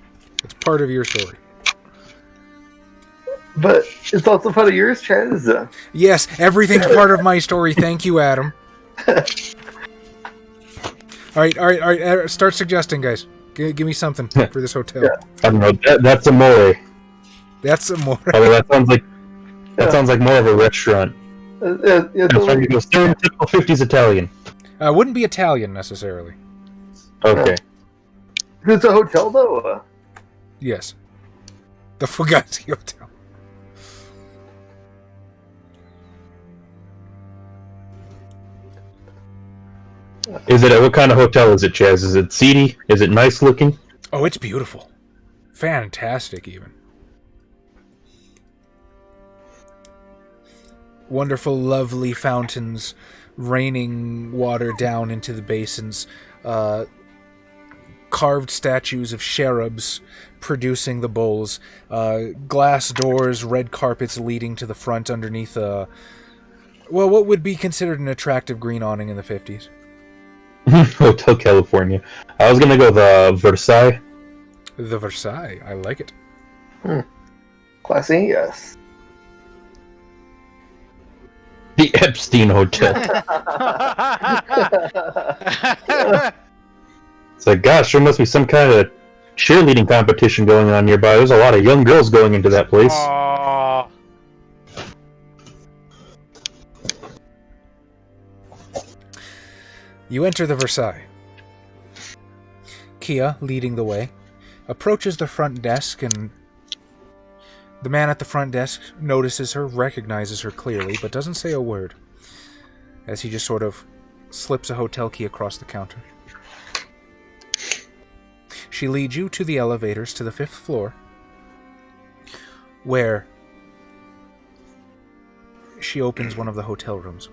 It's part of your story. But it's also part of yours, Chaz. Yes, everything's part of my story. Thank you, Adam. All right. Start suggesting, guys. Give me something for this hotel. I don't know. That's Amore. That's some more. Although that sounds like more of a restaurant. It's Sorry, goes stereotypical 50s Italian. Wouldn't be Italian necessarily. Okay. it's a hotel, though. Yes. The Fugazi Hotel. Is it what kind of hotel is it, Chaz? Is it seedy? Is it nice looking? Oh, it's beautiful. Fantastic, even. Wonderful, lovely fountains raining water down into the basins. Carved statues of cherubs producing the bowls. Glass doors, red carpets leading to the front underneath what would be considered an attractive green awning in the 50s. Hotel California. I was gonna go the Versailles. The Versailles. I like it. Classy, yes. The Epstein Hotel. It's like, gosh, there must be some kind of cheerleading competition going on nearby. There's a lot of young girls going into that place. Aw. You enter the Versailles. Kia, leading the way, approaches the front desk, and the man at the front desk notices her, recognizes her clearly, but doesn't say a word, as he just sort of slips a hotel key across the counter. She leads you to the elevators to the 5th floor, where she opens one of the hotel rooms.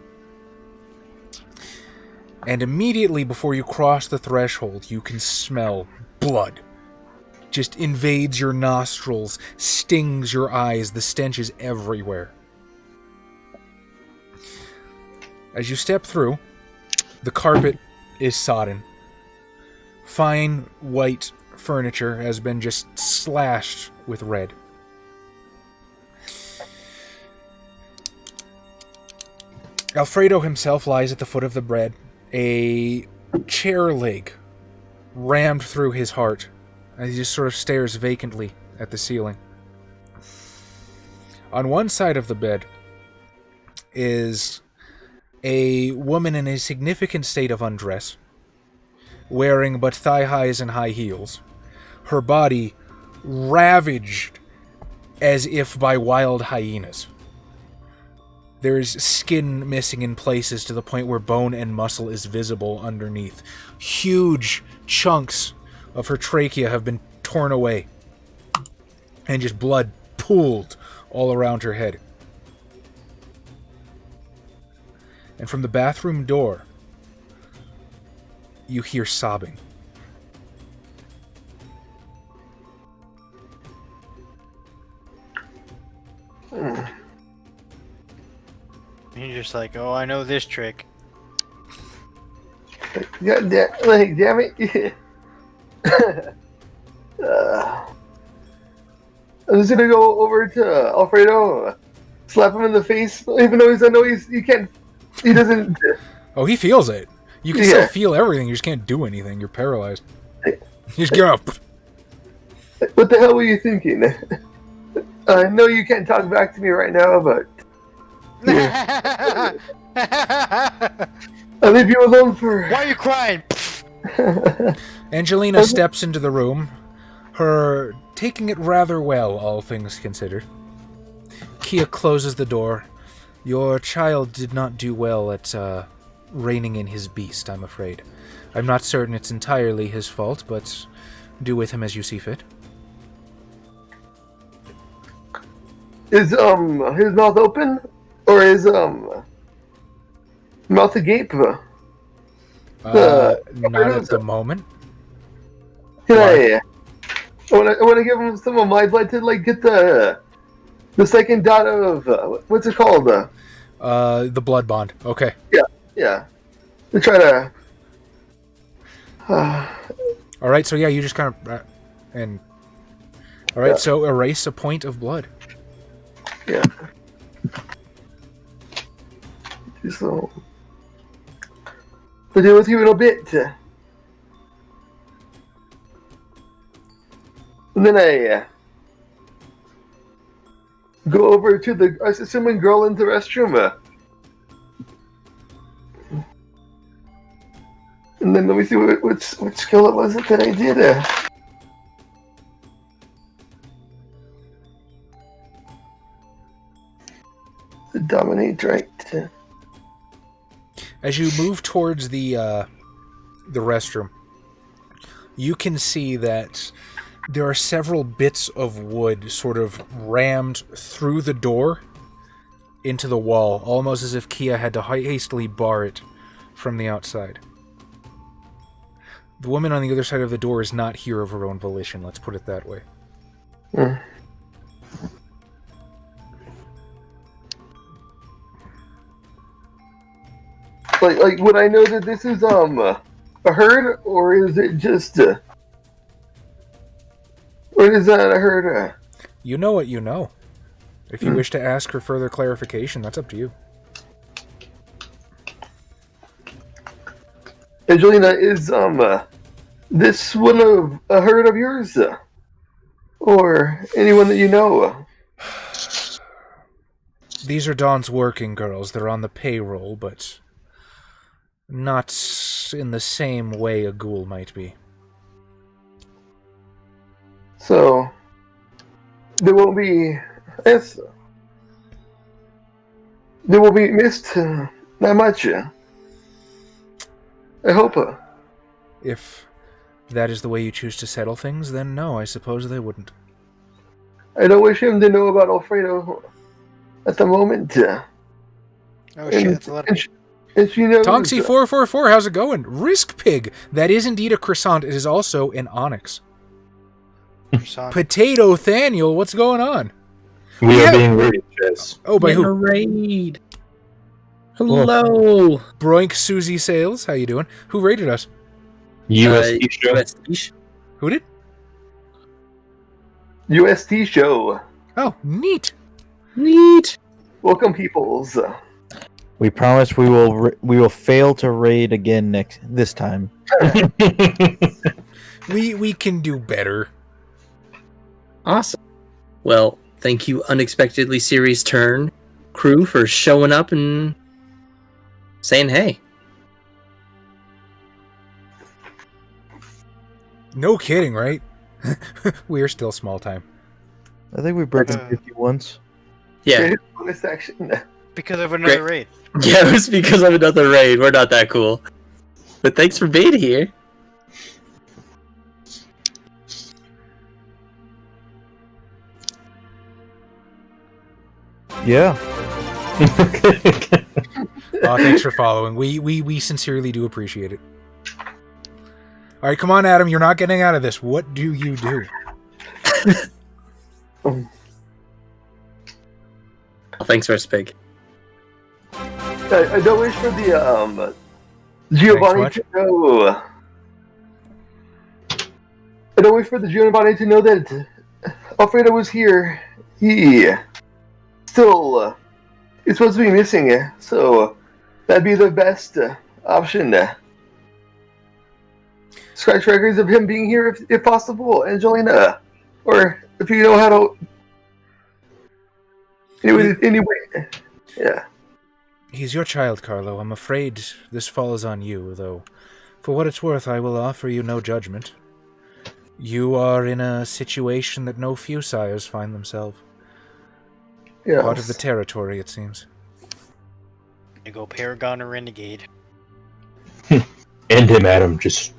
And immediately before you cross the threshold, you can smell blood. Just invades your nostrils, stings your eyes, the stench is everywhere. As you step through, the carpet is sodden. Fine white furniture has been just slashed with red. Alfredo himself lies at the foot of the bed, a chair leg rammed through his heart, as he just sort of stares vacantly at the ceiling. On one side of the bed is a woman in a significant state of undress, wearing but thigh highs and high heels, her body ravaged as if by wild hyenas. There's skin missing in places to the point where bone and muscle is visible underneath. Huge chunks of her trachea have been torn away, and just blood pooled all around her head. And from the bathroom door, you hear sobbing. You're just like, oh, I know this trick. God damn it. I'm just gonna go over to Alfredo, slap him in the face, even though he doesn't. Oh, he feels it. You can still feel everything, you just can't do anything. You're paralyzed. You just get up. What the hell were you thinking? I know you can't talk back to me right now, but I'll leave you alone for... Why are you crying? Angelina steps into the room, her taking it rather well, all things considered. Kia closes the door. Your child did not do well at reining in his beast, I'm afraid. I'm not certain it's entirely his fault, but do with him as you see fit. Is his mouth open? Or is mouth agape? Not at the moment. I want to give him some of my blood to like get the second dot of what's it called? The blood bond. Okay. Yeah. To try to. All right. So yeah, you just kind of and. All right. So erase a point of blood. Yeah. So. To deal with you in a bit. And then I go over to the assuming girl in the restroom. And then let me see which skill it was that I did. The dominate, right? As you move towards the the restroom, you can see that there are several bits of wood sort of rammed through the door into the wall, almost as if Kia had to hastily bar it from the outside. The woman on the other side of the door is not here of her own volition, let's put it that way. Like, would I know that this is a herd, or is it just or is that a herd? You know what you know. If you wish to ask for further clarification, that's up to you. Angelina, is this one of a herd of yours, or anyone that you know? These are Dawn's working girls. They're on the payroll, but not in the same way a ghoul might be. So there won't be. Yes, there will be missed that much. I hope. If that is the way you choose to settle things, then no, I suppose they wouldn't. I don't wish him to know about Alfredo at the moment. Oh shit, that's a lot of people. And she knows. Tonksy444, how's it going? Risk Pig. That is indeed a croissant. It is also an onyx. Croissant. Potato Thaniel, what's going on? We are being raided, Chess. Oh, by In a who? raid. Hello. Broink Susie Sales, how you doing? Who raided us? USD show. USD. Who did? UST show. Oh, neat. Neat. Welcome, peoples. We promise we will fail to raid again this time. We can do better. Awesome. Well, thank you, Unexpectedly Series Turn crew, for showing up and saying hey. No kidding, right? We're still small time. I think we broke 50 once. Yeah. Bonus action. Because of another raid. Yeah, it was because of another raid. We're not that cool. But thanks for being here. Yeah. Oh, thanks for following. We sincerely do appreciate it. All right, come on, Adam. You're not getting out of this. What do you do? Thanks, Respig. I don't wish for the Giovanni Thanks to know. I don't wish for the Giovanni to know that Alfredo was here. He still is supposed to be missing, so that'd be the best option. Scratch records of him being here if possible, Angelina, or if you know how to. Anyway, yeah. He's your child, Carlo. I'm afraid this falls on you, though. For what it's worth, I will offer you no judgment. You are in a situation that no few sires find themselves. Yeah. Part of the territory, it seems. You go Paragon or Renegade. End him, Adam. Just.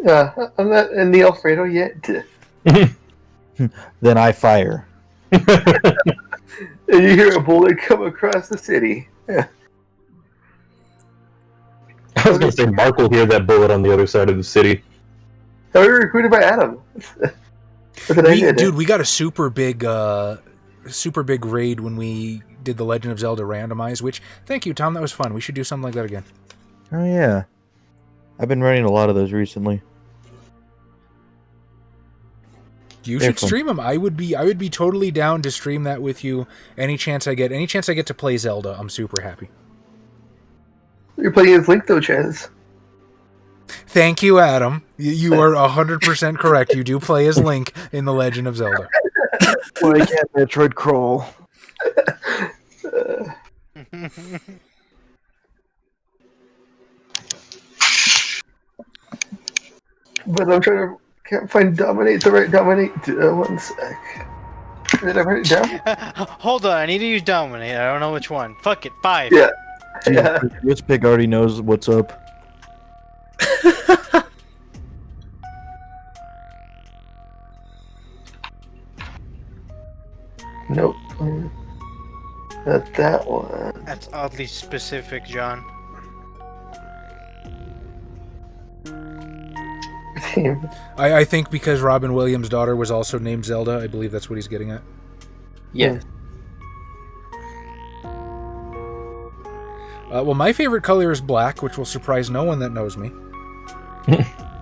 Yeah, I'm not in the Alfredo yet. Then I fire. And you hear a bullet come across the city. Yeah. I was gonna say Mark will hear that bullet on the other side of the city. I was recruited by Adam. That's what I did. Dude, we got a super big raid when we did the Legend of Zelda randomize, which, thank you, Tom, that was fun. We should do something like that again. Oh yeah. I've been running a lot of those recently. You They're should fun. stream them. I would be totally down to stream that with you any chance I get. Any chance I get to play Zelda, I'm super happy. You're playing as Link, though, Chaz. Thank you, Adam. You are 100% correct. You do play as Link in The Legend of Zelda. Why can't Metroid crawl? But I'm trying to... Can't find Dominate, the right Dominate. One sec. Did I write it down? Hold on, I need to use Dominate. I don't know which one. Fuck it, 5. Yeah. Yeah. This pig already knows what's up. Nope. Not that one. That's oddly specific, John. I think because Robin Williams' daughter was also named Zelda, I believe that's what he's getting at. Yeah. Well, my favorite color is black, which will surprise no one that knows me.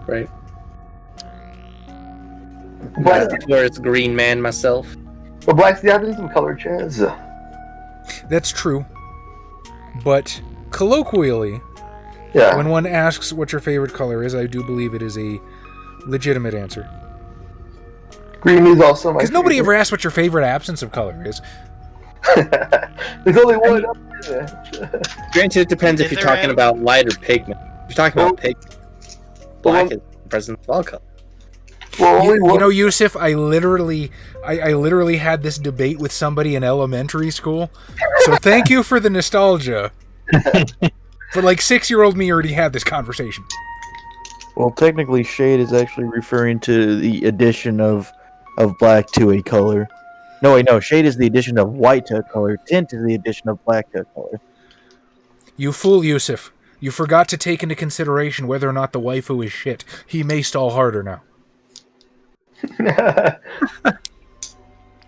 Right. Black, Where's Green Man myself? but black's the absence of color, Chaz. That's true. But colloquially, Yeah. when one asks what your favorite color is, I do believe it is a legitimate answer. Green is also my Because nobody favorite. ever asks what your favorite absence of color is. There's only one up there. Granted, it depends if Is you're there talking any- about light or pigment. If you're talking about pigment, black is the presence of all color. Well, only You one. know, Yusuf, I literally had this debate with somebody in elementary school. So thank you for the nostalgia. But like 6-year-old me already had this conversation. Well, technically, shade is actually referring to the addition of black to a color. No, wait, no. Shade is the addition of white to a color. Tint is the addition of black to a color. You fool, Yusuf. You forgot to take into consideration whether or not the waifu is shit. He may stall harder now.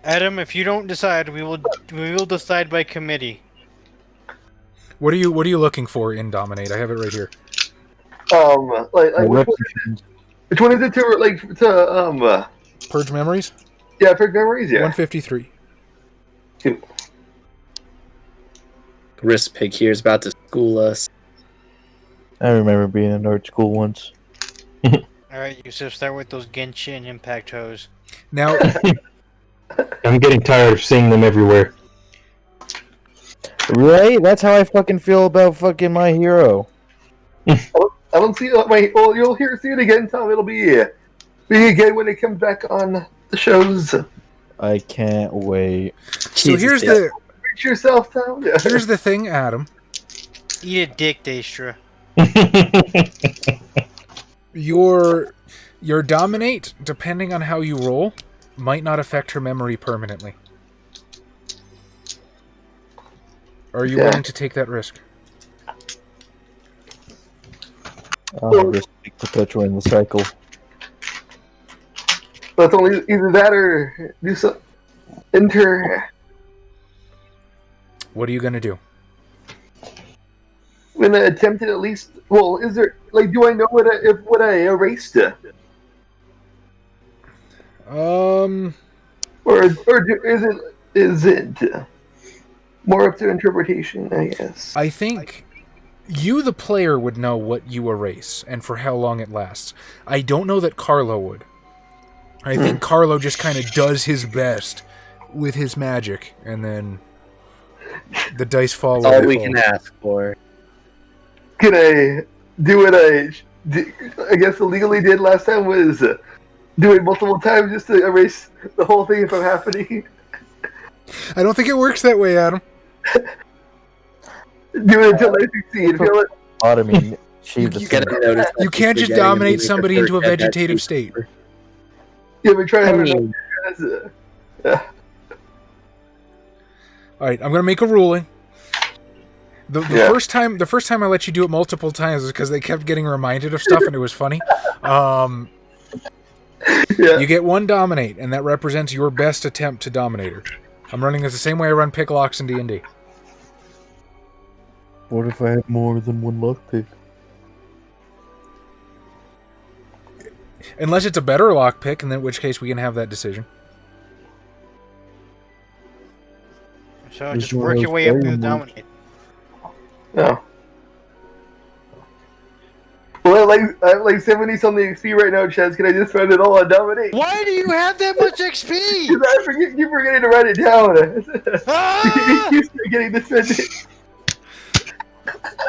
Adam, if you don't decide, we will decide by committee. What are you looking for in Dominate? I have it right here. Like which one is it to Purge Memories? yeah, Perfect Memories, yeah. 153. Grist Pig here is about to school us. I remember being in art school once. Alright, Yusuf, start with those Genshin Impact hoes. Now, I'm getting tired of seeing them everywhere. Right? That's how I fucking feel about fucking My Hero. I don't see my. Well, you'll see it again, Tom. It'll be again when it comes back on the shows. I can't wait. so Jesus, Reach yourself, Tom. here's the thing, Adam. Eat a dick, Daestra. Your Dominate, depending on how you roll, might not affect her memory permanently. Are you willing to take that risk? I'll just perpetuate in the cycle. But it's only either that or do some enter. What are you gonna do? I'm gonna attempt it at least. Well, is there do I know what I erased? Or is it more up to interpretation? I guess. I think you, the player, would know what you erase and for how long it lasts. I don't know that Carlo would. I think Carlo just kind of does his best with his magic, and then the dice fall. That's all we can ask for. Can I do what I guess illegally did last time? Was do it multiple times just to erase the whole thing from happening? I don't think it works that way, Adam. Do it until I succeed. Feel it. I mean, she's You Gotta notice that You can't she's just forgetting dominate immediately somebody for into a her dead vegetative piece. state. Yeah, but try I to mean, All right, I'm gonna make a ruling. The Yeah. first time I let you do it multiple times was because they kept getting reminded of stuff and it was funny. yeah. You get one dominate, and that represents your best attempt to dominate her. I'm running this the same way I run pick locks in D&D. What if I have more than one lockpick? Unless it's a better lock pick, and in which case we can have that decision. So This just one work has your way up to the very much- dominate. No. Well, I have like 70 something XP right now, Chaz. Can I just spend it all on dominate? Why do you have that much XP? Because I keep forgetting to write it down. Ah! Keep forgetting to spend it.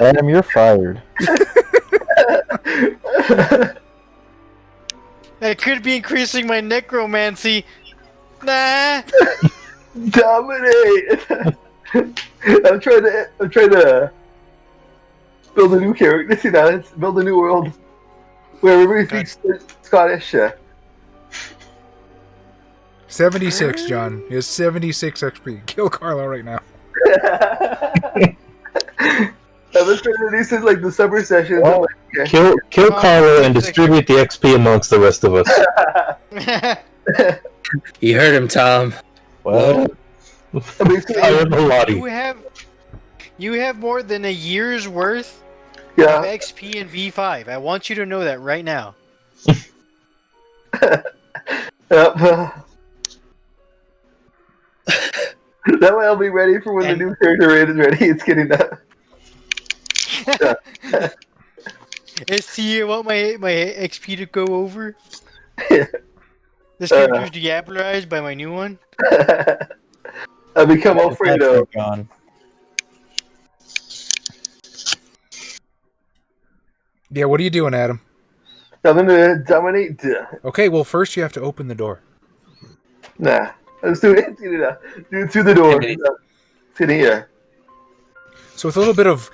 Adam, you're fired. I could be increasing my necromancy. Nah. Dominate. I'm trying to build a new character. See now, let's build a new world where everybody speaks Scottish. 76, John. He has 76 XP. Kill Carlo right now. I was trying to do this in like the summer sessions. Well, Okay. Kill Carlo and distribute the XP amongst the rest of us. You heard him, Tom. Well, I mean, I am a Lottie. You have more than a year's worth of yeah. XP in V5. I want you to know that right now. Yep. That way I'll be ready for when the new character raid is ready. It's getting that. See, you want my XP to go over? Yeah. This character's diablerized by my new one. I become Alfredo. John. Yeah, what are you doing, Adam? I'm gonna dominate. Okay, well, first you have to open the door. Nah. Let's do it. Do it through the door. Sitting here. So with a little bit of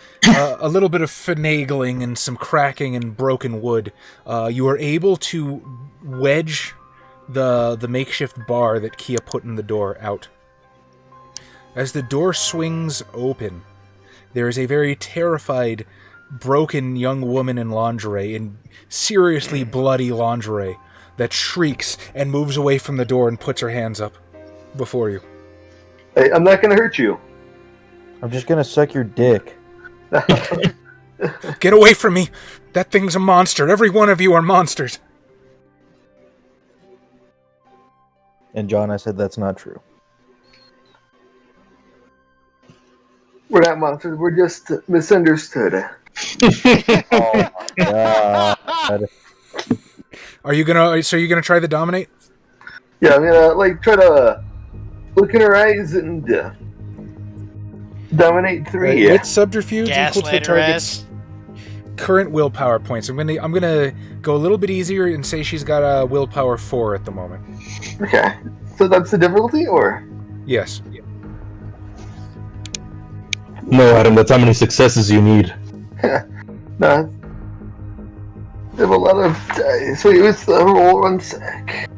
finagling and some cracking and broken wood, you are able to wedge the makeshift bar that Kia put in the door out. As the door swings open, there is a very terrified, broken young woman in lingerie, in seriously bloody lingerie, that shrieks and moves away from the door and puts her hands up before you. Hey, I'm not gonna hurt you. I'm just gonna suck your dick. Get away from me! That thing's a monster. Every one of you are monsters. And John, I said that's not true. We're not monsters. We're just misunderstood. Oh my god. Are you gonna try the dominate? Yeah, I'm gonna try to look in her eyes and dominate 3. With subterfuge equal to the Gaslight her target's ass. current willpower points. I'm gonna go a little bit easier and say she's got a willpower 4 at the moment. Okay. So that's the difficulty, or? Yes. No, Adam, that's how many successes you need. No. I have a lot of dice. Wait, what's the roll? 1 sec.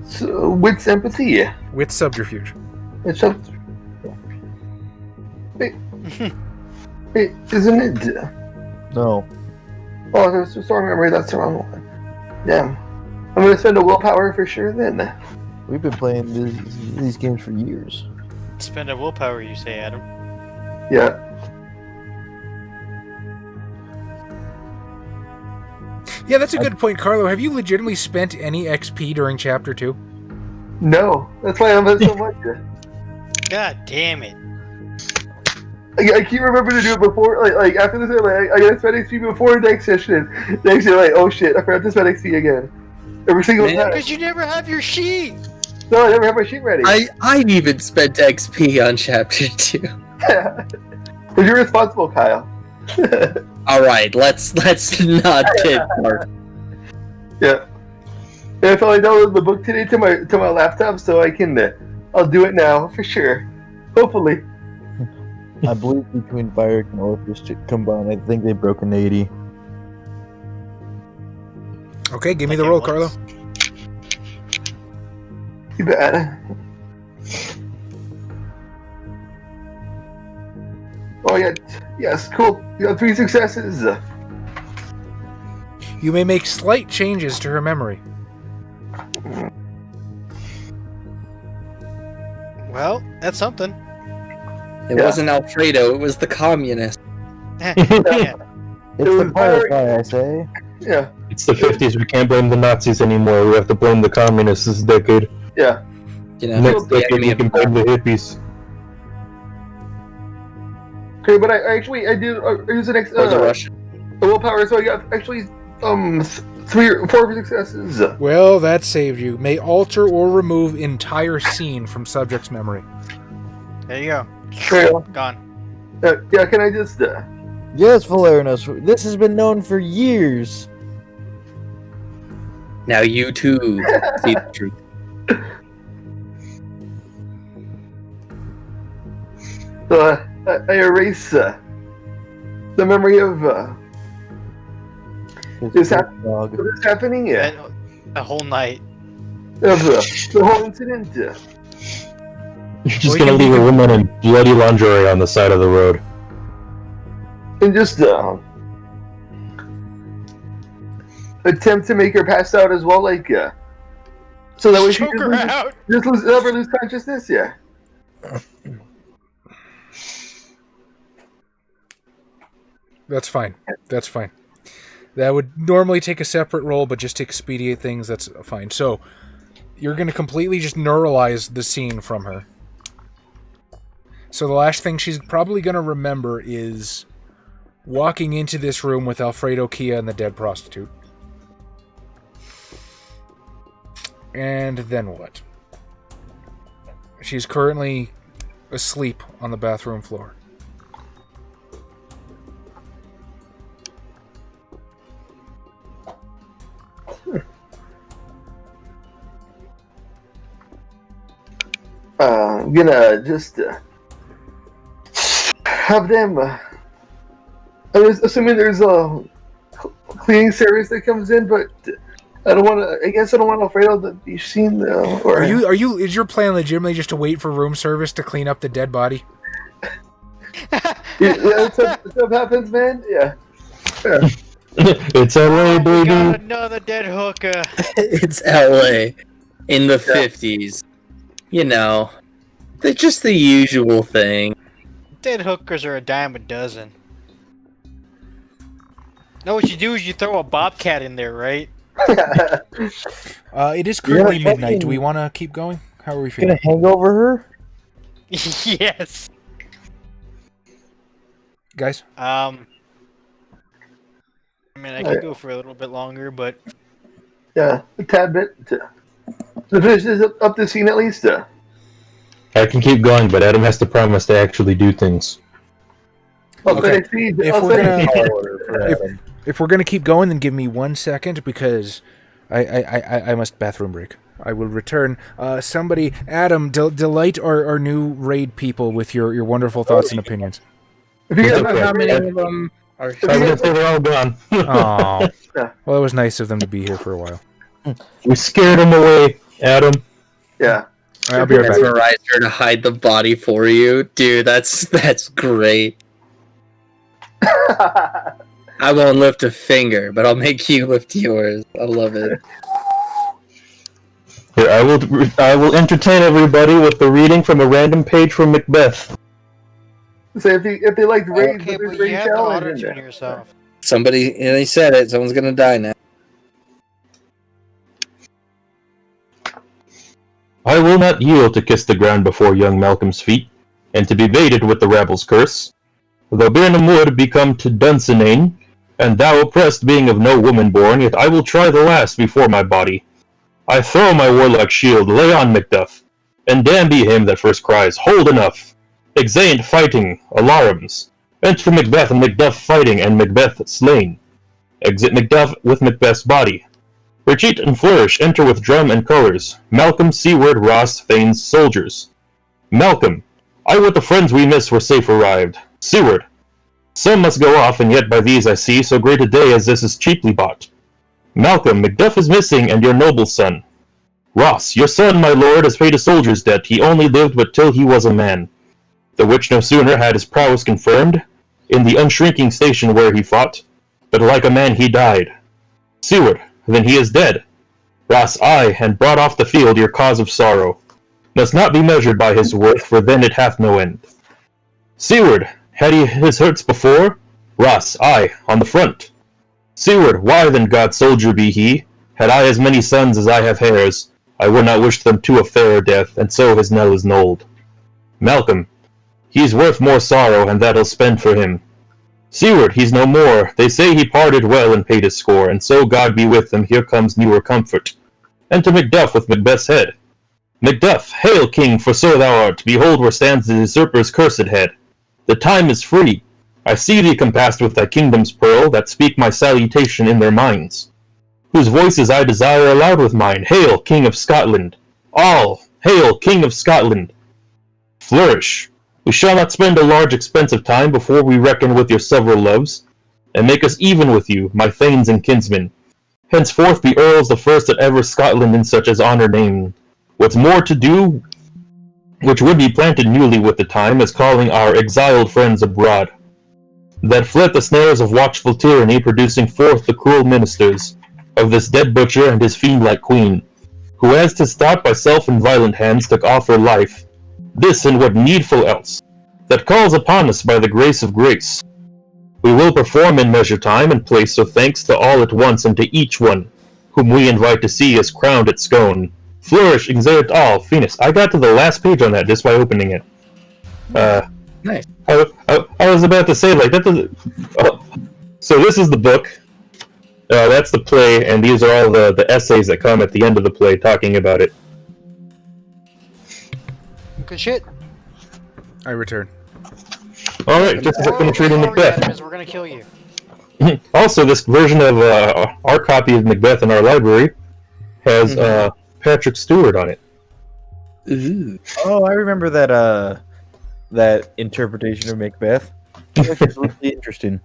So, wit's empathy. With subterfuge. It's up. Wait, isn't it? No. Oh, there's a storm memory. That's the wrong one. Damn. I'm gonna spend a willpower for sure then. We've been playing these games for years. Spend a willpower, you say, Adam. Yeah. Yeah, that's a good point, Carlo. Have you legitimately spent any XP during Chapter 2? No. That's why I'm so much. God damn it. I keep remembering to do it before, like after this, I gotta spend XP before next session. Next year, oh shit, I forgot to spend XP again. Every single time. Because you never have your sheet. No, I never have my sheet ready. I even spent XP on Chapter 2. But you're responsible, Kyle. Alright, let's not get more. Yeah. And if I download the book today to my laptop, so I can, I'll do it now for sure. Hopefully. I believe between Byrick and Orpheus combined, I think they broke an 80. Okay, give me the roll, Carlo. You bet. Oh yeah, yes, cool. You got 3 successes. You may make slight changes to her memory. Well, that's something. It wasn't Alfredo, it was the communist. Yeah. It's It the was Firefly, I say. Yeah, It's the 50s, we can't blame the Nazis anymore, we have to blame the communists this decade. yeah. You know, Next the decade enemy we of can blame the hippies. Okay, but I did use an or the Russian. willpower, so I got actually 3 or 4 successes. Well, that saved you. May alter or remove entire scene from subject's memory. There you go. Okay, Gone. yeah, can I just Yes, Valerinos, this has been known for years. Now you too see the truth. so I erase the memory of It's Is that- dog. what's happening? Yeah. A whole night. the whole incident. You're just We gonna can- leave we a can- woman in bloody lingerie on the side of the road. And just attempt to make her pass out as well, like so that way she Choke her out. never lose consciousness. Yeah. That's fine. That's fine. That would normally take a separate roll, but just to expedite things, that's fine. So, you're going to completely just neuralize the scene from her. So the last thing she's probably going to remember is walking into this room with Alfredo, Kia, and the dead prostitute. And then what? She's currently asleep on the bathroom floor. I'm gonna just have them. I was assuming there's a cleaning service that comes in, but I don't want to. I guess I don't want Alfredo to be seen though. Or Is your plan legitimately just to wait for room service to clean up the dead body? yeah, stuff happens, man. Yeah. It's LA, We got baby. another dead hooker. It's LA in the 50s. You know, they're just the usual thing. Dead hookers are a dime a dozen. Know what you do is you throw a bobcat in there, right? It is currently Yeah, midnight. Do we want to keep going? How are we Gonna feeling? hang over her? Yes. Guys? I mean, I could go for a little bit longer, but Yeah, a tad bit. The fish is up the scene at least. I can keep going, but Adam has to promise to actually do things. Okay. If If we're gonna keep going, then give me 1 second because I must bathroom break. I will return. Somebody, Adam, delight our new raid people with your wonderful thoughts and opinions. you I guys don't know how many of them are. I was gonna say they're all gone. Oh, well, it was nice of them to be here for a while. We scared them away, Adam. yeah. I'll be right back. Mesmerize her to hide the body for you, dude. That's great. I won't lift a finger, but I'll make you lift yours. I love it. Here, I will entertain everybody with the reading from a random page from Macbeth. So if they like raid, okay, there's but raid you have to challenge in auto-tune there. yourself. Somebody, and he said it. Someone's gonna die now. I will not yield to kiss the ground before young Malcolm's feet, and to be baited with the rabble's curse. Though Birnam wood be come to Dunsinane, and thou oppressed being of no woman born, yet I will try the last before my body. I throw my warlike shield, lay on Macduff, and damn be him that first cries, Hold enough! Exeunt fighting, alarums. Enter Macbeth and Macduff fighting, and Macbeth slain. Exit Macduff with Macbeth's body. Retreat and flourish, enter with drum and colours. Malcolm, Seaward, Ross, Thane's soldiers. Malcolm, I with the friends we miss were safe arrived. Seaward, some must go off, and yet by these I see so great a day as this is cheaply bought. Malcolm, Macduff is missing, and your noble son. Ross, your son, my lord, has paid a soldier's debt. He only lived but till he was a man. The which no sooner had his prowess confirmed, in the unshrinking station where he fought, but like a man he died. Seaward, then he is dead. Ross, I, and brought off the field your cause of sorrow, must not be measured by his worth, for then it hath no end. Seaward, had he his hurts before? Ross, I, on the front. Seaward, why then God soldier be he? Had I as many sons as I have hairs, I would not wish them to a fairer death, and so his knell is knolled. Malcolm, he's worth more sorrow, and that'll spend for him. Seaward, he's no more. They say he parted well and paid his score, and so God be with him, here comes newer comfort. Enter Macduff with Macbeth's head. Macduff, hail, king, for so thou art. Behold where stands the usurper's cursed head. The time is free. I see thee compassed with thy kingdom's pearl, that speak my salutation in their minds. Whose voices I desire aloud with mine. Hail, King of Scotland! All, hail, King of Scotland! Flourish! We shall not spend a large expense of time before we reckon with your several loves, and make us even with you, my thanes and kinsmen. henceforth be earls the first that ever Scotland in such as honour named. What's more to do, which would be planted newly with the time, is calling our exiled friends abroad, that fled the snares of watchful tyranny, producing forth the cruel ministers of this dead butcher and his fiend-like queen, who as 'tis thought by self and violent hands took off her life, this and what needful else, that calls upon us by the grace of grace. We will perform in measure time and place, so thanks to all at once and to each one, whom we invite to see us crowned at scone. Flourish, exert all, Phoenix. I got to the last page on that just by opening it. Nice. I was about to say, like, that doesn't... so this is the book. That's the play, and these are all the essays that come at the end of the play talking about it. Good shit. I return. Alright, just as I finish reading Macbeth. We're gonna kill you. Also, this version of our copy of Macbeth in our library has Patrick Stewart on it. Ooh. Oh, I remember that interpretation of Macbeth. It's really interesting.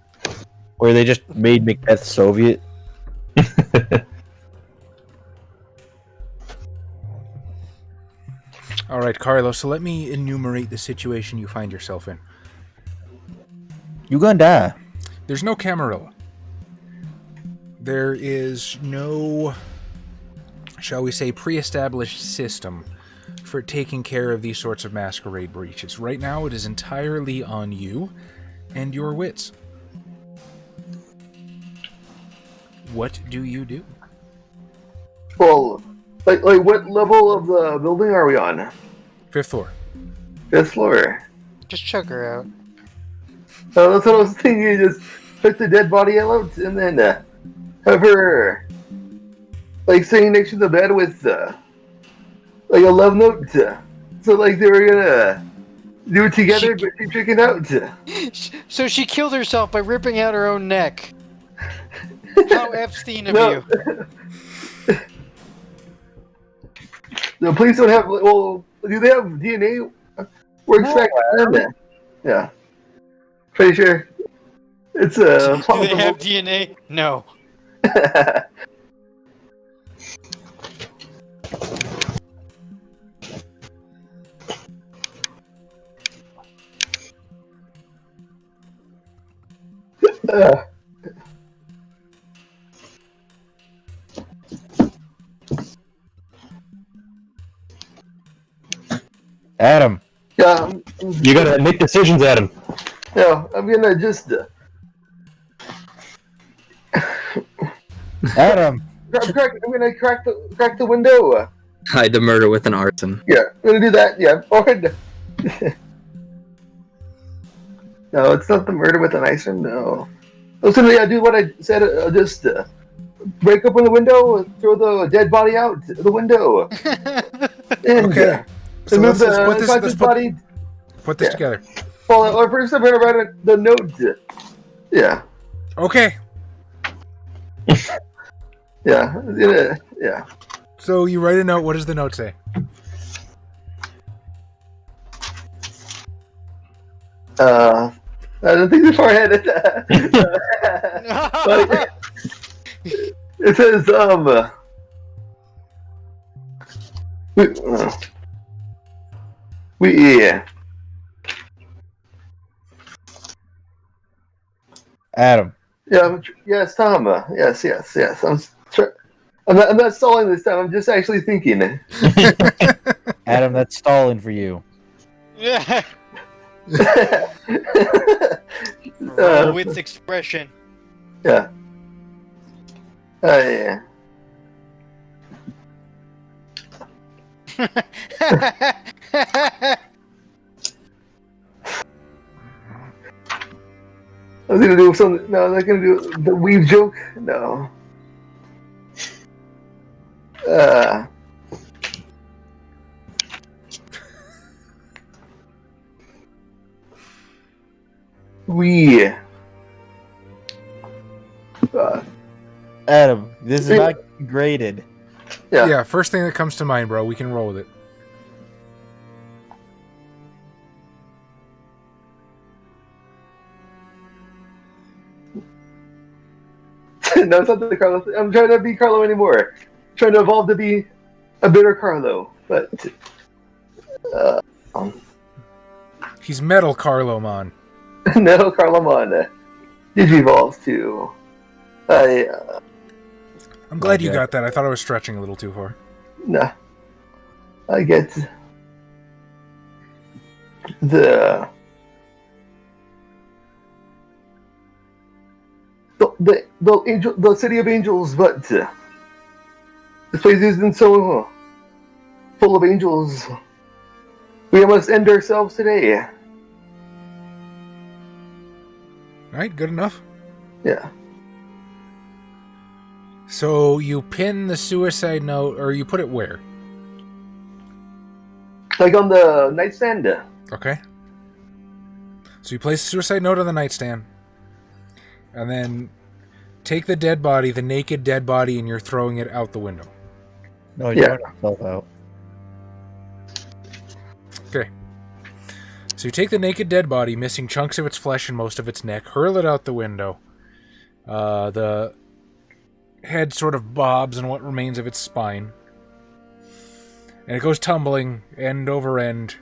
Where they just made Macbeth Soviet. All right, Carlos, so let me enumerate the situation you find yourself in. You gonna die. There's no Camarilla. There is no, shall we say, pre-established system for taking care of these sorts of masquerade breaches. Right now, it is entirely on you and your wits. What do you do? Well, like what level of the building are we on? 5th floor. 5th floor. Just chug her out. That's what I was thinking. Just put the dead body out and then have her like sitting next to the bed with like a love note. So like they were gonna do it together, but she chickened out. So she killed herself by ripping out her own neck. How Epstein of you. The police don't have. Well, do they have DNA? We're expecting them. Yeah, pretty sure. It's a. Do they have DNA? No. Adam. Yeah. You gotta make decisions, Adam. Yeah, I'm gonna just. Adam. I'm gonna crack the window. Hide the murder with an arson. Yeah, I'm gonna do that. Yeah. No, it's not the murder with an ice cream. No. I was gonna do what I said. Just break open the window, throw the dead body out the window, and Okay. So move let's body. put this together. Well, first I'm gonna write the note. Yeah. Okay. Yeah. So you write a note. What does the note say? I don't think this far ahead. But it says yeah. Adam. Yeah. Yes, Tom. Yes. I'm not stalling this time. I'm just actually thinking. Adam, that's stalling for you. Yeah. With expression. Yeah. Yeah. I was gonna do something. No, I'm not gonna do the weave joke. No. Adam, this is not graded. Yeah, first thing that comes to mind, bro. We can roll with it. No, it's not the Carlo. I'm trying to be Carlo anymore. I'm trying to evolve to be a bitter Carlo, but He's Metal Carlomon. no, Carlomon did evolve to. I'm glad you got that. I thought I was stretching a little too far. Nah, I get the city of angels, but this place isn't so full of angels. We must end ourselves today. Alright, good enough. Yeah. So you pin the suicide note, or you put it where? Like on the nightstand. Okay. So you place the suicide note on the nightstand, and then take the dead body, the naked dead body, and you're throwing it out the window. No, you want yourself out. Okay. So you take the naked dead body, missing chunks of its flesh and most of its neck, hurl it out the window. The head sort of bobs in what remains of its spine. And it goes tumbling, end over end.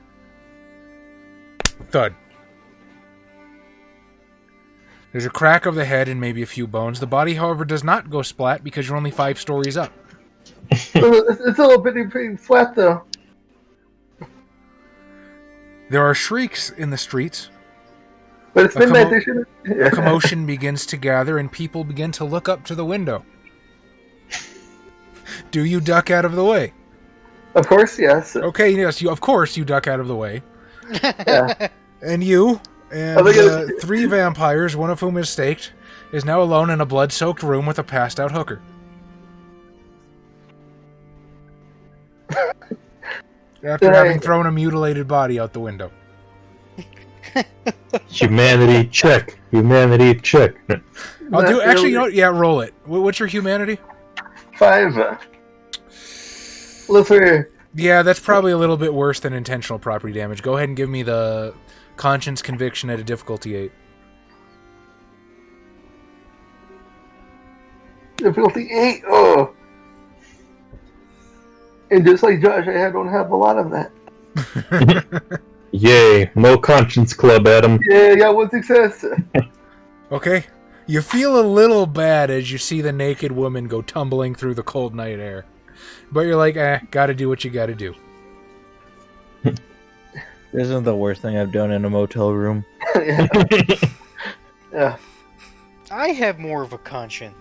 Thud. There's a crack of the head and maybe a few bones. The body, however, does not go splat because you're only 5 stories up. It's a little pretty flat, though. There are shrieks in the streets. But it's midnight. They should. A commotion begins to gather, and people begin to look up to the window. Do you duck out of the way? Of course, yes. Okay, yes, of course you duck out of the way. Yeah. And you and 3 vampires, one of whom is staked, is now alone in a blood-soaked room with a passed-out hooker. After having thrown a mutilated body out the window. Humanity check. Humanity check. I'll do. Actually, you know what? Yeah, roll it. What's your humanity? 5. Listen. Yeah, that's probably a little bit worse than intentional property damage. Go ahead and give me the conscience conviction at a difficulty 8. Difficulty 8. Oh. And just like Josh, I don't have a lot of that. Yay, no conscience club, Adam. Yeah, I got 1 success. Okay. You feel a little bad as you see the naked woman go tumbling through the cold night air. But you're like, gotta do what you gotta do. This isn't the worst thing I've done in a motel room. Yeah. Yeah. I have more of a conscience.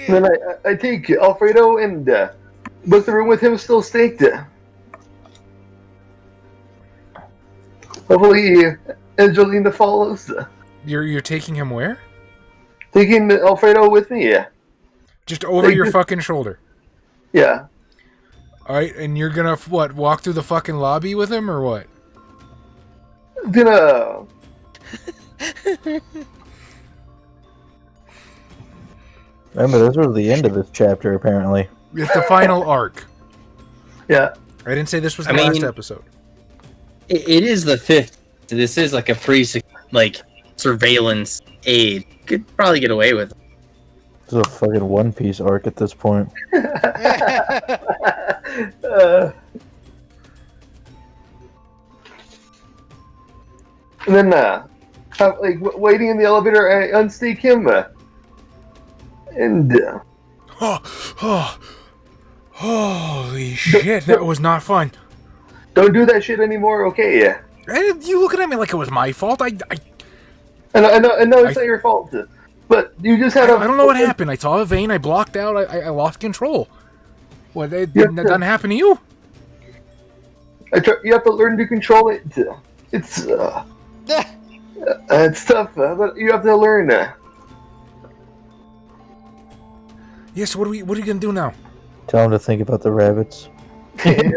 Then I take Alfredo and book the room with him still staked. Hopefully Angelina follows. You're taking him where? Taking Alfredo with me. Just over your fucking shoulder. Yeah. Alright, and you're gonna, what, walk through the fucking lobby with him, or what? Gonna... Remember, this was the end of this chapter, apparently. It's the final arc. Yeah. I didn't say this was the last episode. It is the 5th. So this is like a surveillance aid. Could probably get away with it. This is a fucking One Piece arc at this point. And then, waiting in the elevator, I unstake him. And, holy shit, that was not fun. Don't do that shit anymore, okay? You looking at me like it was my fault? I know it's not your fault. But you just had I don't know what happened. I saw a vein, I blocked out, I lost control. What, that doesn't happen to you? You have to learn to control it. It's tough, but you have to learn. Yes, what are you gonna do now? Tell him to think about the rabbits. Think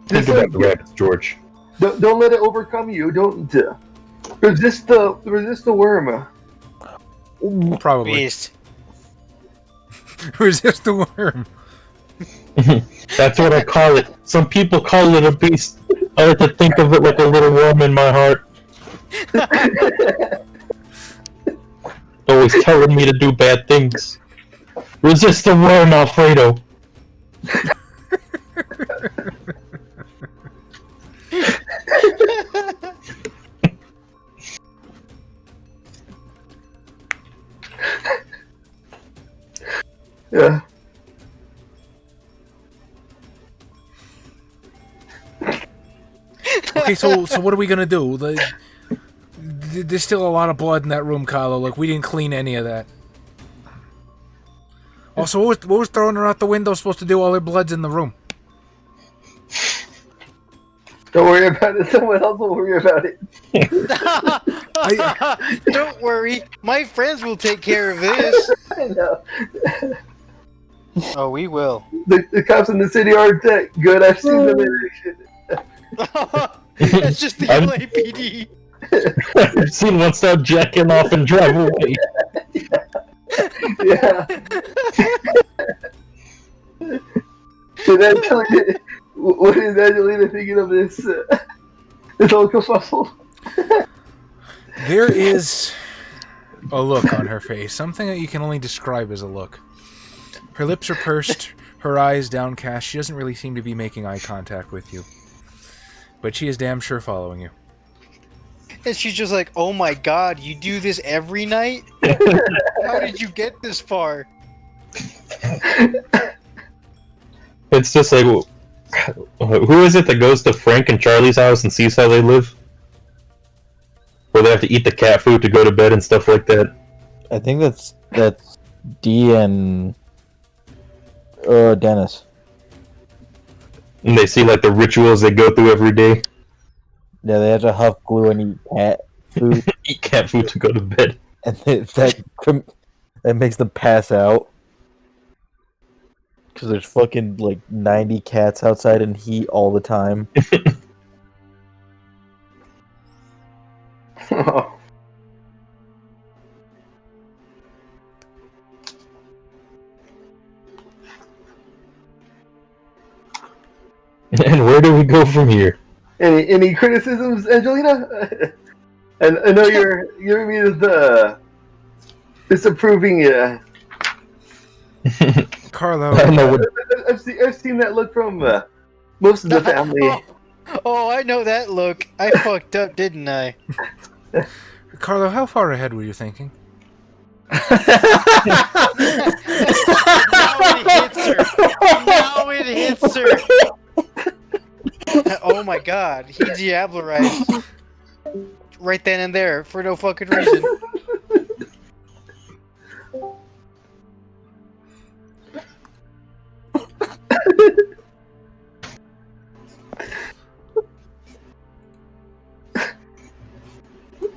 about the rabbits, George. Don't let it overcome you. Don't resist the worm. Probably. Beast. Resist the worm. That's what I call it. Some people call it a beast. I like to think of it like a little worm in my heart. Always telling me to do bad things. Resist the worm, Alfredo. Yeah. Okay, so what are we gonna do? There's still a lot of blood in that room, Carlo. Like, we didn't clean any of that. Also, what was throwing her out the window supposed to do while her blood's in the room? Don't worry about it. Someone else will worry about it. Don't worry, my friends will take care of this. I know. Oh, we will. The cops in the city aren't that good. I've seen them in action. It's just the I'm- LAPD. I've seen one start jacking off and drive away. Yeah. Did I tell you, what is Angelina thinking of this whole kerfuffle? There is a look on her face, something that you can only describe as a look. Her lips are pursed, her eyes downcast. She doesn't really seem to be making eye contact with you. But she is damn sure following you. And she's just like, oh my god, you do this every night? How did you get this far? It's just like, who is it that goes to Frank and Charlie's house and sees how they live? Where they have to eat the cat food to go to bed and stuff like that. I think that's Dee and Dennis. And they see like the rituals they go through every day. Yeah, they have to huff glue and eat cat food, Eat cat food to go to bed. and that makes them pass out. Because there's fucking like 90 cats outside in heat all the time. And where do we go from here? Any criticisms, Angelina? And I know you're giving me the disapproving. Carlo, I know what. I've seen that look from most of the family. Oh, I know that look. I fucked up, didn't I? Carlo, how far ahead were you thinking? Now it hits her. Now it hits her. Oh my god, he diablerized right then and there for no fucking reason.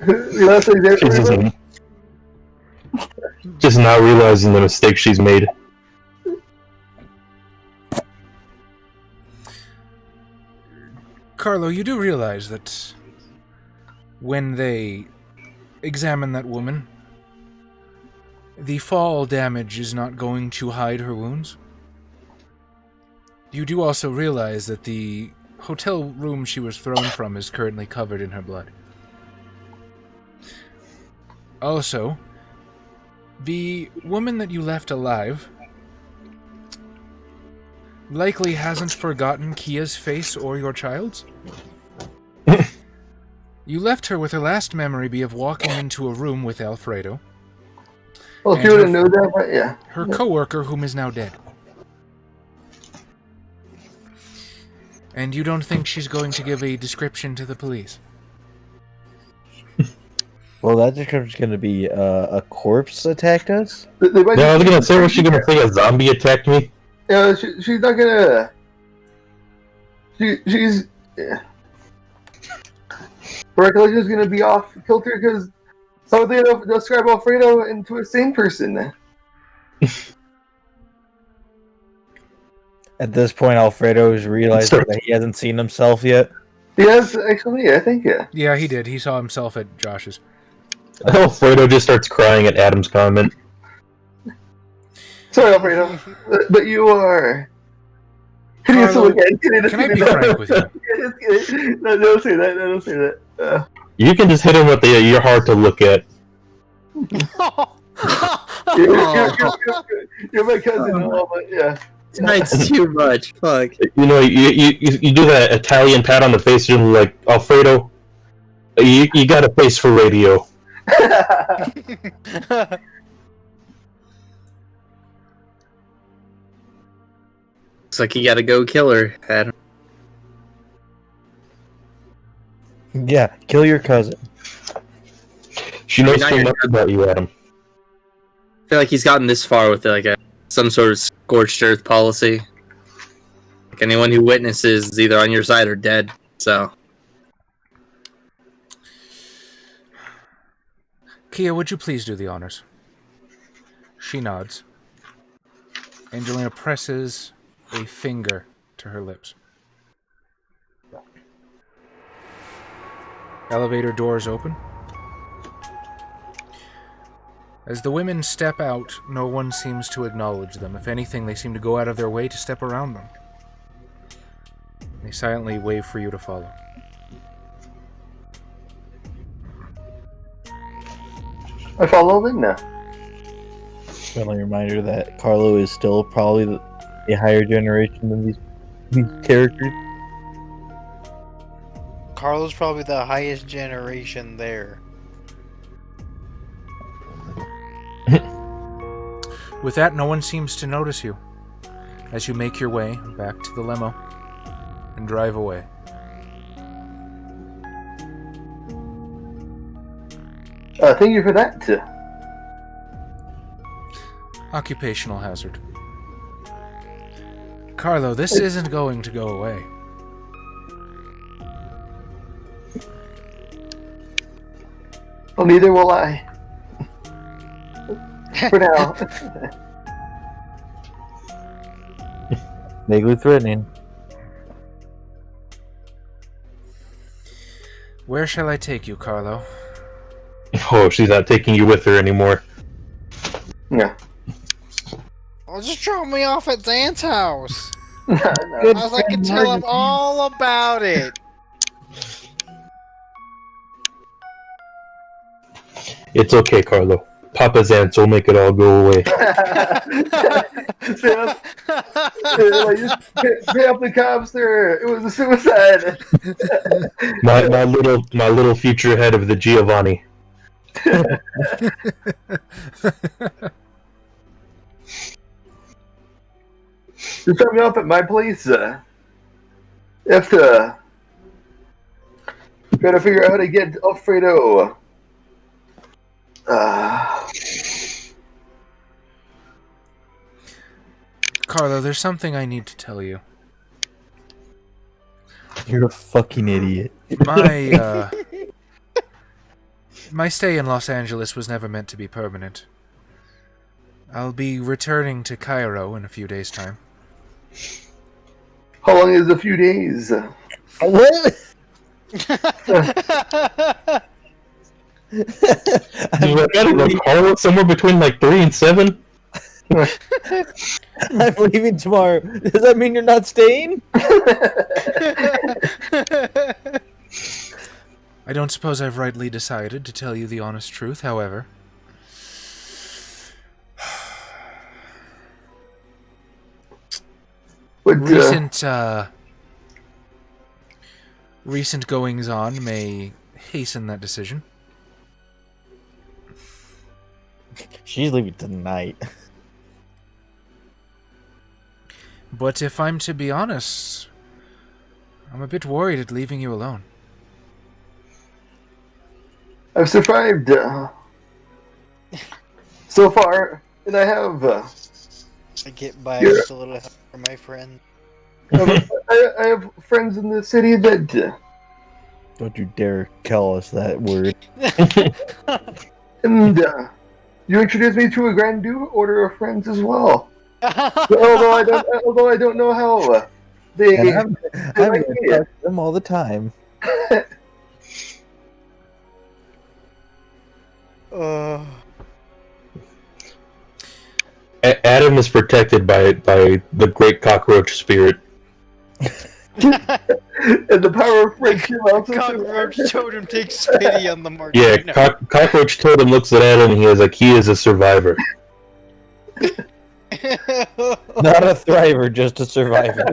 You know, so She's just not realizing the mistake she's made. Carlo, you do realize that when they examine that woman, the fall damage is not going to hide her wounds? You do also realize that the hotel room she was thrown from is currently covered in her blood. Also, the woman that you left alive likely hasn't forgotten Kia's face or your child's. You left her with her last memory be of walking into a room with Alfredo. Well, she wouldn't know that, but yeah. Her coworker, whom is now dead. And you don't think she's going to give a description to the police? Well, that description's gonna be a corpse attacked us? They might No, I was gonna say, was she gonna say a zombie attacked me? Yeah, she's not gonna. She's. Yeah. Her recollection is gonna be off kilter because so they'll describe Alfredo into a sane person. At this point, Alfredo is realizing that he hasn't seen himself yet. Yes, actually, I think yeah. Yeah, he did. He saw himself at Josh's. Alfredo just starts crying at Adam's comment. Sorry, Alfredo, but you are. Carlo, can I be frank with you? No, don't say that. No, don't say that. You can just hit him with the "you're hard to look at." You're my cousin, but yeah. Tonight's too much. Fuck. You know, you do that Italian pat on the face, you're like, Alfredo, you got a face for radio. Looks like you gotta go kill her, Adam. Yeah, kill your cousin. She knows now so you're- much about you, Adam. I feel like he's gotten this far with like some sort of scorched earth policy. Like anyone who witnesses is either on your side or dead. So, Kia, would you please do the honors? She nods. Angelina presses a finger to her lips. Elevator doors open. As the women step out, no one seems to acknowledge them. If anything, they seem to go out of their way to step around them. They silently wave for you to follow. I follow Lina. Friendly reminder that Carlo is still probably a higher generation than these characters. Carlo's probably the highest generation there. With that, no one seems to notice you as you make your way back to the limo and drive away. Thank you for that. Occupational hazard. Carlo, this isn't going to go away. Well, neither will I. For now. Vaguely threatening. Where shall I take you, Carlo? Oh, she's not taking you with her anymore. Yeah. Well, just drop me off at Zan's house. No. I was like, I can tell him all about it. It's okay, Carlo. Papa's ants will make it all go away. Pay up the cops there. It was a suicide. my little future head of the Giovanni. Just drop me off at my place. You have to try to figure out how to get Alfredo. Carlo, there's something I need to tell you. You're a fucking idiot. My stay in Los Angeles was never meant to be permanent. I'll be returning to Cairo in a few days' time. How long is a few days? What? I don't know, Carlo, somewhere between like 3 and 7? I'm leaving tomorrow. Does that mean you're not staying? I don't suppose I've rightly decided to tell you the honest truth, however. But, recent goings-on may hasten that decision. She's leaving tonight. But if I'm to be honest, I'm a bit worried at leaving you alone. I've survived so far, and I have. I get by just a little help from my friend. I have friends in the city that. Don't you dare call us that word. And you introduced me to a grand new order of friends as well. although I don't know how they. I'm going to talk to them all the time. Adam is protected by the great cockroach spirit. And the power of friendship also. Cockroach totem takes pity on the Yeah, martini. Cockroach Totem looks at Adam and he is a survivor. Not a thriver, just a survivor.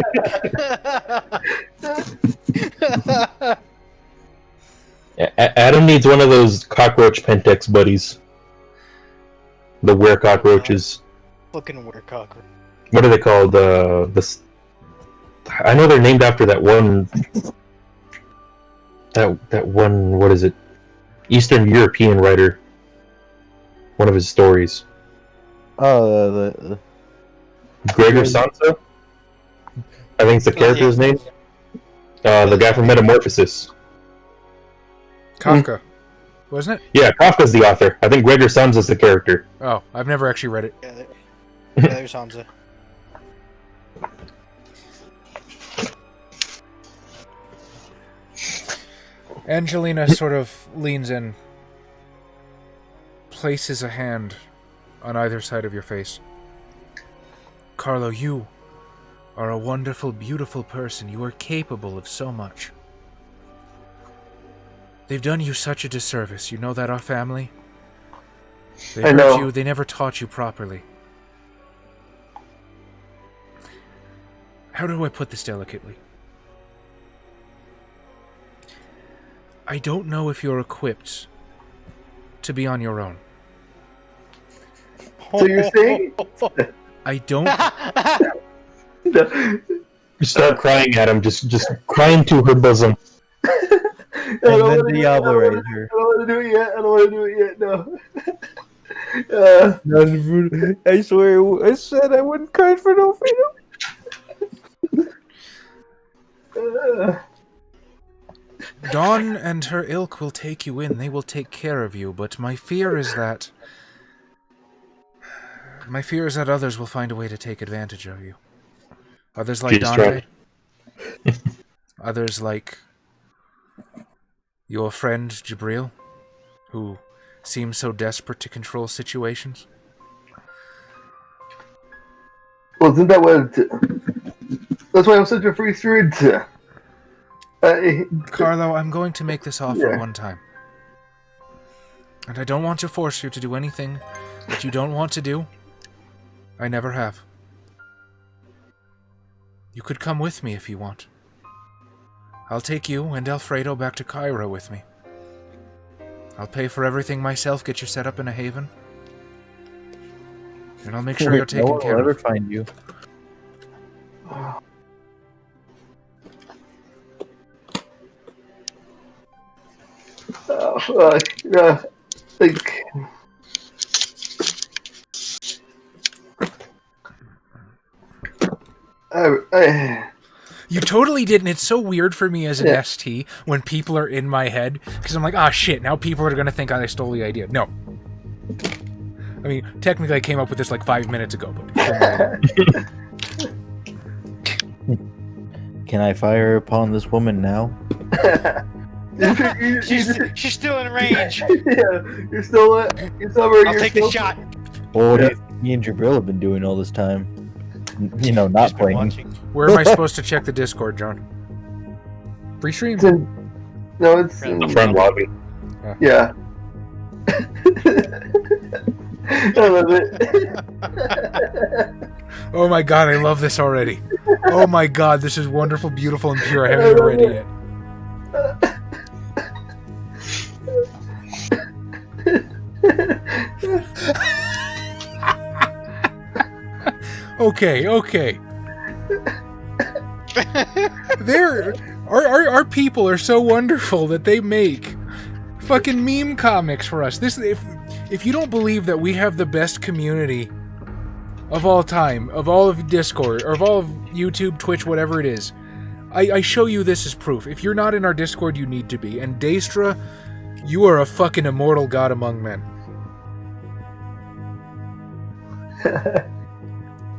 Adam needs one of those cockroach Pentex buddies. The were cockroaches. Looking were cockroach. What are they called? I know they're named after that one. That one. What is it? Eastern European writer. One of his stories. Oh, the Gregor Samsa? I think it's the character's name. The guy from Metamorphosis. Kafka, wasn't it? Yeah, Kafka's the author. I think Gregor Samsa's the character. Oh, I've never actually read it. Yeah, there's Hamza. Angelina sort of leans in, places a hand on either side of your face. Carlo, you are a wonderful, beautiful person. You are capable of so much. They've done you such a disservice. You know that, our family? They I know. you. They never taught you properly. How do I put this delicately? I don't know if you're equipped to be on your own. So you're saying? I don't... No. You start crying at him, just crying to her bosom. I and then Diablo raised her. don't want to do it yet. I don't want to do it yet. No. I swear, I said I wouldn't cry for no freedom. Dawn and her ilk will take you in. They will take care of you. But my fear is that... others will find a way to take advantage of you. Others like Dante. Others like... your friend, Jabril, who seems so desperate to control situations. Well, isn't that what... That's why I'm such a free spirit. Carlo, I'm going to make this offer Yeah. one time. And I don't want to force you to do anything that you don't want to do. I never have. You could come with me if you want. I'll take you and Alfredo back to Cairo with me. I'll pay for everything myself, get you set up in a haven. And I'll make sure you're taken no one care will ever of. find you. Like... You totally didn't. It's so weird for me as an Yeah. ST when people are in my head, because I'm like, ah, shit, now people are going to think I stole the idea. No. I mean, technically I came up with this like 5 minutes ago, but... Can I fire upon this woman now? She's still in range. Yeah, you're still I'll take the shot. Well, what do you think me and Jabril have been doing all this time? You know, not She's been playing. watching. Where am I supposed to check the Discord, John? Free stream? No, it's The front lobby. yeah. I love it. Oh my god, I love this already. Oh my god, this is wonderful, beautiful, and pure. I haven't even read it yet. Okay. Our people are so wonderful that they make fucking meme comics for us. If you don't believe that we have the best community of all time, of all of Discord, or of all of YouTube, Twitch, whatever it is, I show you this as proof. If you're not in our Discord, you need to be. And Daestra, you are a fucking immortal god among men.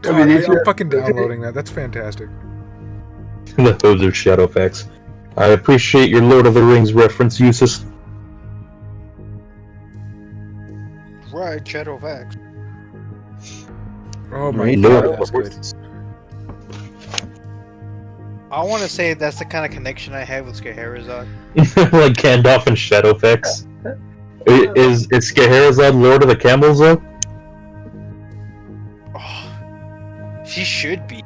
God, I'm fucking downloading that. That's fantastic. Those are Shadowfax. I appreciate your Lord of the Rings reference uses. Right, Shadowfax. Oh my Right. god, that's good. I want to say that's the kind of connection I have with Scheherazade. Like Gandalf and Shadowfax. Is Scheherazade Lord of the Camels though? Oh, she should be.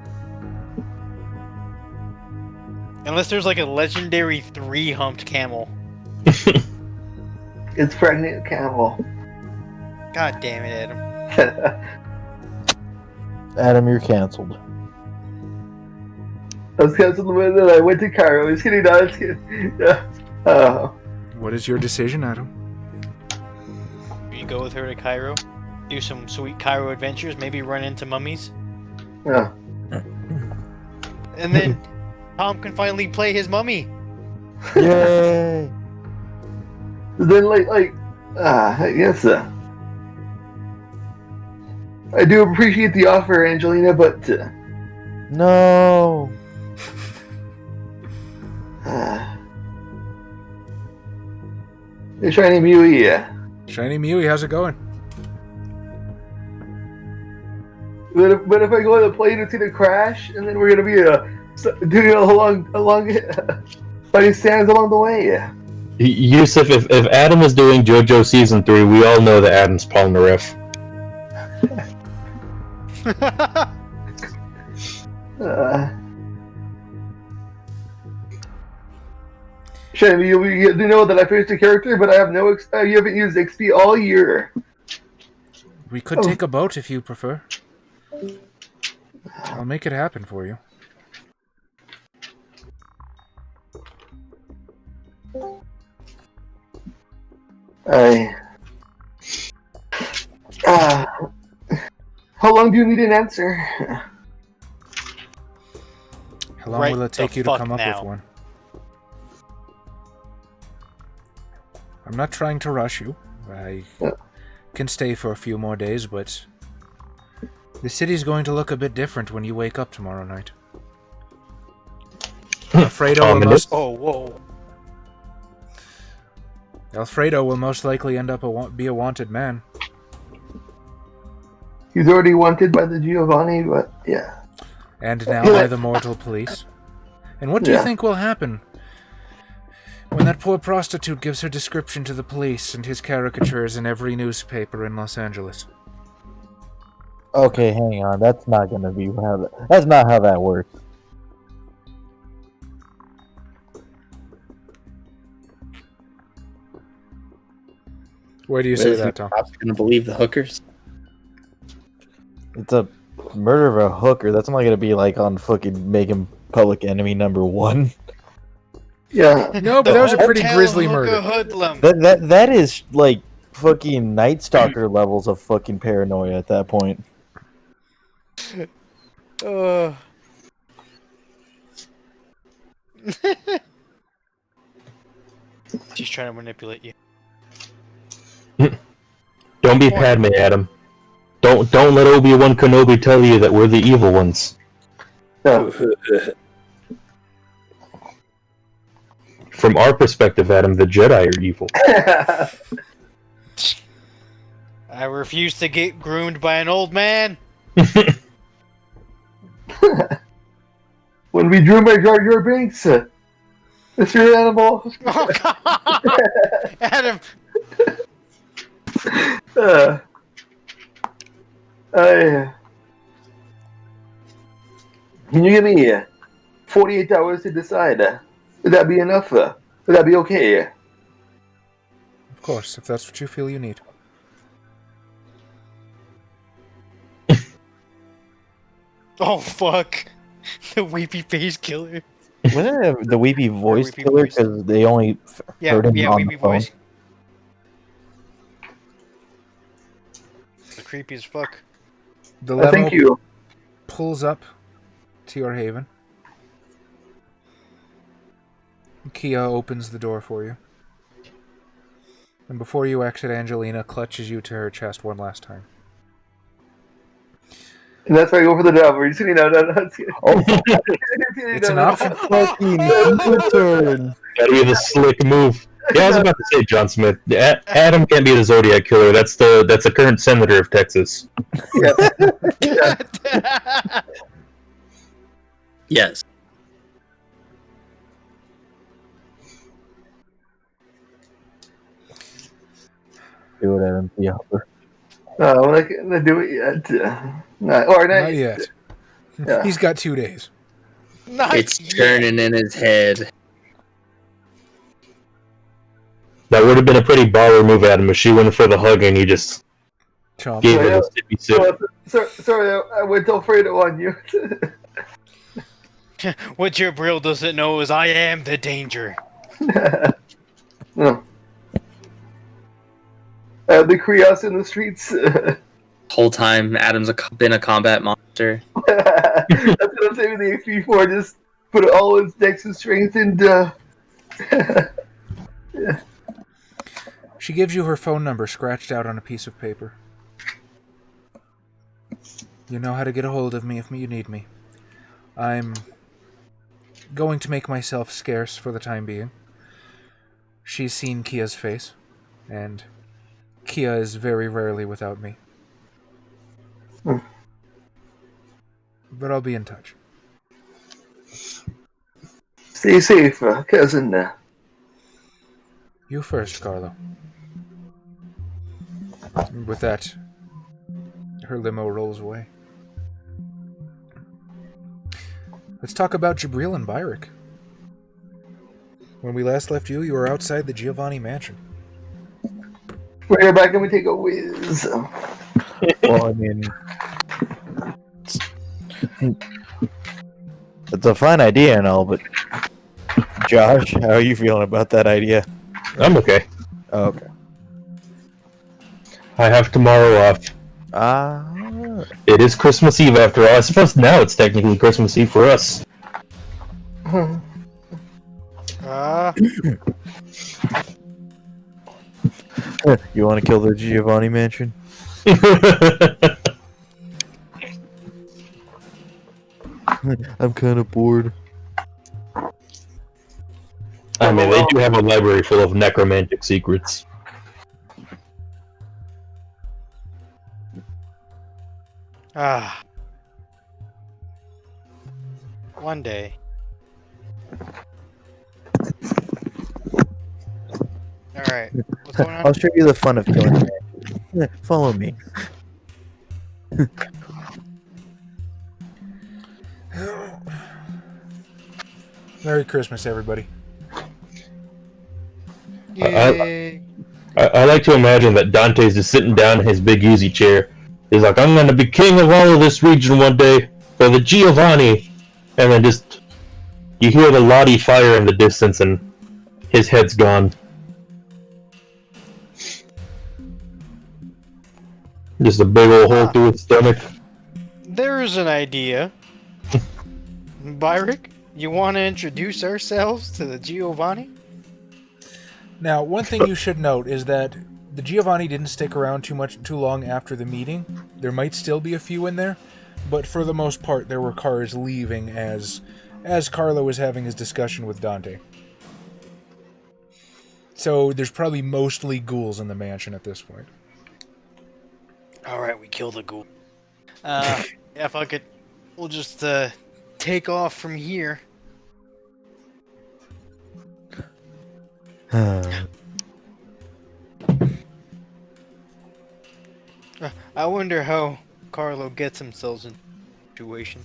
Unless there's like a legendary 3-humped camel. It's pregnant camel. God damn it, Adam. Adam, you're canceled. I was canceled when I went to Cairo. Just kidding, no, just kidding. Yeah. What is your decision, Adam? You go with her to Cairo, do some sweet Cairo adventures, maybe run into mummies, Yeah. and then Tom can finally play his mummy. Yay! Then I guess I do appreciate the offer, Angelina, but No. the shiny Mew, Shiny Mewy, how's it going? but if I go on the plane, it's gonna crash, and then we're gonna be doing a long fighting stands along the way. Yusuf, if Adam is doing JoJo Season 3, we all know that Adam's pulling the riff. Shiny, you do know that I finished a character, but I have no. You haven't used XP all year. We could take a boat if you prefer. I'll make it happen for you. How long do you need an answer? How long Right will it take the you to fuck come up now. with one? I'm not trying to rush you. I can stay for a few more days, but the city's going to look a bit different when you wake up tomorrow night. Alfredo will most likely end up be a wanted man. He's already wanted by the Giovanni, but yeah. And now by the mortal police. And what do you think will happen when that poor prostitute gives her description to the police and his caricatures in every newspaper in Los Angeles? Okay, hang on. That's not gonna be how. That's not how that works. Where do you say that, Tom? Cops gonna believe the hookers? It's a murder of a hooker. That's not gonna be like on fucking making public enemy #1. Yeah. No, but that was a pretty Hotel grisly hooker murder. hoodlum. That is like fucking Night Stalker levels of fucking paranoia at that point. She's trying to manipulate you. Don't be Padme, Adam. Don't let Obi-Wan Kenobi tell you that we're the evil ones. No. From our perspective, Adam, the Jedi are evil. I refuse to get groomed by an old man. When we drew my Jar Jar Binks, Mr. Animal. Oh God, Adam. Can you give me 48 hours to decide? Would that be enough? Would that be okay? Of course, if that's what you feel you need. Oh fuck, the weepy face killer. Wasn't it the weepy voice weepy killer? voice. Because they only heard him on weepy the phone. voice. The creepy as fuck. The limo Thank you. pulls up to your haven. Kia opens the door for you. And before you exit, Angelina clutches you to her chest one last time. And that's why I go for the dub. We're just sitting out. It's an option. Fucking U-turn. Gotta be the slick move. Yeah, I was about to say John Smith. Adam can't be the Zodiac Killer. That's the current senator of Texas. Yes. throw it at him. Yeah. We're not gonna do it yet. Not Not yet. Yeah. He's got 2 days. Not It's yet. turning in his head. That would have been a pretty baller move, Adam, if she went for the hug and you just Chomp. gave her the sippy sip. Sorry, I went Alfredo on you. What Jabril doesn't know is I am the danger. No. The Krios in the streets. Whole time, Adam's been a combat monster. That's what I'm saving the HP for. Just put all his dex and strength into. Yeah. She gives you her phone number scratched out on a piece of paper. You know how to get a hold of me if you need me. I'm going to make myself scarce for the time being. She's seen Kia's face, and Kia is very rarely without me. But I'll be in touch. Stay safe, cousin. You first, Carlo. With that, her limo rolls away. Let's talk about Jabril and Byrick. When we last left you, you were outside the Giovanni mansion. We're here back and we take a whiz. Well, I mean, it's a fine idea and all, but Josh, how are you feeling about that idea? I'm okay. Oh, okay. I have tomorrow off. It is Christmas Eve after all. I suppose now it's technically Christmas Eve for us. You want to kill the Giovanni mansion? I'm kind of bored. I mean, they do have a library full of necromantic secrets. One day. Alright, what's going on? I'll show you the fun of killing man. Follow me. Merry Christmas, everybody. Yay. I like to imagine that Dante's just sitting down in his big easy chair. He's like, I'm gonna be king of all of this region one day for the Giovanni. And then just, you hear the Lottie fire in the distance and his head's gone. Just a big old hole through his stomach. There's an idea. Byrick, you want to introduce ourselves to the Giovanni? Now, one thing you should note is that the Giovanni didn't stick around too long after the meeting. There might still be a few in there, but for the most part, there were cars leaving as Carlo was having his discussion with Dante. So there's probably mostly ghouls in the mansion at this point. Alright, we kill the ghoul. Yeah, fuck it. We'll just take off from here. I wonder how Carlo gets himself in a situation.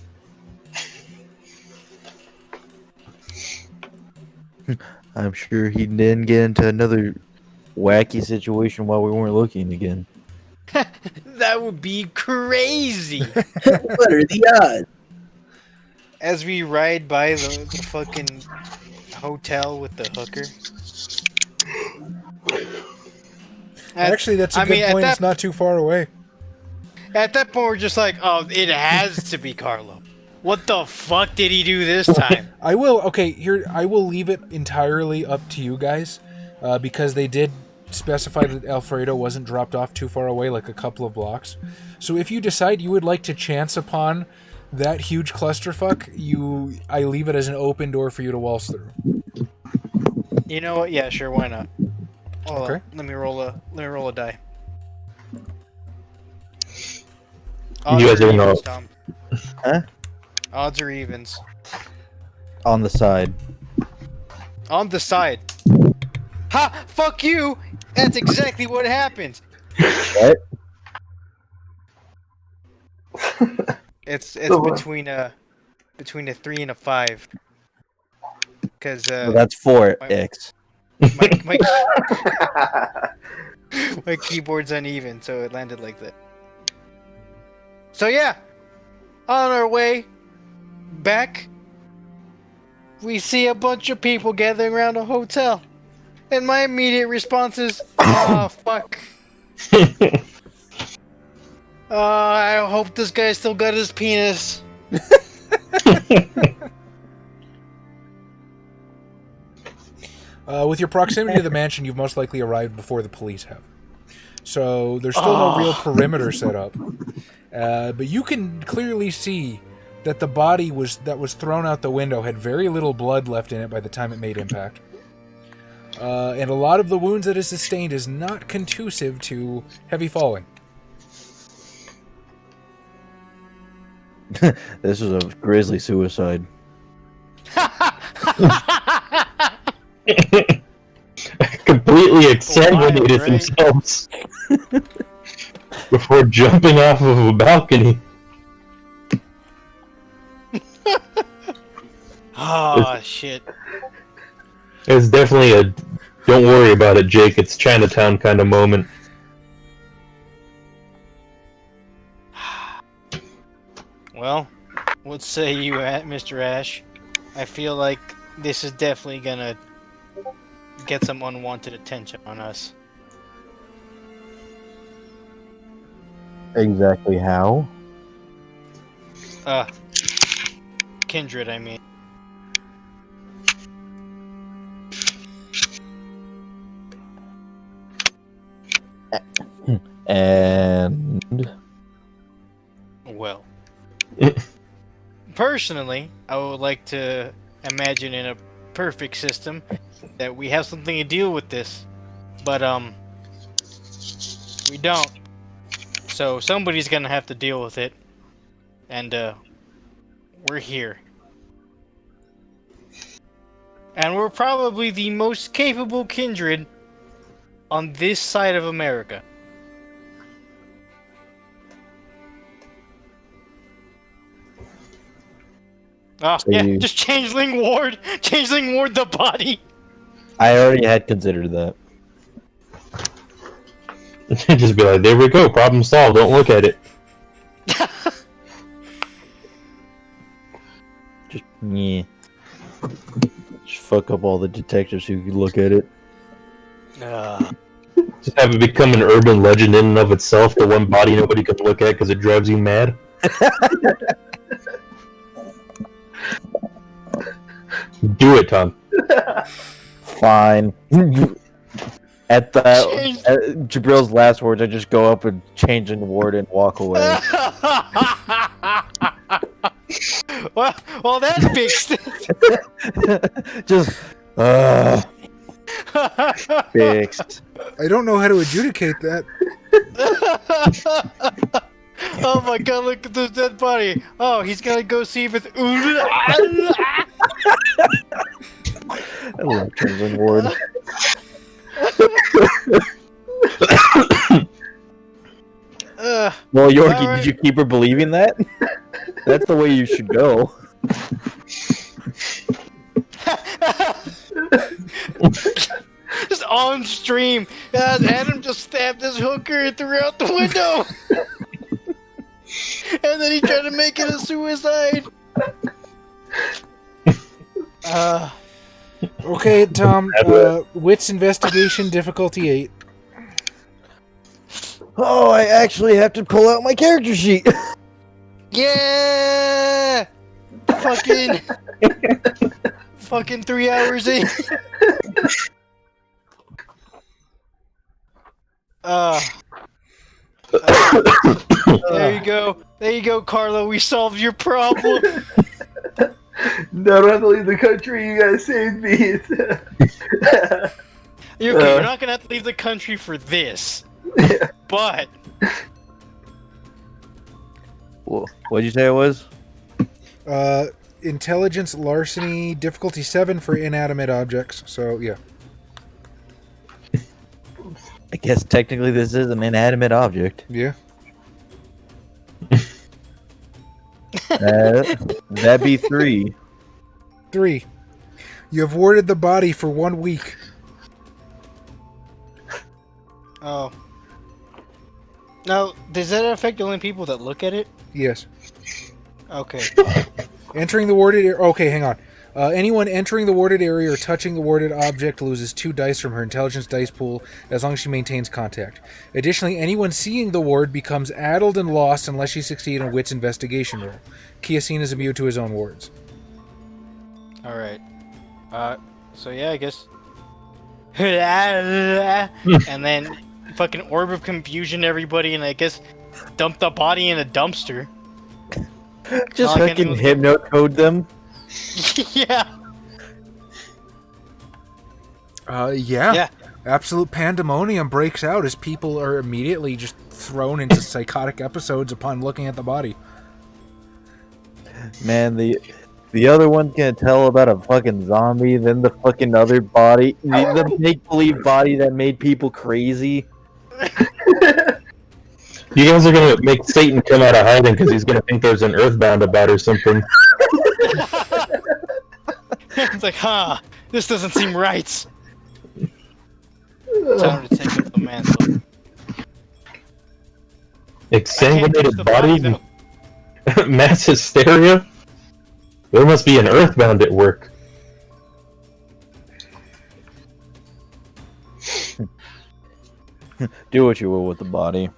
I'm sure he didn't get into another wacky situation while we weren't looking again. That would be crazy! What are the odds? As we ride by the fucking hotel with the hooker. Actually, that's a good point. It's not too far away. At that point, we're just like, oh, it has to be Carlo. What the fuck did he do this time? I will leave it entirely up to you guys, because they did specify that Alfredo wasn't dropped off too far away, like a couple of blocks. So if you decide you would like to chance upon that huge clusterfuck, I leave it as an open door for you to waltz through. You know what? Yeah, sure. Why not? Hold Okay. on. Let me roll a die. Odds You guys or don't know. evens, Tom? Huh? Odds or evens? On the side. On the side. Ha! Fuck you! That's exactly what happens. What? It's So, between a 3 and a 5. Because Well, that's 4x. my my keyboard's uneven, so it landed like that. So yeah, on our way back, we see a bunch of people gathering around a hotel, and my immediate response is, "Oh fuck! I hope this guy still got his penis." With your proximity to the mansion, you've most likely arrived before the police have. So there's still no real perimeter set up. But you can clearly see that the body that was thrown out the window had very little blood left in it by the time it made impact. And a lot of the wounds that it sustained is not conducive to heavy falling. This was a grisly suicide. Completely exsanguinated right? themselves before jumping off of a balcony. Oh shit! It's definitely a don't worry about it, Jake, it's Chinatown kind of moment. Well, what say you, Mr. Ash? I feel like this is definitely gonna get some unwanted attention on us. Exactly how? Kindred, I mean. And Well, personally, I would like to imagine in a perfect system that we have something to deal with this, but we don't. So somebody's gonna have to deal with it, and we're here. And we're probably the most capable kindred on this side of America. Oh, So yeah, you- just Changeling Ward the body. I already had considered that. Just be like, there we go, problem solved, don't look at it. Just yeah. Just fuck up all the detectives who could look at it. Just have it become an urban legend in and of itself, the one body nobody can look at because it drives you mad. Do it, Tom. Fine. At Jabril's last words, I just go up and change in the ward and walk away. well, that's fixed. Just fixed. I don't know how to adjudicate that. Oh my god, look at this dead body. Oh, he's gonna go see if it's. I love changing ward. Well, Yorkie, Alright. did you keep her believing that? That's the way you should go. Just on stream, Adam just stabbed his hooker throughout the window. And then he tried to make it a suicide. Okay, Tom. Wits investigation difficulty 8. Oh, I actually have to pull out my character sheet. Yeah! Fucking 3 hours in. There you go, Carlo. We solved your problem. No, I don't have to leave the country. You guys saved me. You're not gonna have to leave the country for this. Yeah. But What'd you say it was? Intelligence larceny difficulty 7 for inanimate objects. So yeah. guess technically this is an inanimate object. Yeah. That'd be 3. 3. You have warded the body for 1 week. Oh. Now, does that affect only people that look at it? Yes. Okay. Entering the warded area. Okay, hang on. Anyone entering the warded area or touching the warded object loses 2 dice from her intelligence dice pool as long as she maintains contact. Additionally, anyone seeing the ward becomes addled and lost unless she succeeds in a wits investigation roll. Kiyosin is immune to his own wards. Alright. So yeah, I guess. And then fucking orb of confusion everybody, and I guess dump the body in a dumpster. Just All I can fucking do is- hypnocode them. Yeah. Yeah. Absolute pandemonium breaks out as people are immediately just thrown into psychotic episodes upon looking at the body. Man, the other one's gonna tell about a fucking zombie, then the fucking other body, the make-believe body that made people crazy. You guys are gonna make Satan come out of hiding because he's gonna think there's an Earthbound about or something. It's like, this doesn't seem right. Time to take up the mantle. Exsanguinated bodies, mass hysteria. There must be an Earthbound at work. Do what you will with the body.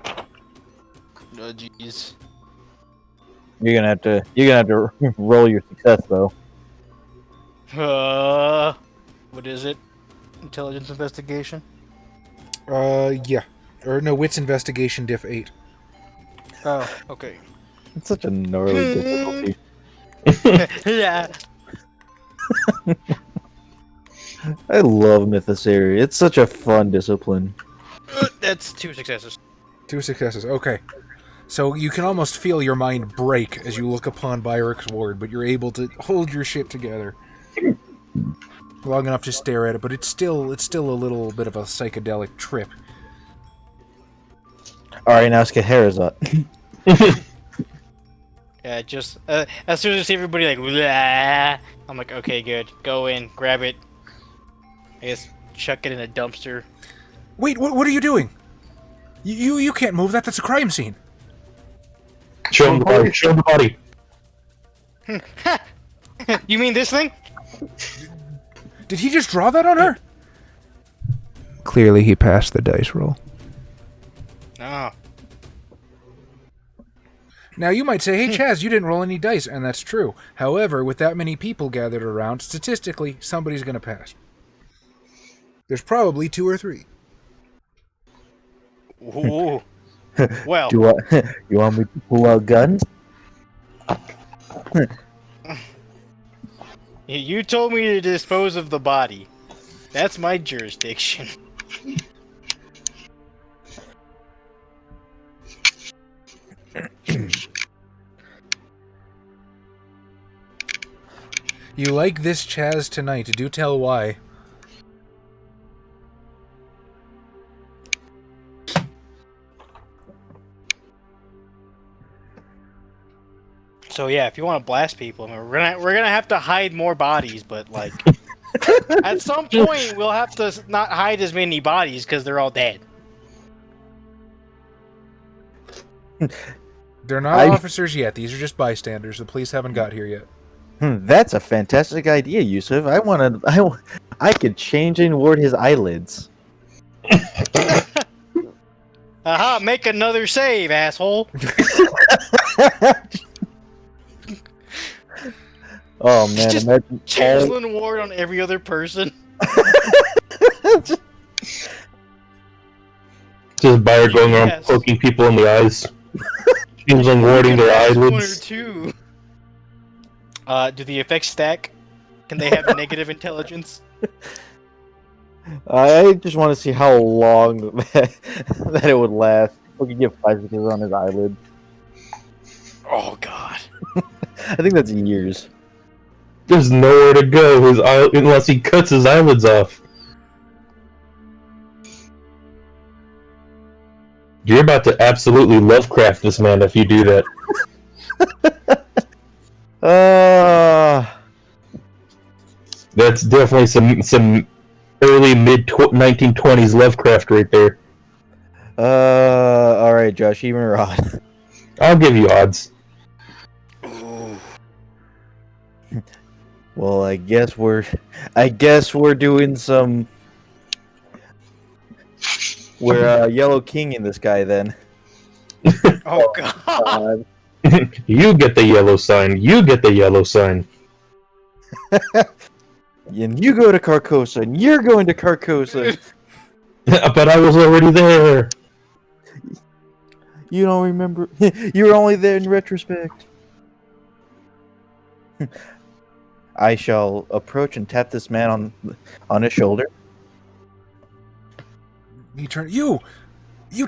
Oh jeez. You're gonna have to roll your success though. What is it? Intelligence investigation? Yeah. Or no, wits investigation diff 8. Oh, okay. It's such a gnarly difficulty. Yeah. I love Mythosaria. It's such a fun discipline. That's 2 successes. 2 successes. Okay. So you can almost feel your mind break as you look upon Byric's ward, but you're able to hold your shit together long enough to stare at it. But it's still a little bit of a psychedelic trip. All right, now let's get Herazot. Yeah, just as soon as I see everybody like, "Blah," I'm like, okay, good. Go in, grab it. I guess chuck it in a dumpster. Wait, what are you doing? You can't move that. That's a crime scene. Show him the body. Show him the body. You mean this thing? Did he just draw that on her? Clearly, he passed the dice roll. No. Now, you might say, hey, Chaz, you didn't roll any dice, and that's true. However, with that many people gathered around, statistically, somebody's going to pass. There's probably 2 or 3. Ooh. Well, You want me to pull out guns? you told me to dispose of the body. That's my jurisdiction. You like this Chaz tonight. Do tell why. So yeah, if you want to blast people, I mean, we're gonna have to hide more bodies, but like at some point we'll have to not hide as many bodies because they're all dead. They're not officers yet. These are just bystanders. The police haven't got here yet. That's a fantastic idea, Yusuf. I could change and ward his eyelids. Aha! Make another save, asshole. Oh man, Just imagine Changeling ward on every other person. Just Bayer going around Yes. poking people in the eyes. Changeling warding their That's 1 or eyelids. 2. Do the effects stack? Can they have negative intelligence? I just want to see how long that it would last. We could get 5 seconds on his eyelid. Oh god. I think that's years. There's nowhere to go unless he cuts his eyelids off. You're about to absolutely Lovecraft this man if you do that. That's definitely some early mid 1920s Lovecraft right there. All right, Josh, even or odd? I'll give you odds. Well, I guess we're doing some. We're Yellow King in this guy then. Oh God! You get the yellow sign. You get the yellow sign. And you go to Carcosa, and you're going to Carcosa. But I was already there. You don't remember? You were only there in retrospect. I shall approach and tap this man on his shoulder. You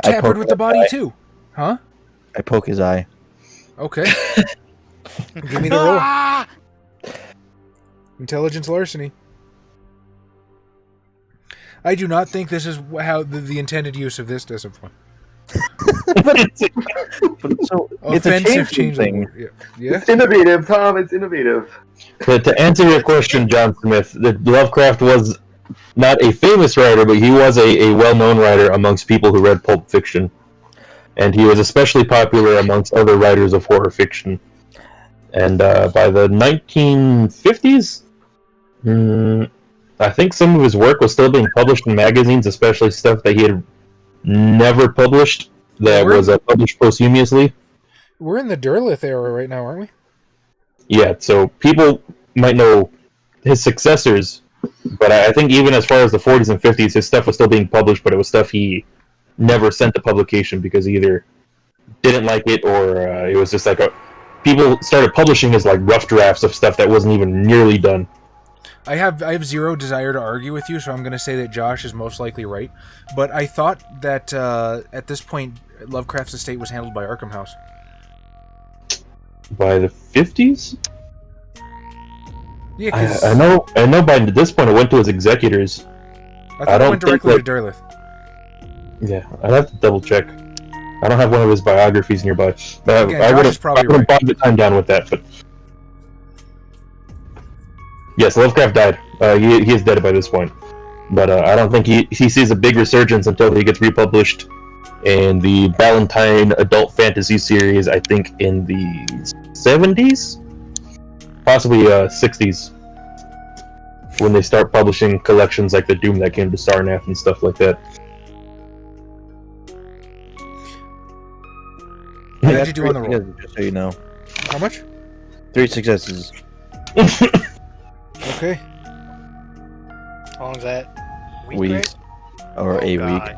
tampered with the body too, huh? I poke his eye. Okay. Give me the roll. Intelligence larceny. I do not think this is how the intended use of this discipline. But it's so it's a Offensive changeling thing. Yeah. It's innovative, Tom. It's innovative. But to answer your question, John Smith, Lovecraft was not a famous writer, but he was a well-known writer amongst people who read pulp fiction. And he was especially popular amongst other writers of horror fiction. And by the 1950s, I think some of his work was still being published in magazines, especially stuff that he had never published that was published posthumously. We're in the Derleth era right now, aren't we? Yeah, so people might know his successors, but I think even as far as the 40s and 50s, his stuff was still being published, but it was stuff he never sent to publication because he either didn't like it or it was just like people started publishing his like rough drafts of stuff that wasn't even nearly done. I have zero desire to argue with you, so I'm going to say that Josh is most likely right. But I thought that at this point, Lovecraft's estate was handled by Arkham House. By the 50s? Yeah, because I know by this point it went to his executors. I thought it went directly to Derleth. Yeah, I'd have to double check. I don't have one of his biographies nearby. Again, I would have probably right. bogged the time down with that, but yes, Lovecraft died. He is dead by this point, but I don't think he sees a big resurgence until he gets republished in the Ballantine adult fantasy series. I think in the 70s, possibly 60s, when they start publishing collections like the Doom that came to Sarnath and stuff like that. How did you do on the roll? Just so you know. How much? 3 successes. Okay. How long is that? Weeks. Or a God. week.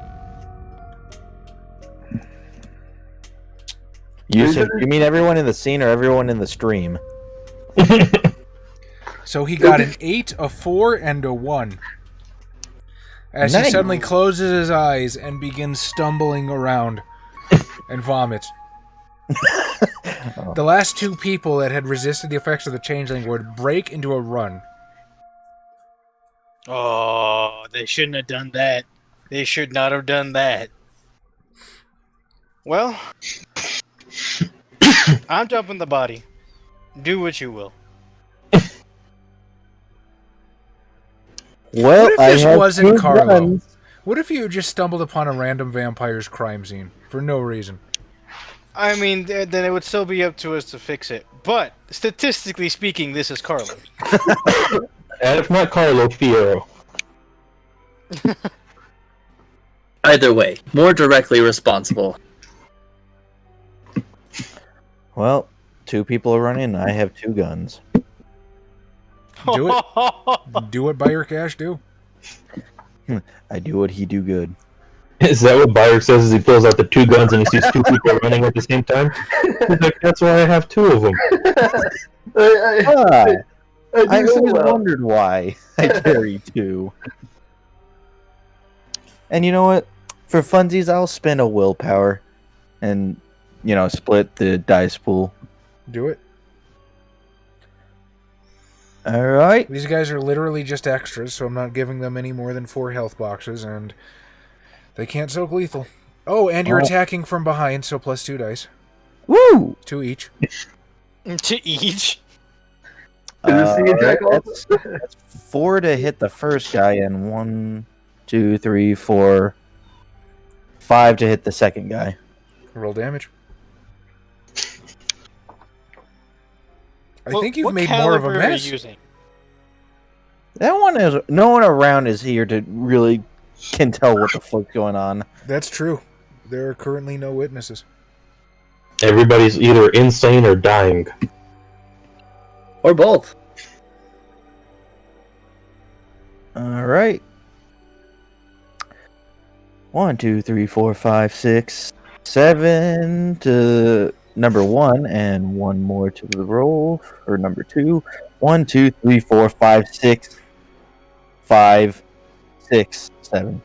You mean everyone in the scene or everyone in the stream? So he got an 8, a 4, and a 1. As he Nice. suddenly closes his eyes and begins stumbling around and vomits. The last 2 people that had resisted the effects of the changeling would break into a run. Oh, they shouldn't have done that. They should not have done that. Well, I'm dumping the body. Do what you will. Well, What if I this have wasn't 2 Carlo? guns. What if you just stumbled upon a random vampire's crime scene for no reason? I mean, then it would still be up to us to fix it. But, statistically speaking, this is Carlo. And if not Carlo, Fiero. Either way, more directly responsible. Well, 2 people are running. I have 2 guns. Do it. Do what Bayek Cash do. I do what he do good. Is that what Byers says as he pulls out the 2 guns and he sees 2 people running at the same time? He's like, that's why I have 2 of them. I do so always well. wondered why I carry 2. And you know what? For funsies, I'll spend a willpower and, split the dice pool. Do it. Alright. These guys are literally just extras, so I'm not giving them any more than 4 health boxes, and they can't soak lethal. Oh, and you're Oh. attacking from behind, so plus 2 dice. Woo! 2 each. To each. Is this the attack That's 4 to hit the first guy, and 1, 2, 3, 4, 5 to hit the second guy. Roll damage. I What- think you've what made more of a caliber are you mess. using? That one is no one around is here to really can tell what the fuck's going on. That's true. There are currently no witnesses. Everybody's either insane or dying. Or both. All right. 1, 2, 3, 4, 5, 6, 7 to number 1, and 1 more to the roll for number 2. 1, 2, 3, 4, 5, 6, 5, 6, 7.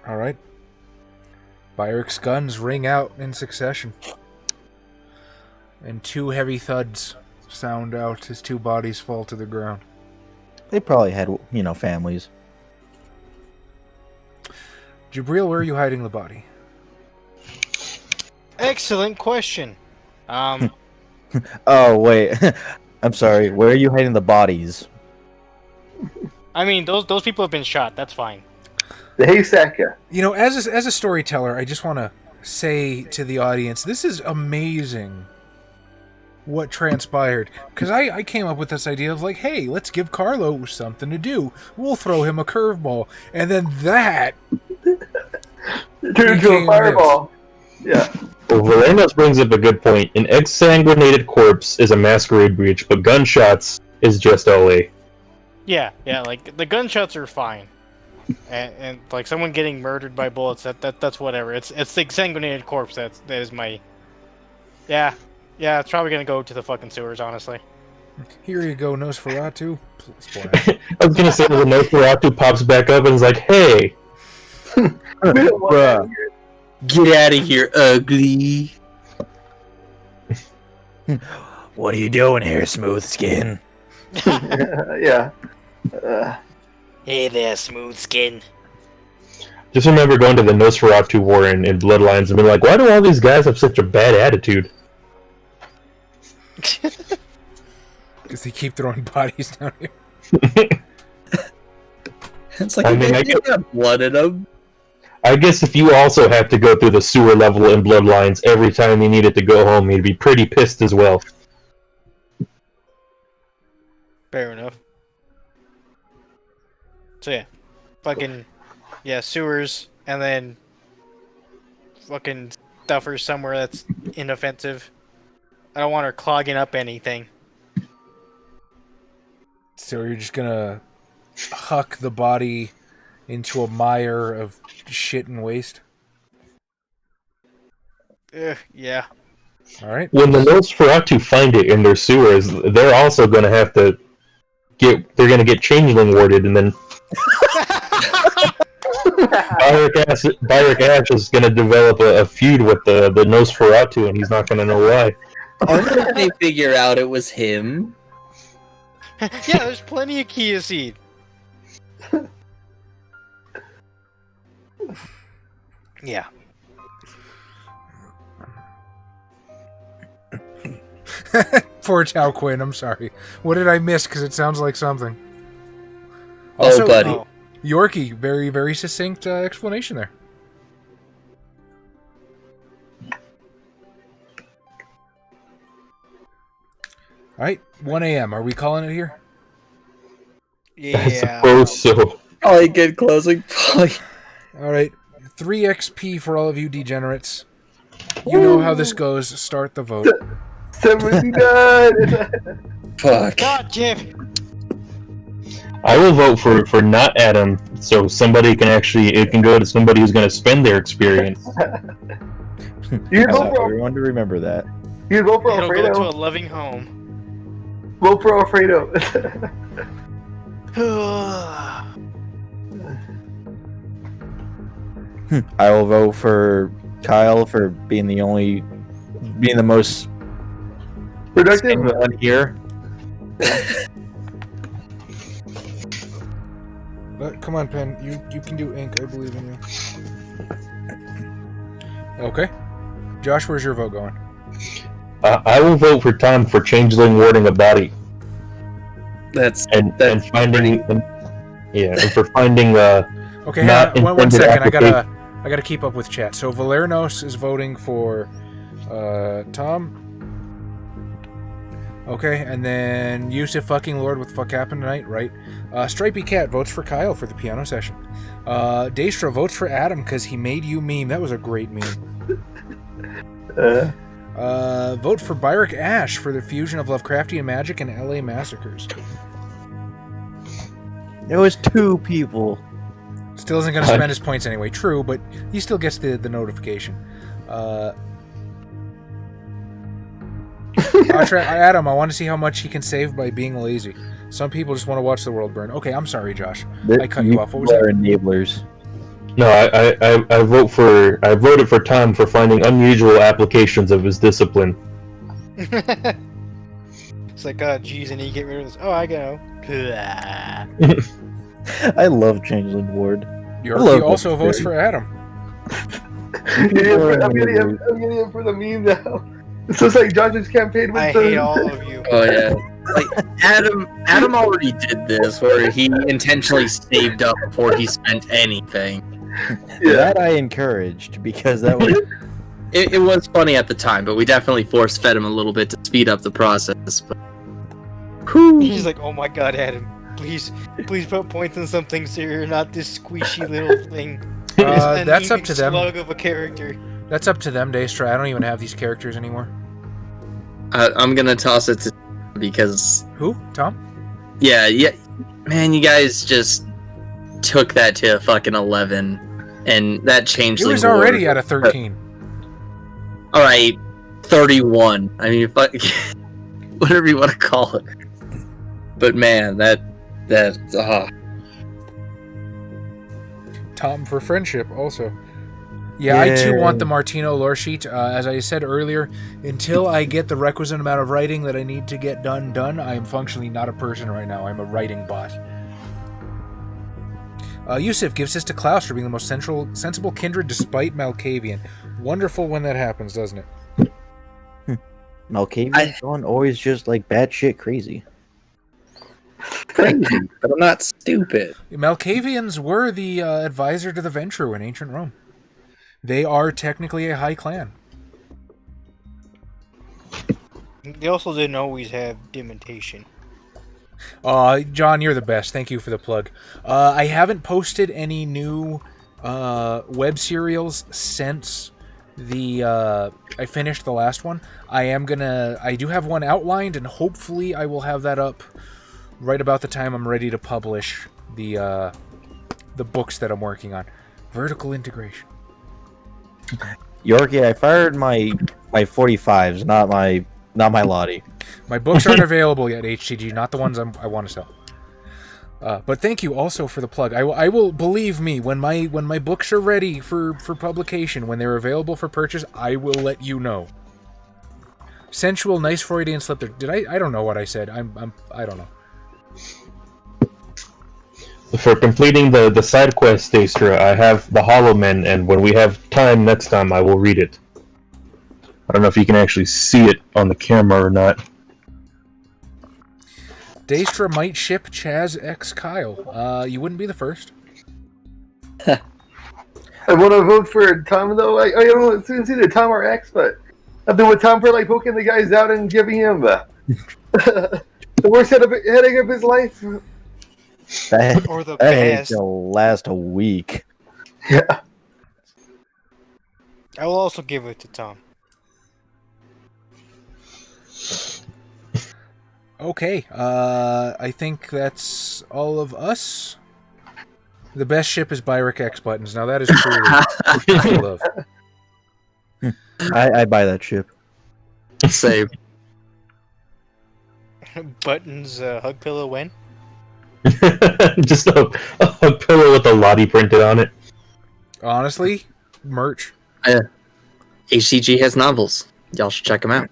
All right. Byric's guns ring out in succession. And 2 heavy thuds sound out as 2 bodies fall to the ground. They probably had, families. Jabril, where are you hiding the body? Excellent question. Oh wait, I'm sorry. Where are you hiding the bodies? I mean, those people have been shot. That's fine. The haystack. You know, as a storyteller, I just want to say to the audience, this is amazing what transpired. Because I came up with this idea of like, hey, let's give Carlo something to do. We'll throw him a curveball. And then that Turn into a fireball. Yeah. Well, Valenos brings up a good point. An exsanguinated corpse is a masquerade breach, but gunshots is just OA. Yeah, like the gunshots are fine, and like someone getting murdered by bullets, that's whatever. It's the exsanguinated corpse that is my. Yeah, it's probably gonna go to the fucking sewers, honestly. Here you go, Nosferatu. Splash. I was gonna say the Nosferatu pops back up and is like, "Hey, Bruh. Get out of here, ugly. What are you doing here, smooth skin? Yeah. Hey there, smooth skin. just remember going to the Nosferatu war in Bloodlines and being like, why do all these guys have such a bad attitude?" Because they keep throwing bodies down here. It's like, I mean, I they got blood in them. I guess if you also have to go through the sewer level in Bloodlines every time you needed to go home, you'd be pretty pissed as well. Fair enough. So yeah, fucking sewers, and then fucking stuffers somewhere that's inoffensive. I don't want her clogging up anything. So you're just gonna huck the body into a mire of shit and waste? Yeah. Alright. When the Nosferatu find it in their sewers, they're also going to have to get changeling warded, and then Byrrc Ash is going to develop a feud with the Nosferatu, and he's not going to know why. I wonder if they figure out it was him. Yeah, there's plenty of Kia seed. Yeah. Poor Tao Quinn, I'm sorry. What did I miss? Because it sounds like something. Oh, buddy. Oh. Yorkie, very, very succinct explanation there. Alright, 1 a.m. Are we calling it here? I Yeah. suppose so. Probably good closing point. Alright, 3 XP for all of you degenerates. You know how this goes. Start the vote. 79! Fuck. God, Jim. I will vote for not Adam, so it can go to somebody who's going to spend their experience. You I vote want for everyone to remember that. you vote for It'll go to Alfredo. a loving home. Vote for Alfredo. I will vote for Kyle for being the most Productive. one here. But come on, Pen. You can do ink. I believe in you. Okay. Josh, where's your vote going? I will vote for Tom for changeling warding a body. That's and finding and for finding Okay, not hang on, one intended second. application. I gotta keep up with chat. So Valernos is voting for Tom. Okay, and then Yusuf fucking Lord, what the fuck happened tonight, right? Stripey Cat votes for Kyle for the piano session. Daestra votes for Adam because he made you meme. That was a great meme. Vote for Byrick Ash for the fusion of Lovecraftian magic and LA massacres. It was 2 people. Still isn't going to spend his points anyway. True, but he still gets the notification. Adam, I want to see how much he can save by being lazy. Some people just want to watch the world burn. Okay, I'm sorry, Josh. I cut you off. What was that? Enablers. No, I voted for Tom for finding unusual applications of his discipline. It's like, oh, geez, and you get rid of this. Oh, I go. I love Changeling Ward. Yorkie also votes for Adam. I'm getting him for the meme now. So it's like Josh's campaign with I hate all of you. Oh yeah, like Adam already did this, where he intentionally saved up before he spent anything. Yeah. That I encouraged because that was It was funny at the time, but we definitely force fed him a little bit to speed up the process. But He's like, oh my god, Adam, please put points in something serious, not this squishy little thing. That's up to them. Slug of a character. That's up to them, Daestra. I don't even have these characters anymore. I'm gonna toss it to because Who? Tom? yeah, man, you guys just took that to a fucking 11, and that changed. It was already at a 13. All right, 31. I mean, fuck, whatever you want to call it. But man, that Tom for friendship, also. Yeah, I too want the Martino lore sheet. As I said earlier, until I get the requisite amount of writing that I need to get done, I am functionally not a person right now. I'm a writing bot. Yusuf gives this to Klaus for being the most sensible kindred despite Malkavian. Wonderful when that happens, doesn't it? Malkavian's gone always just like batshit crazy. crazy, but I'm not stupid. Malkavians were the advisor to the Ventru in ancient Rome. They are technically a high clan. They also didn't always have dementation. John, you're the best. Thank you for the plug. I haven't posted any new web serials since I finished the last one. I do have one outlined, and hopefully I will have that up right about the time I'm ready to publish the books that I'm working on. Vertical integration. Yorkie, I fired my 45s, not my Lottie. My books aren't available yet, HTG, not the ones I want to sell. But thank you also for the plug. I will, believe me, when my books are ready for publication, when they're available for purchase, I will let you know. Sensual, nice Freudian slip there. Did I don't know what I said. I don't know. For completing the side quest, Daestra, I have the Hollow Men, and when we have time next time, I will read it. I don't know if you can actually see it on the camera or not. Daestra might ship Chaz X Kyle. You wouldn't be the first. I want to vote for Tom, though. I don't know, it's either Tom or X, but I've been with Tom for like poking the guys out and giving him the worst headache of his life. Or the That headache best. will last a week. Yeah. I will also give it to Tom. Okay, I think that's all of us. The best ship is Byrick X Buttons. Now that is truly I love. I buy that ship. Same. Buttons, hug pillow when? Just a pillow with a Lottie printed on it. Honestly, merch. HCG has novels. Y'all should check them out.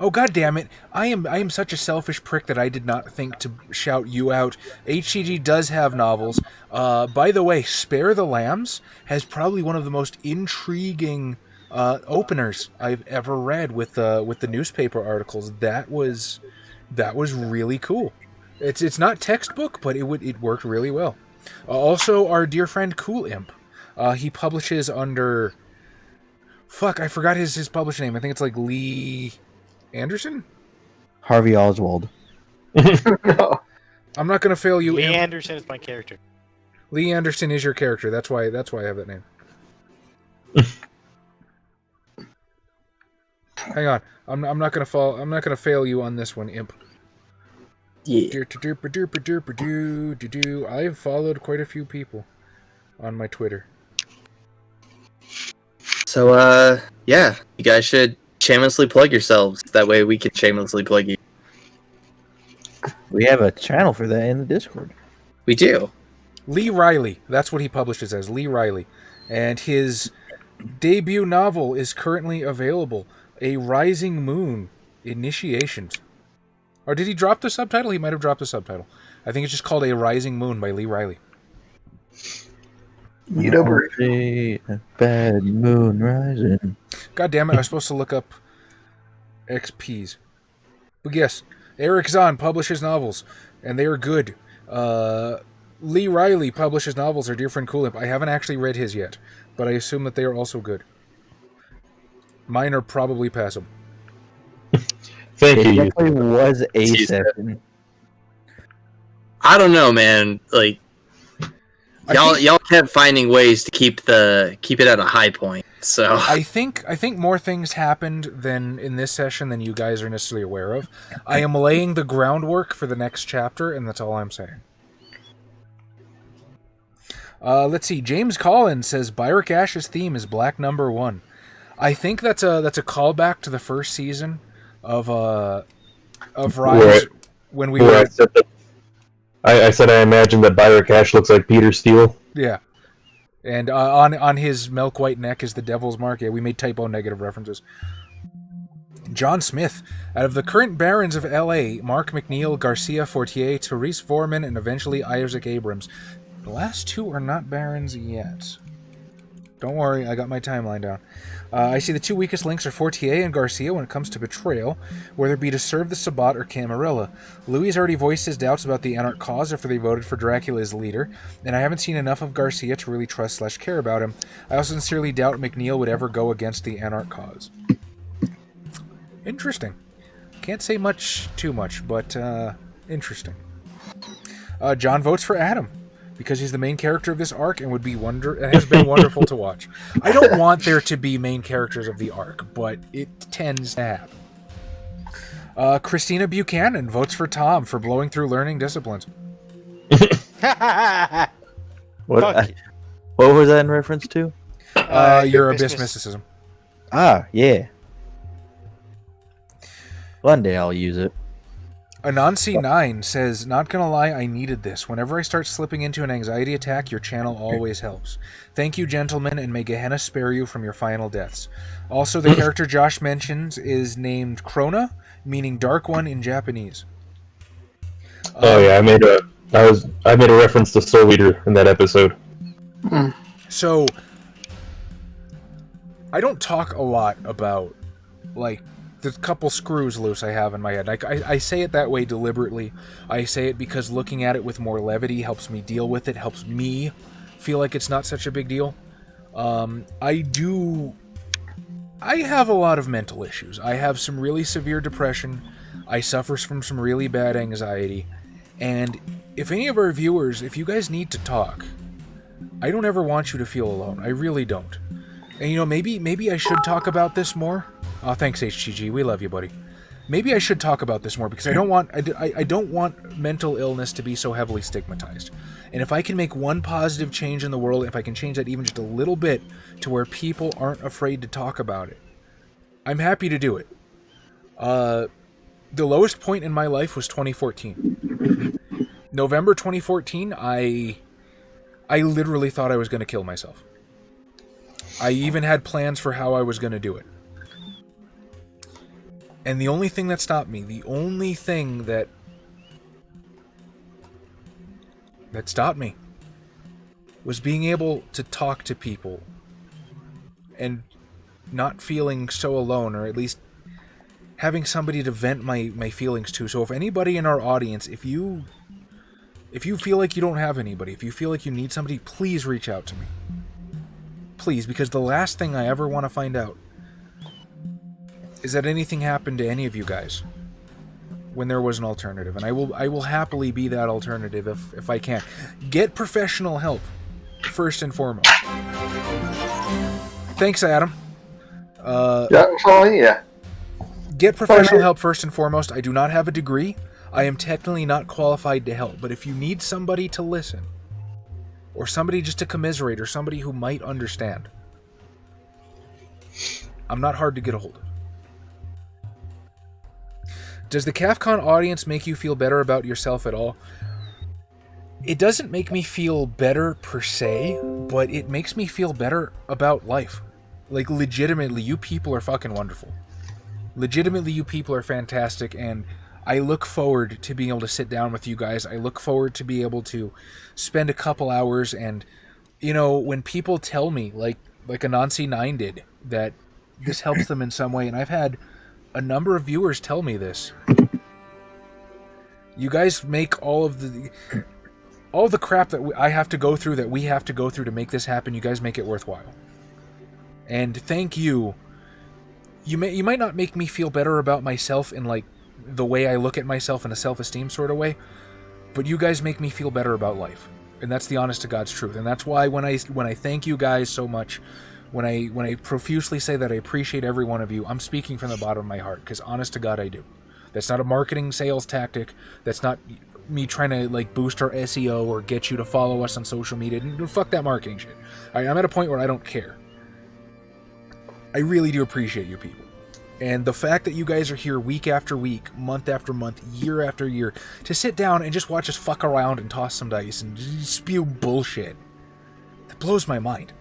Oh, god damn it. I am such a selfish prick that I did not think to shout you out. HCG does have novels. By the way, Spare the Lambs has probably one of the most intriguing openers I've ever read with the newspaper articles. That was really cool. It's not textbook, but it worked really well. Also, our dear friend Cool Imp. He publishes under... Fuck, I forgot his publisher name. I think it's like Lee... Anderson? Harvey Oswald. No. I'm not going to fail you. Lee Imp. Anderson is my character. Lee Anderson is your character. That's why I have that name. Hang on. I'm not going to fall. I'm not going to fail you on this one, Imp. Yeah. I've followed quite a few people on my Twitter. So, yeah, you guys should shamelessly plug yourselves. That way we can shamelessly plug you. We have a channel for that in the Discord. We do. Lee Riley. That's what he publishes as, Lee Riley. And his debut novel is currently available. A Rising Moon, Initiations. Or did he drop the subtitle? He might have dropped the subtitle. I think it's just called A Rising Moon by Lee Riley. You know, A bad moon rising. God damn it, I was supposed to look up XPs. But yes, Eric Zahn publishes novels, and they are good. Lee Riley publishes novels, our dear friend Cool Imp. I haven't actually read his yet, but I assume that they are also good. Mine are probably passable. Thank It you. definitely was a Jeez. session. I don't know, man. Like, y'all kept finding ways to keep it at a high point. So I think more things happened than in this session than you guys are necessarily aware of. I am laying the groundwork for the next chapter, and that's all I'm saying. Let's see. James Collins says Byrick Ash's theme is Black Number 1. I think that's a callback to the first season of Rise Right. when we Where were I said that I said I imagine that Byrick Ash looks like Peter Steele. yeah. And on his milk white neck is the devil's mark. Yeah, we made typo negative references. John Smith. Out of the current barons of L.A., Mark McNeil, Garcia Fortier, Therese Foreman, and eventually Isaac Abrams. The last two are not barons yet. Don't worry, I got my timeline down. I see the two weakest links are Fortier and Garcia when it comes to betrayal, whether it be to serve the Sabbat or Camarilla. Louis has already voiced his doubts about the Anarch cause after they voted for Dracula as leader, and I haven't seen enough of Garcia to really trust/care about him. I also sincerely doubt McNeil would ever go against the Anarch cause. Interesting. Can't say too much, but interesting. John votes for Adam, because he's the main character of this arc and it has been wonderful to watch. I don't want there to be main characters of the arc, but it tends to happen. Christina Buchanan votes for Tom for blowing through learning disciplines. Fuck What? you. What was that in reference to? Your Abyss Mysticism. Ah, yeah. One day I'll use it. Anansi9 says, not gonna lie, I needed this. Whenever I start slipping into an anxiety attack, your channel always helps. Thank you, gentlemen, and may Gehenna spare you from your final deaths. Also, the character Josh mentions is named Krona, meaning Dark One in Japanese. Oh yeah, I made a reference to Soul Eater in that episode. So, I don't talk a lot about, like, the couple screws loose I have in my head. I say it that way deliberately. I say it because looking at it with more levity helps me deal with it, helps me feel like it's not such a big deal. I have a lot of mental issues. I have some really severe depression. I suffer from some really bad anxiety. And if any of our viewers, if you guys need to talk, I don't ever want you to feel alone. I really don't. And, you know, maybe I should talk about this more. Oh, thanks, HGG. We love you, buddy. Maybe I should talk about this more because I don't want mental illness to be so heavily stigmatized. And if I can make one positive change in the world, if I can change that even just a little bit to where people aren't afraid to talk about it, I'm happy to do it. The lowest point in my life was 2014. November 2014, I literally thought I was going to kill myself. I even had plans for how I was going to do it. And the only thing that stopped me, the only thing that stopped me was being able to talk to people and not feeling so alone, or at least having somebody to vent my feelings to. So if anybody in our audience, if you feel like you don't have anybody, if you feel like you need somebody, please reach out to me. Please, because the last thing I ever want to find out is that anything happened to any of you guys when there was an alternative. And I will happily be that alternative if I can. Get professional help, first and foremost. Thanks, Adam. Yeah. Get professional help first and foremost. I do not have a degree. I am technically not qualified to help. But if you need somebody to listen, or somebody just to commiserate, or somebody who might understand, I'm not hard to get a hold of. Does the CAFCON audience make you feel better about yourself at all? It doesn't make me feel better per se, but it makes me feel better about life. Like, legitimately, you people are fucking wonderful. Legitimately, you people are fantastic, and I look forward to being able to sit down with you guys. I look forward to be able to spend a couple hours, and, you know, when people tell me, like Anansi9 did, that this helps them in some way, and I've had a number of viewers tell me this. You guys make all the crap that I have to go through, that we have to go through to make this happen. You guys make it worthwhile. And thank you. You might not make me feel better about myself in, like, the way I look at myself in a self-esteem sort of way, but you guys make me feel better about life. And that's the honest to God's truth. And that's why when I thank you guys so much, when I profusely say that I appreciate every one of you, I'm speaking from the bottom of my heart, because honest to God, I do. That's not a marketing sales tactic. That's not me trying to, like, boost our SEO or get you to follow us on social media. Fuck that marketing shit. I'm at a point where I don't care. I really do appreciate you people. And the fact that you guys are here week after week, month after month, year after year, to sit down and just watch us fuck around and toss some dice and spew bullshit, that blows my mind.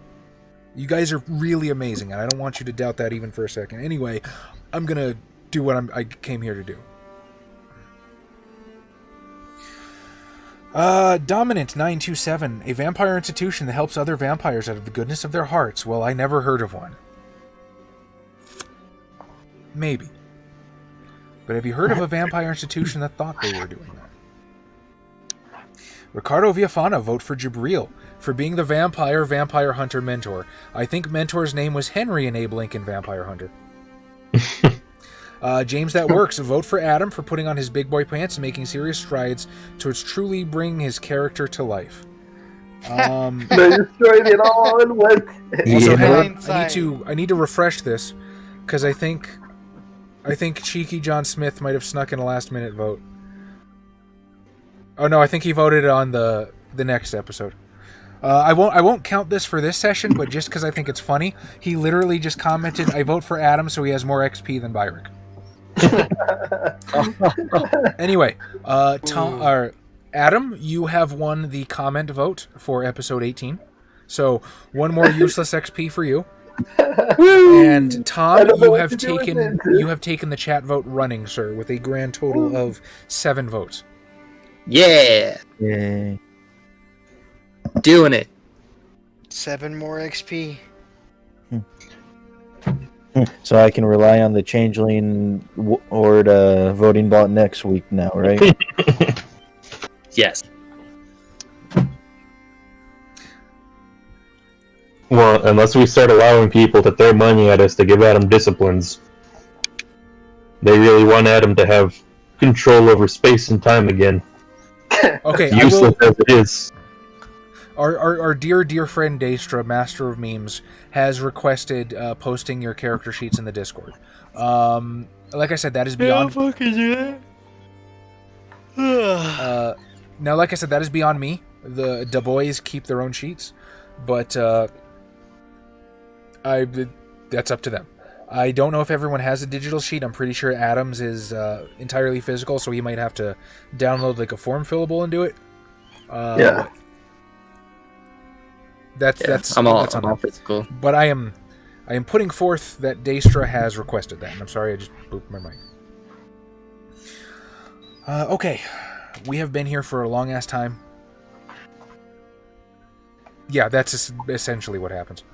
You guys are really amazing, and I don't want you to doubt that even for a second. Anyway, I'm gonna do what I came here to do. Dominant927, a vampire institution that helps other vampires out of the goodness of their hearts. Well, I never heard of one. Maybe. But have you heard of a vampire institution that thought they were doing that? Ricardo Villafana, vote for Jabril for being the vampire hunter mentor. I think mentor's name was Henry in Abe Lincoln Vampire Hunter. James That Works, vote for Adam for putting on his big boy pants and making serious strides towards truly bringing his character to life. They destroyed it all in one. Also, Yeah. I need to refresh this, because I think Cheeky John Smith might have snuck in a last minute vote. Oh no, I think he voted on the next episode. I won't count this for this session, but just because I think it's funny, he literally just commented, "I vote for Adam so he has more XP than Byrick." Anyway, Adam, you have won the comment vote for episode 18. So one more useless XP for you. And Tom, you have taken the chat vote running, sir, with a grand total of 7 votes. Yeah, Yay. doing it. 7 more XP. So I can rely on the Changeling Horde voting bot next week now, right? Yes. Well, unless we start allowing people to throw money at us to give Adam disciplines. They really want Adam to have control over space and time again. Okay, Useless as it is. Our dear friend Daestra, Master of Memes, has requested posting your character sheets in the Discord. Like I said, that is beyond. Now, like I said, that is beyond me. The boys keep their own sheets, but that's up to them. I don't know if everyone has a digital sheet. I'm pretty sure Adam's is entirely physical, so he might have to download like a form fillable and do it. Yeah. That's I'm all on him. physical. But I am I am putting forth that Daestra has requested that. And I'm sorry, I just booped my mic. Okay. We have been here for a long-ass time. Yeah, that's essentially what happens.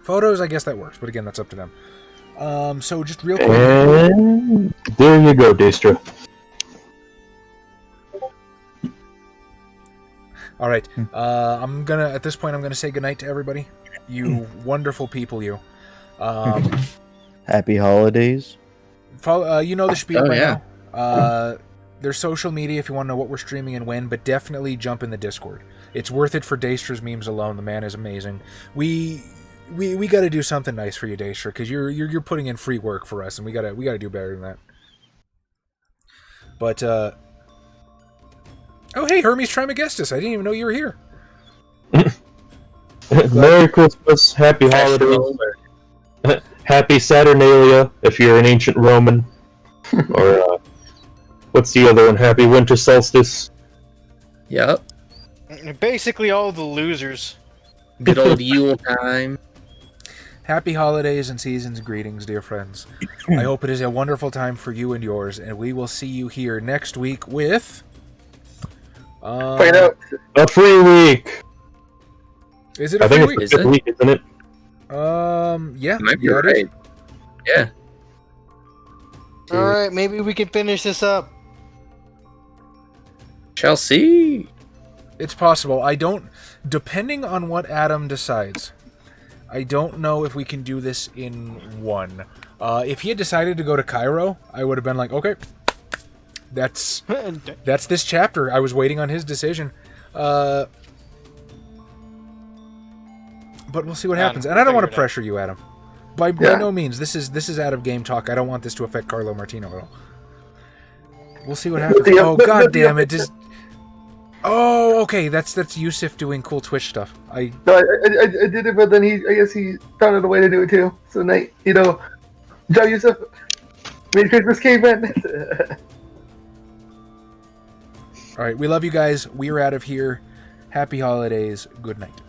Photos, I guess that works. But again, that's up to them. So just real quick. And there you go, Daestra. All right. At this point, I'm gonna say goodnight to everybody. You wonderful people, you. Happy holidays. Follow, you know the spiel Oh, by yeah. now. There's social media if you want to know what we're streaming and when, but definitely jump in the Discord. It's worth it for Daestra's memes alone. The man is amazing. We got to do something nice for you, Daestra, because you're putting in free work for us, and we gotta do better than that. But oh hey, Hermes Trismegistus, I didn't even know you were here. Merry Christmas, Happy Holidays, Happy Saturnalia if you're an ancient Roman, or what's the other one? Happy Winter Solstice. Yep. Basically, all the losers. Good old Yule time. Happy holidays and season's greetings, dear friends. I hope it is a wonderful time for you and yours, and we will see you here next week with... Find out. A free week. Is it a I free think week? it's a good week, isn't it? Yeah. You might be yeah, it is. right. Yeah. All right, maybe we can finish this up. Shall see. It's possible. Depending on what Adam decides, I don't know if we can do this in one. If he had decided to go to Cairo, I would have been like, okay, that's this chapter. I was waiting on his decision. But we'll see what happens. And I don't want to pressure you, Adam. By no means. This is out of game talk. I don't want this to affect Carlo Martino at all. We'll see what happens. Oh, god damn it. Oh, okay. That's Yusuf doing cool Twitch stuff. No, I did it, but then I guess he found a way to do it too. So, Joe Yusuf, Merry Christmas, caveman. All right, we love you guys. We're out of here. Happy holidays. Good night.